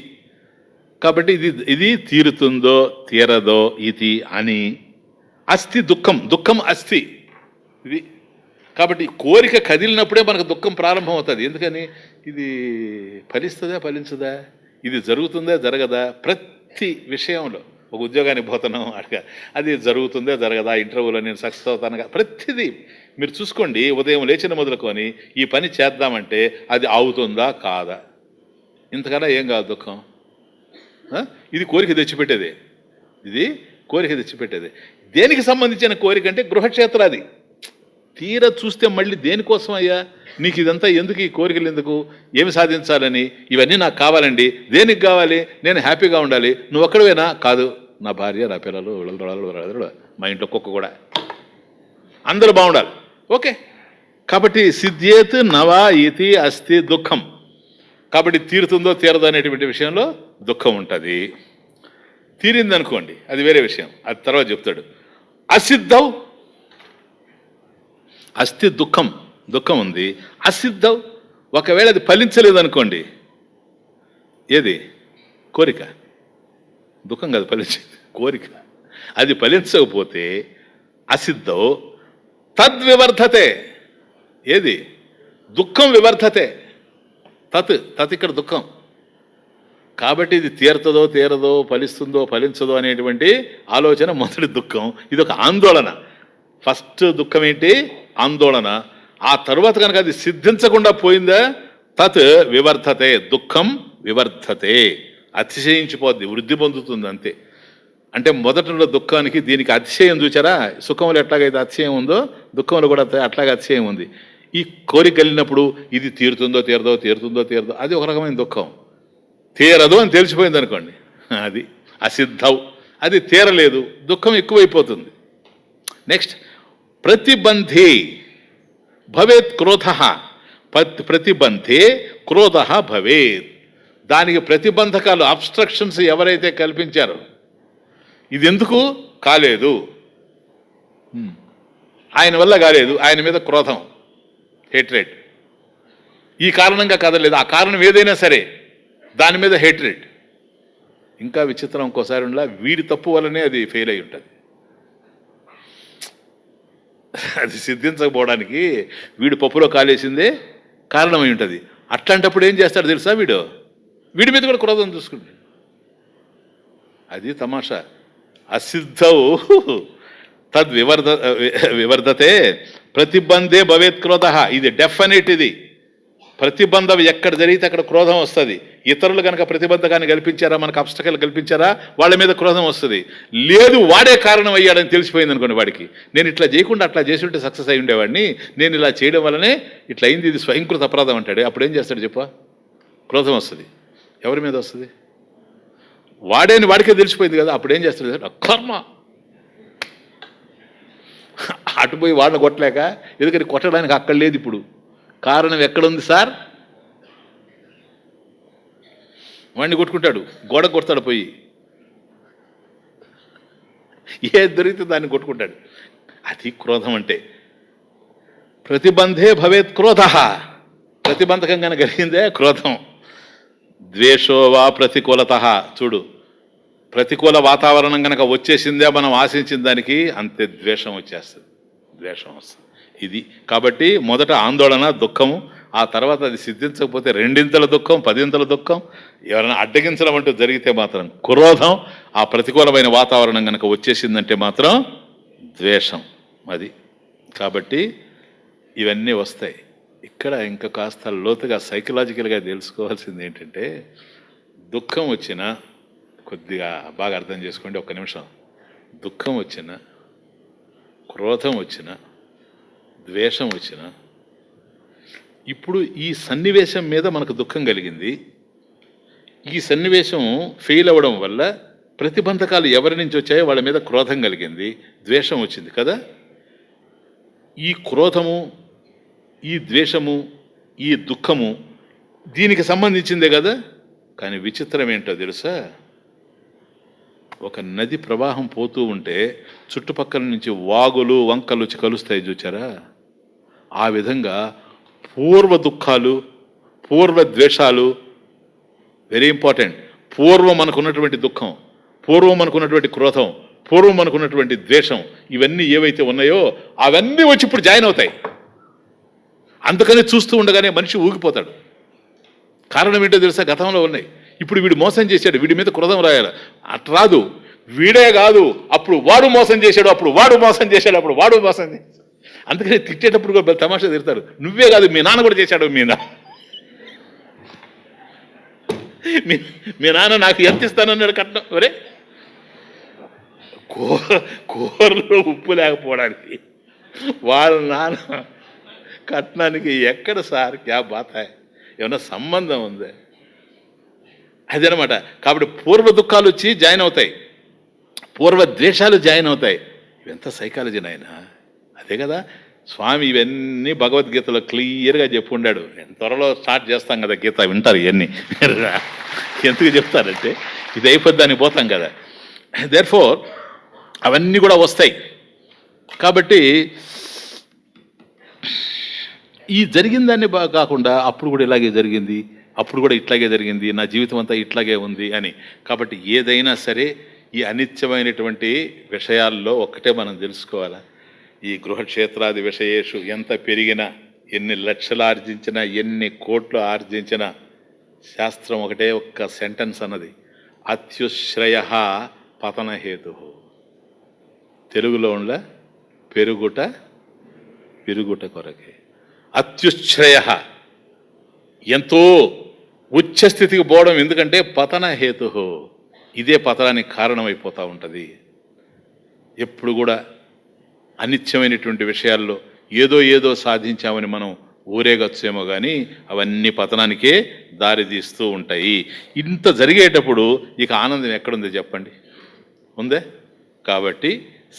కాబట్టి ఇది తీరుతుందో తీరదో ఇది అని. అస్తి దుఃఖం, దుఃఖం అస్తి ఇది. కాబట్టి కోరిక కదిలినప్పుడే మనకు దుఃఖం ప్రారంభం అవుతుంది. ఎందుకని? ఇది ఫలిస్తుందా ఫలించదా, ఇది జరుగుతుందా జరగదా, ప్రతి విషయంలో. ఒక ఉద్యోగానికి పోతున్నాం అడగా, అది జరుగుతుందా జరగదా, ఇంటర్వ్యూలో నేను సక్సెస్ అవుతానుగా, ప్రతిదీ మీరు చూసుకోండి. ఉదయం లేచిన మొదలుకొని ఈ పని చేద్దామంటే అది అవుతుందా కాదా, ఇంతకన్నా ఏం కాదు దుఃఖం. ఇది కోరిక తెచ్చిపెట్టేదే, ఇది కోరిక తెచ్చిపెట్టేదే. దేనికి సంబంధించిన కోరిక అంటే గృహక్షేత్రాది. తీర చూస్తే మళ్ళీ దేనికోసం అయ్యా నీకు ఇదంతా, ఎందుకు ఈ కోరికలు, ఎందుకు, ఏమి సాధించాలని, ఇవన్నీ నాకు కావాలండి. దేనికి కావాలి? నేను హ్యాపీగా ఉండాలి. నువ్వు ఒక్కడవేనా? కాదు, నా భార్య, నా పిల్లలు, మా ఇంట్లో కుక్క కూడా, అందరూ బాగుండాలి. ఓకే. కాబట్టి సిద్ధ్యేత్ నవా ఇతి అస్తి దుఃఖం. కాబట్టి తీరుతుందో తీరదో అనేటువంటి విషయంలో దుఃఖం ఉంటుంది. తీరిందనుకోండి అది వేరే విషయం, అది తర్వాత చెప్తాడు. అసిద్ధం, అస్థి దుఃఖం ఉంది. అసిద్ధం, ఒకవేళ అది ఫలించలేదు అనుకోండి, ఏది కోరిక, దుఃఖం కాదు ఫలించేది కోరిక, అది ఫలించకపోతే అసిద్ధం తద్వివర్ధతే, ఏది దుఃఖం వివర్ధతే, తత్ ఇక్కడ దుఃఖం. కాబట్టి ఇది తీరుతుందో తీరదో, ఫలిస్తుందో ఫలించదో అనేటువంటి ఆలోచన మొదటి దుఃఖం. ఇది ఒక ఆందోళన. ఫస్ట్ దుఃఖం ఏంటి? ఆందోళన. ఆ తరువాత కనుక అది సిద్ధించకుండా పోయిందా, తత్ వివర్ధతే, దుఃఖం వివర్ధతే, అతిశయించిపోద్ది, వృద్ధి పొందుతుంది అంతే. అంటే మొదటిలో దుఃఖానికి దీనికి అతిశయం చూచారా? సుఖంలో ఎట్లాగైతే అతిశయం ఉందో దుఃఖంలో కూడా అట్లాగే అతిశయం ఉంది. ఈ కోరిక వెళ్ళినప్పుడు ఇది తీరుతుందో తీరదో, తీరుతుందో తీరదో, అది ఒక రకమైన దుఃఖం. తీరదు అని తెలిసిపోయింది అనుకోండి, అది అసిద్ధం. అది తీరలేదు, దుఃఖం ఎక్కువైపోతుంది. నెక్స్ట్, ప్రతిబంధే భవేత్ క్రోధ, ప్రతిబంధే క్రోధ భవేత్. దానికి ప్రతిబంధకాలు, అబ్స్ట్రక్షన్స్ ఎవరైతే కల్పించారో, ఇది ఎందుకు కాలేదు, ఆయన వల్ల కాలేదు, ఆయన మీద క్రోధం, హేట్రేట్, ఈ కారణంగా కదలేదు, ఆ కారణం ఏదైనా సరే దాని మీద హేట్రేట్. ఇంకా విచిత్రం ఇంకోసారి ఉండలా, వీడి తప్పు వల్లనే అది ఫెయిల్ అయి ఉంటుంది. అది సిద్ధించకపోవడానికి వీడు పప్పులో కాలేసిందే కారణమై ఉంటుంది. అట్లాంటప్పుడు ఏం చేస్తాడు తెలుసా, వీడి మీద కూడా క్రోధం చూసుకుంటాడు. అది తమాషా. అసిద్ధవు వివర్ధతే ప్రతిబంధే భవేత్ క్రోధ. ఇది డెఫినెట్. ఇది ప్రతిబంధం ఎక్కడ జరిగితే అక్కడ క్రోధం వస్తుంది. ఇతరులు కనుక ప్రతిబంధకాన్ని కల్పించారా, మనకు అబ్స్టకల్ కల్పించారా, వాళ్ళ మీద క్రోధం వస్తుంది. లేదు, వాడే కారణం అయ్యాడని తెలిసిపోయింది అనుకోండి వాడికి, నేను ఇట్లా చేయకుండా అట్లా చేసి ఉంటే సక్సెస్ అయి ఉండేవాడిని, నేను ఇలా చేయడం వల్లనే ఇట్లా అయింది, ఇది స్వయంకృత అపరాధం అంటాడు. అప్పుడు ఏం చేస్తాడు చెప్ప? క్రోధం వస్తుంది. ఎవరి మీద వస్తుంది? వాడేని వాడికే తెలిసిపోయింది కదా. అప్పుడు ఏం చేస్తాడు? కర్మ. అటుపోయి వాడిని కొట్టలేక, ఎందుకని కొట్టడానికి అక్కడ లేదు. ఇప్పుడు కారణం ఎక్కడుంది సార్? వాడిని కొట్టుకుంటాడు, గోడ కొడతాడు, పోయి ఏది దొరికితే దాన్ని కొట్టుకుంటాడు. అది క్రోధం అంటే. ప్రతిబంధే భవేత్ క్రోధ, ప్రతిబంధకం కనుక కలిగిందే క్రోధం. ద్వేషో వా ప్రతికూలత, చూడు, ప్రతికూల వాతావరణం కనుక వచ్చేసిందే మనం ఆశించిన దానికి, అంతే ద్వేషం వచ్చేస్తుంది, ద్వేషం వస్తుంది. ఇది కాబట్టి మొదట ఆందోళన, దుఃఖము, ఆ తర్వాత అది సిద్ధించకపోతే రెండింతల దుఃఖం, పదింతల దుఃఖం. ఎవరైనా అడ్డగించడం అంటూ జరిగితే మాత్రం క్రోధం. ఆ ప్రతికూలమైన వాతావరణం కనుక వచ్చేసిందంటే మాత్రం ద్వేషం. అది కాబట్టి ఇవన్నీ వస్తాయి. ఇక్కడ ఇంకా కాస్త లోతుగా సైకలాజికల్గా తెలుసుకోవాల్సింది ఏంటంటే, దుఃఖం వచ్చినా, కొద్దిగా బాగా అర్థం చేసుకోండి, ఒక్క నిమిషం. దుఃఖం వచ్చినా, క్రోధం వచ్చినా, ద్వేషం వచ్చినా, ఇప్పుడు ఈ సన్నివేశం మీద మనకు దుఃఖం కలిగింది. ఈ సన్నివేశం ఫెయిల్ అవ్వడం వల్ల ప్రతిబంధకాలు ఎవరి నుంచి వచ్చాయో వాళ్ళ మీద క్రోధం కలిగింది, ద్వేషం వచ్చింది కదా. ఈ క్రోధము, ఈ ద్వేషము, ఈ దుఃఖము దీనికి సంబంధించిందే కదా. కానీ విచిత్రం ఏంటో తెలుసా? ఒక నది ప్రవాహం పోతూ ఉంటే చుట్టుపక్కల నుంచి వాగులు, వంకలు వచ్చి కలుస్తాయి, చూచారా? ఆ విధంగా పూర్వ దుఃఖాలు, పూర్వ ద్వేషాలు, వెరీ ఇంపార్టెంట్. పూర్వం మనకున్నటువంటి దుఃఖం, పూర్వం మనకున్నటువంటి క్రోధం, పూర్వం మనకున్నటువంటి ద్వేషం, ఇవన్నీ ఏవైతే ఉన్నాయో అవన్నీ వచ్చి ఇప్పుడు జాయిన్ అవుతాయి. అందుకని చూస్తూ ఉండగానే మనిషి ఊగిపోతాడు. కారణం ఏంటో తెలుసా? గతంలో ఉన్నాయి. ఇప్పుడు వీడు మోసం చేశాడు, వీడి మీద క్రోధం రాయాలి, అట్లా రాదు. వీడే కాదు, అప్పుడు వాడు మోసం చేశాడు, అప్పుడు వాడు మోసం చేశాడు, అప్పుడు వాడు మోసం చేశాడు. అందుకని తిట్టేటప్పుడు కూడా తమాషా తిడతారు. నువ్వే కాదు, మీ నాన్న కూడా చేశాడు, మీ నాన్న నాకు ఎంత ఇస్తానన్నాడు కట్నం. ఒరే, కూరలో ఉప్పు లేకపోవడానికి వాళ్ళ నాన్న కట్నానికి ఎక్కడ సార్? క్యా బాత్ హై? ఏమన్నా సంబంధం ఉంది? అదనమాట. కాబట్టి పూర్వ దుఃఖాలు వచ్చి జాయిన్ అవుతాయి, పూర్వ ద్వేషాలు జాయిన్ అవుతాయి. ఇవంతా సైకాలజీ నాయన. అదే కదా స్వామి ఇవన్నీ భగవద్గీతలో క్లియర్గా చెప్పి ఉండాడు. నేను త్వరలో స్టార్ట్ చేస్తాం కదా గీత, వింటారు ఇవన్నీ. ఎందుకు చెప్తారంటే ఇది అయిపోద్ది దానికి పోతాం కదా. దేర్ఫోర్ అవన్నీ కూడా వస్తాయి. కాబట్టి ఈ జరిగిన దాన్ని కాకుండా అప్పుడు కూడా ఇలాగే జరిగింది, అప్పుడు కూడా ఇట్లాగే జరిగింది, నా జీవితం అంతా ఇట్లాగే ఉంది అని. కాబట్టి ఏదైనా సరే ఈ అనిత్యమైనటువంటి విషయాల్లో ఒక్కటే మనం తెలుసుకోవాలా, ఈ గృహక్షేత్రాది విషయేషు ఎంత పెరిగినా, ఎన్ని లక్షలు ఆర్జించినా, ఎన్ని కోట్లు ఆర్జించినా, శాస్త్రం ఒకటే ఒక్క సెంటెన్స్ అన్నది, అత్యుశ్రయ పతనహేతు. తెలుగులో ఉండ పెరుగుట విరుగుట కొరకే. అత్యుశ్రయ ఎంతో ఉచ్చస్థితికి పోవడం, ఎందుకంటే పతన హేతు, ఇదే పతనానికి కారణమైపోతూ ఉంటుంది. ఎప్పుడు కూడా అనిత్యమైనటువంటి విషయాల్లో ఏదో సాధించామని మనం ఊరేగొచ్చేమో కానీ అవన్నీ పతనానికే దారి తీస్తూ ఉంటాయి. ఇంత జరిగేటప్పుడు ఇక ఆనందం ఎక్కడుంది చెప్పండి, ఉందే? కాబట్టి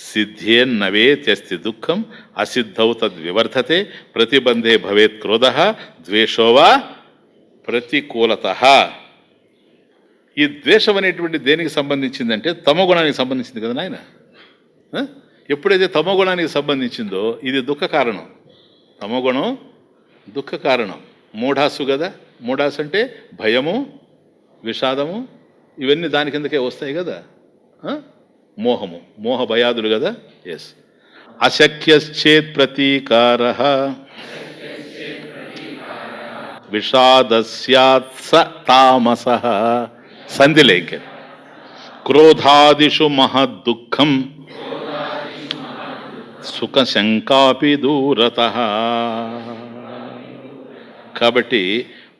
సిద్ధేన్నవే తెస్తి దుఃఖం అసిద్ధౌ తద్వివర్ధతే ప్రతిబంధే భవేత్ క్రోధ ద్వేషోవా ప్రతికూలత. ఈ ద్వేషం అనేటువంటి దేనికి సంబంధించిందంటే తమోగుణానికి సంబంధించింది కదా నాయన. ఎప్పుడైతే తమోగుణానికి సంబంధించిందో ఇది దుఃఖ కారణం. తమోగుణం దుఃఖ కారణం. మూఢాసు కదా, మూఢాసు అంటే భయము, విషాదము, ఇవన్నీ దాని కిందకే వస్తాయి కదా. మోహము, మోహ భయాదులు కదా. ఎస్. అశక్యశ్చేత్ ప్రతీకార విషాదస్యాత్ స తామసః. సంధిలేఖ క్రోధాదిషు మహద్దుఃఖం సుఖశంకాపి దూరతః. కాబట్టి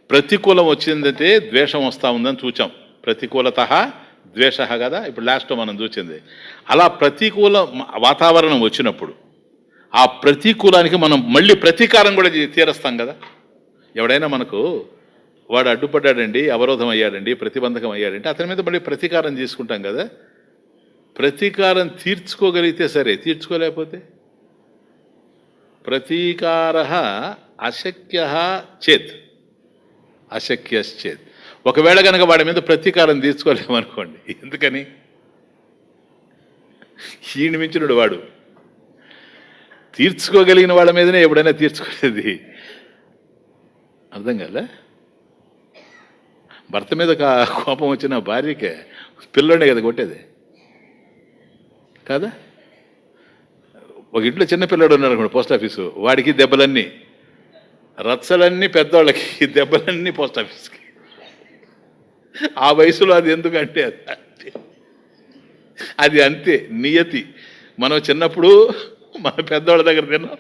ప్రతికూలం వచ్చిందంటే ద్వేషం వస్తూ ఉందని చూచాం. ప్రతికూలత ద్వేష కదా ఇప్పుడు లాస్ట్లో మనం చూసింది. అలా ప్రతికూల వాతావరణం వచ్చినప్పుడు ఆ ప్రతికూలానికి మనం మళ్ళీ ప్రతీకారం కూడా తీరుస్తాం కదా. ఎవడైనా మనకు వాడు అడ్డుపడ్డాడండి, అవరోధం అయ్యాడండి, ప్రతిబంధకం అయ్యాడంటే అతని మీద మళ్ళీ ప్రతీకారం తీసుకుంటాం కదా. ప్రతీకారం తీర్చుకోగలిగితే సరే, తీర్చుకోలేకపోతే ప్రతీకార అశక్య చేత్, అశక్యశ్చేత్. ఒకవేళ కనుక వాడి మీద ప్రతీకారం తీర్చుకోలేమనుకోండి, ఎందుకని ఈయన మించినడు వాడు. తీర్చుకోగలిగిన వాళ్ళ మీదనే ఎప్పుడైనా తీర్చుకోలేదు. అర్థం కాలే? భర్త మీద కోపం వచ్చిన భార్యకే పిల్లోనే కదా కొట్టేది కాదా. ఒక ఇంట్లో చిన్న పిల్లాడు ఉన్నారు అనుకోండి, పోస్ట్ ఆఫీసు, వాడికి దెబ్బలన్నీ, రచ్చలన్నీ పెద్దవాళ్ళకి, దెబ్బలన్నీ పోస్ట్ ఆఫీస్కి. ఆ వయసులో అది ఎందుకంటే అది అంతే నియతి. మనం చిన్నప్పుడు మన పెద్దవాళ్ళ దగ్గర తిన్నాం,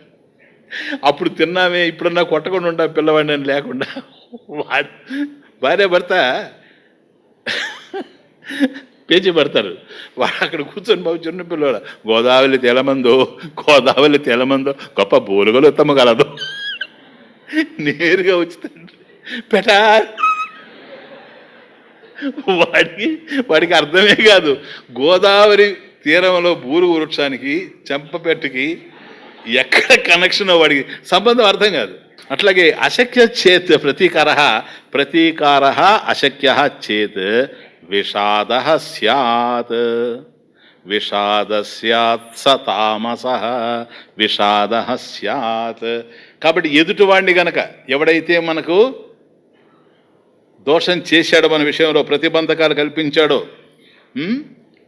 అప్పుడు తిన్నామే, ఇప్పుడన్నా కొట్టకుండా ఉంటా పిల్లవాడిని అని లేకుండా. వాడు భార్య భర్త పేచి పడతారు. వాడు అక్కడ కూర్చొని బాబు చిన్న పిల్లవాడు, గోదావరి తెలమందో గొప్ప బోలుగలు ఉత్తమగలదు, నేరుగా వచ్చి పెటా. వాడికి అర్థమే కాదు గోదావరి తీరంలో బూరు వృక్షానికి చెంపపెట్టుకి ఎక్కడ కనెక్షన్, వాడికి సంబంధం అర్థం కాదు. అట్లాగే అశక్య చేత్ ప్రతీకార అశక్య చేత్ విషాద స్యాత్, విషాద స్యాత్ స తామసః, విషాద స్యాత్. కాబట్టి ఎదుటివాడిని గనక ఎవడైతే మనకు దోషం చేశాడో, మన విషయంలో ప్రతిబంధకాలు కల్పించాడో,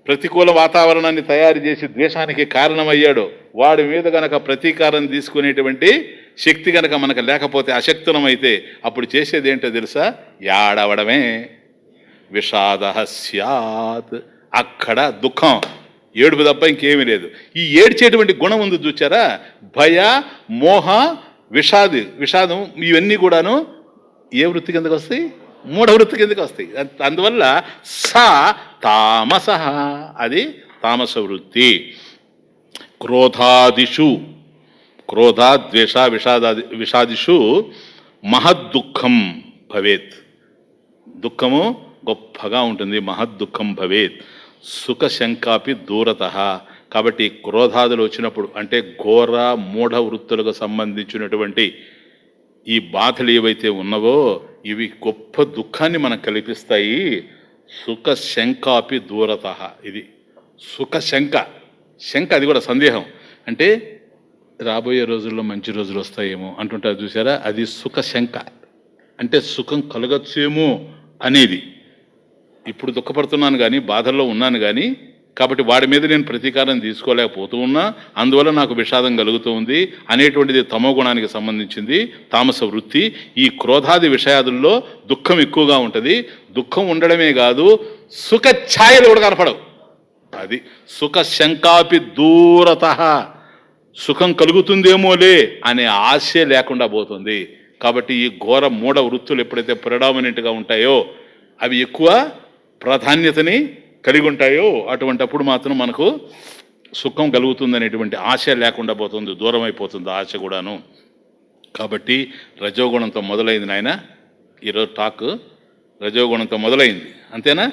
ప్రతికూల వాతావరణాన్ని తయారు చేసి ద్వేషానికి కారణమయ్యాడో, వాడి మీద గనక ప్రతీకారం తీసుకునేటువంటి శక్తి గనక మనకు లేకపోతే, అశక్తులమైతే, అప్పుడు చేసేది ఏంటో తెలుసా? యాడవడమే. విషాద స్యాత్. అక్కడ దుఃఖం, ఏడుపు తప్ప ఇంకేమీ లేదు. ఈ ఏడ్చేటువంటి గుణం ఉంది చూచారా, భయ మోహ విషాదం, ఇవన్నీ కూడాను ఏ వృత్తి కిందకు వస్తాయి? మూఢ వృత్తి కిందకి వస్తాయి. అందువల్ల సా తామస, అది తామస వృత్తి. క్రోధాదిషు, క్రోధ ద్వేష విషాదిషు మహద్దుఃఖం భవేత్. దుఃఖము గొప్పగా ఉంటుంది, మహద్దుఃఖం భవేత్. సుఖశంకాపి దూరత. కాబట్టి క్రోధాదులు వచ్చినప్పుడు అంటే ఘోర మూఢ వృత్తులకు సంబంధించినటువంటి ఈ బాధలు ఏవైతే ఉన్నవో ఇవి గొప్ప దుఃఖాన్ని మనకు కల్పిస్తాయి. సుఖ శంకాపి దూరత. ఇది సుఖ శంక, శంక అది కూడా సందేహం. అంటే రాబోయే రోజుల్లో మంచి రోజులు వస్తాయేమో అంటుంటారు చూసారా, అది సుఖ శంక. అంటే సుఖం కలగచ్చేమో అనేది. ఇప్పుడు దుఃఖపడుతున్నాను కానీ, బాధల్లో ఉన్నాను కానీ, కాబట్టి వాడి మీద నేను ప్రతీకారం తీసుకోలేకపోతూ ఉన్నా, అందువల్ల నాకు విషాదం కలుగుతూ ఉంది అనేటువంటిది తమో గుణానికి సంబంధించింది, తామస వృత్తి. ఈ క్రోధాది విషయాదుల్లో దుఃఖం ఎక్కువగా ఉంటుంది. దుఃఖం ఉండడమే కాదు, సుఖ ఛాయలు కూడా కనపడవు. అది సుఖ శంకాపి దూరత. సుఖం కలుగుతుందేమోలే అనే ఆశ లేకుండా పోతుంది. కాబట్టి ఈ ఘోర మూఢ వృత్తులు ఎప్పుడైతే ప్రెడామినెంట్గా ఉంటాయో, అవి ఎక్కువ ప్రాధాన్యతని కలిగి ఉంటాయో, అటువంటప్పుడు మాత్రం మనకు సుఖం కలుగుతుంది అనేటువంటి ఆశ లేకుండా పోతుంది, దూరం అయిపోతుంది ఆశ కూడాను. కాబట్టి రజోగుణంతో మొదలైంది నాయన ఈరోజు టాక్. రజోగుణంతో మొదలైంది, అంతేనా?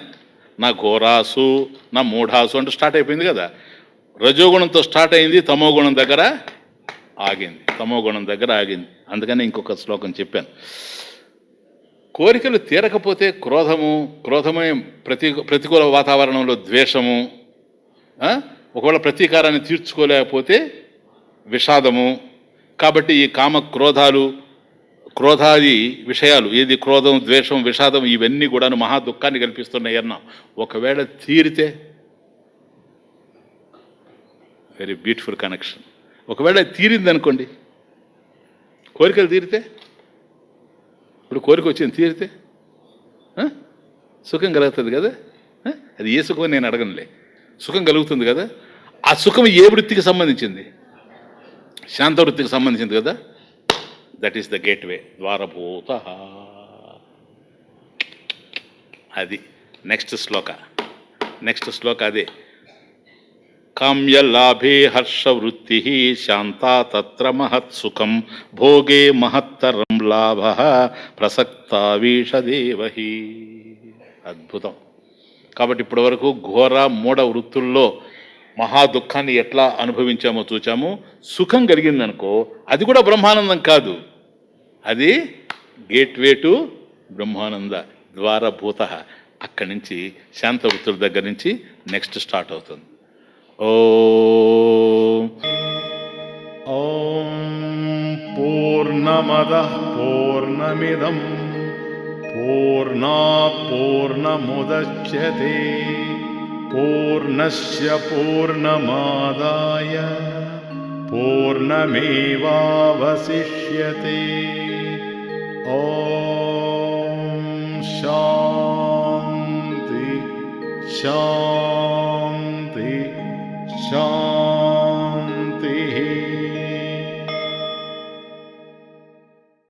నా ఘోరాసు, నా మూఢాసు అంటూ స్టార్ట్ అయిపోయింది కదా. రజోగుణంతో స్టార్ట్ అయింది, తమో గుణం దగ్గర ఆగింది. తమో గుణం దగ్గర ఆగింది. అందుకని ఇంకొక శ్లోకం చెప్పాను. కోరికలు తీరకపోతే క్రోధమే ప్రతికూల వాతావరణంలో ద్వేషము, ఒకవేళ ప్రతీకారాన్ని తీర్చుకోలేకపోతే విషాదము. కాబట్టి ఈ కామ క్రోధాది విషయాలు, ఏది క్రోధం, ద్వేషం, విషాదం, ఇవన్నీ కూడా మహా దుఃఖాన్ని కల్పిస్తున్నాయి అన్నాం. ఒకవేళ తీరితే, వెరీ బ్యూటిఫుల్ కనెక్షన్. ఒకవేళ తీరింది అనుకోండి, కోరికలు తీరితే, ఇప్పుడు కోరిక వచ్చింది తీరితే సుఖం కలుగుతుంది కదా. అది ఏ సుఖం నేను అడగనులే, సుఖం కలుగుతుంది కదా. ఆ సుఖం ఏ వృత్తికి సంబంధించింది? శాంత వృత్తికి సంబంధించింది కదా. దట్ ఈస్ ద గేట్వే, ద్వారభూత. అది నెక్స్ట్ శ్లోక అదే. కామ్యలాభే హర్షవృత్తి శాంతా తత్ర మహత్సుఖం భోగే మహత్తరం లాభ ప్రసక్తావీషదేవహి. అద్భుతం. కాబట్టి ఇప్పటి వరకు ఘోర మూఢ వృత్తుల్లో మహా దుఃఖాన్ని ఎట్లా అనుభవించామో చూచాము. సుఖం కలిగిందనుకో, అది కూడా బ్రహ్మానందం కాదు, అది గేట్వే టు బ్రహ్మానంద, ద్వారభూత. అక్కడి నుంచి శాంత వృత్తుల దగ్గర నుంచి నెక్స్ట్ స్టార్ట్ అవుతుంది. ఓం పూర్ణమదః పూర్ణమిదం పూర్ణాత్ పూర్ణముదచ్యతే పూర్ణస్య పూర్ణమాదాయ పూర్ణమేవావశిష్యతే. ఓం శాంతి శాంతి.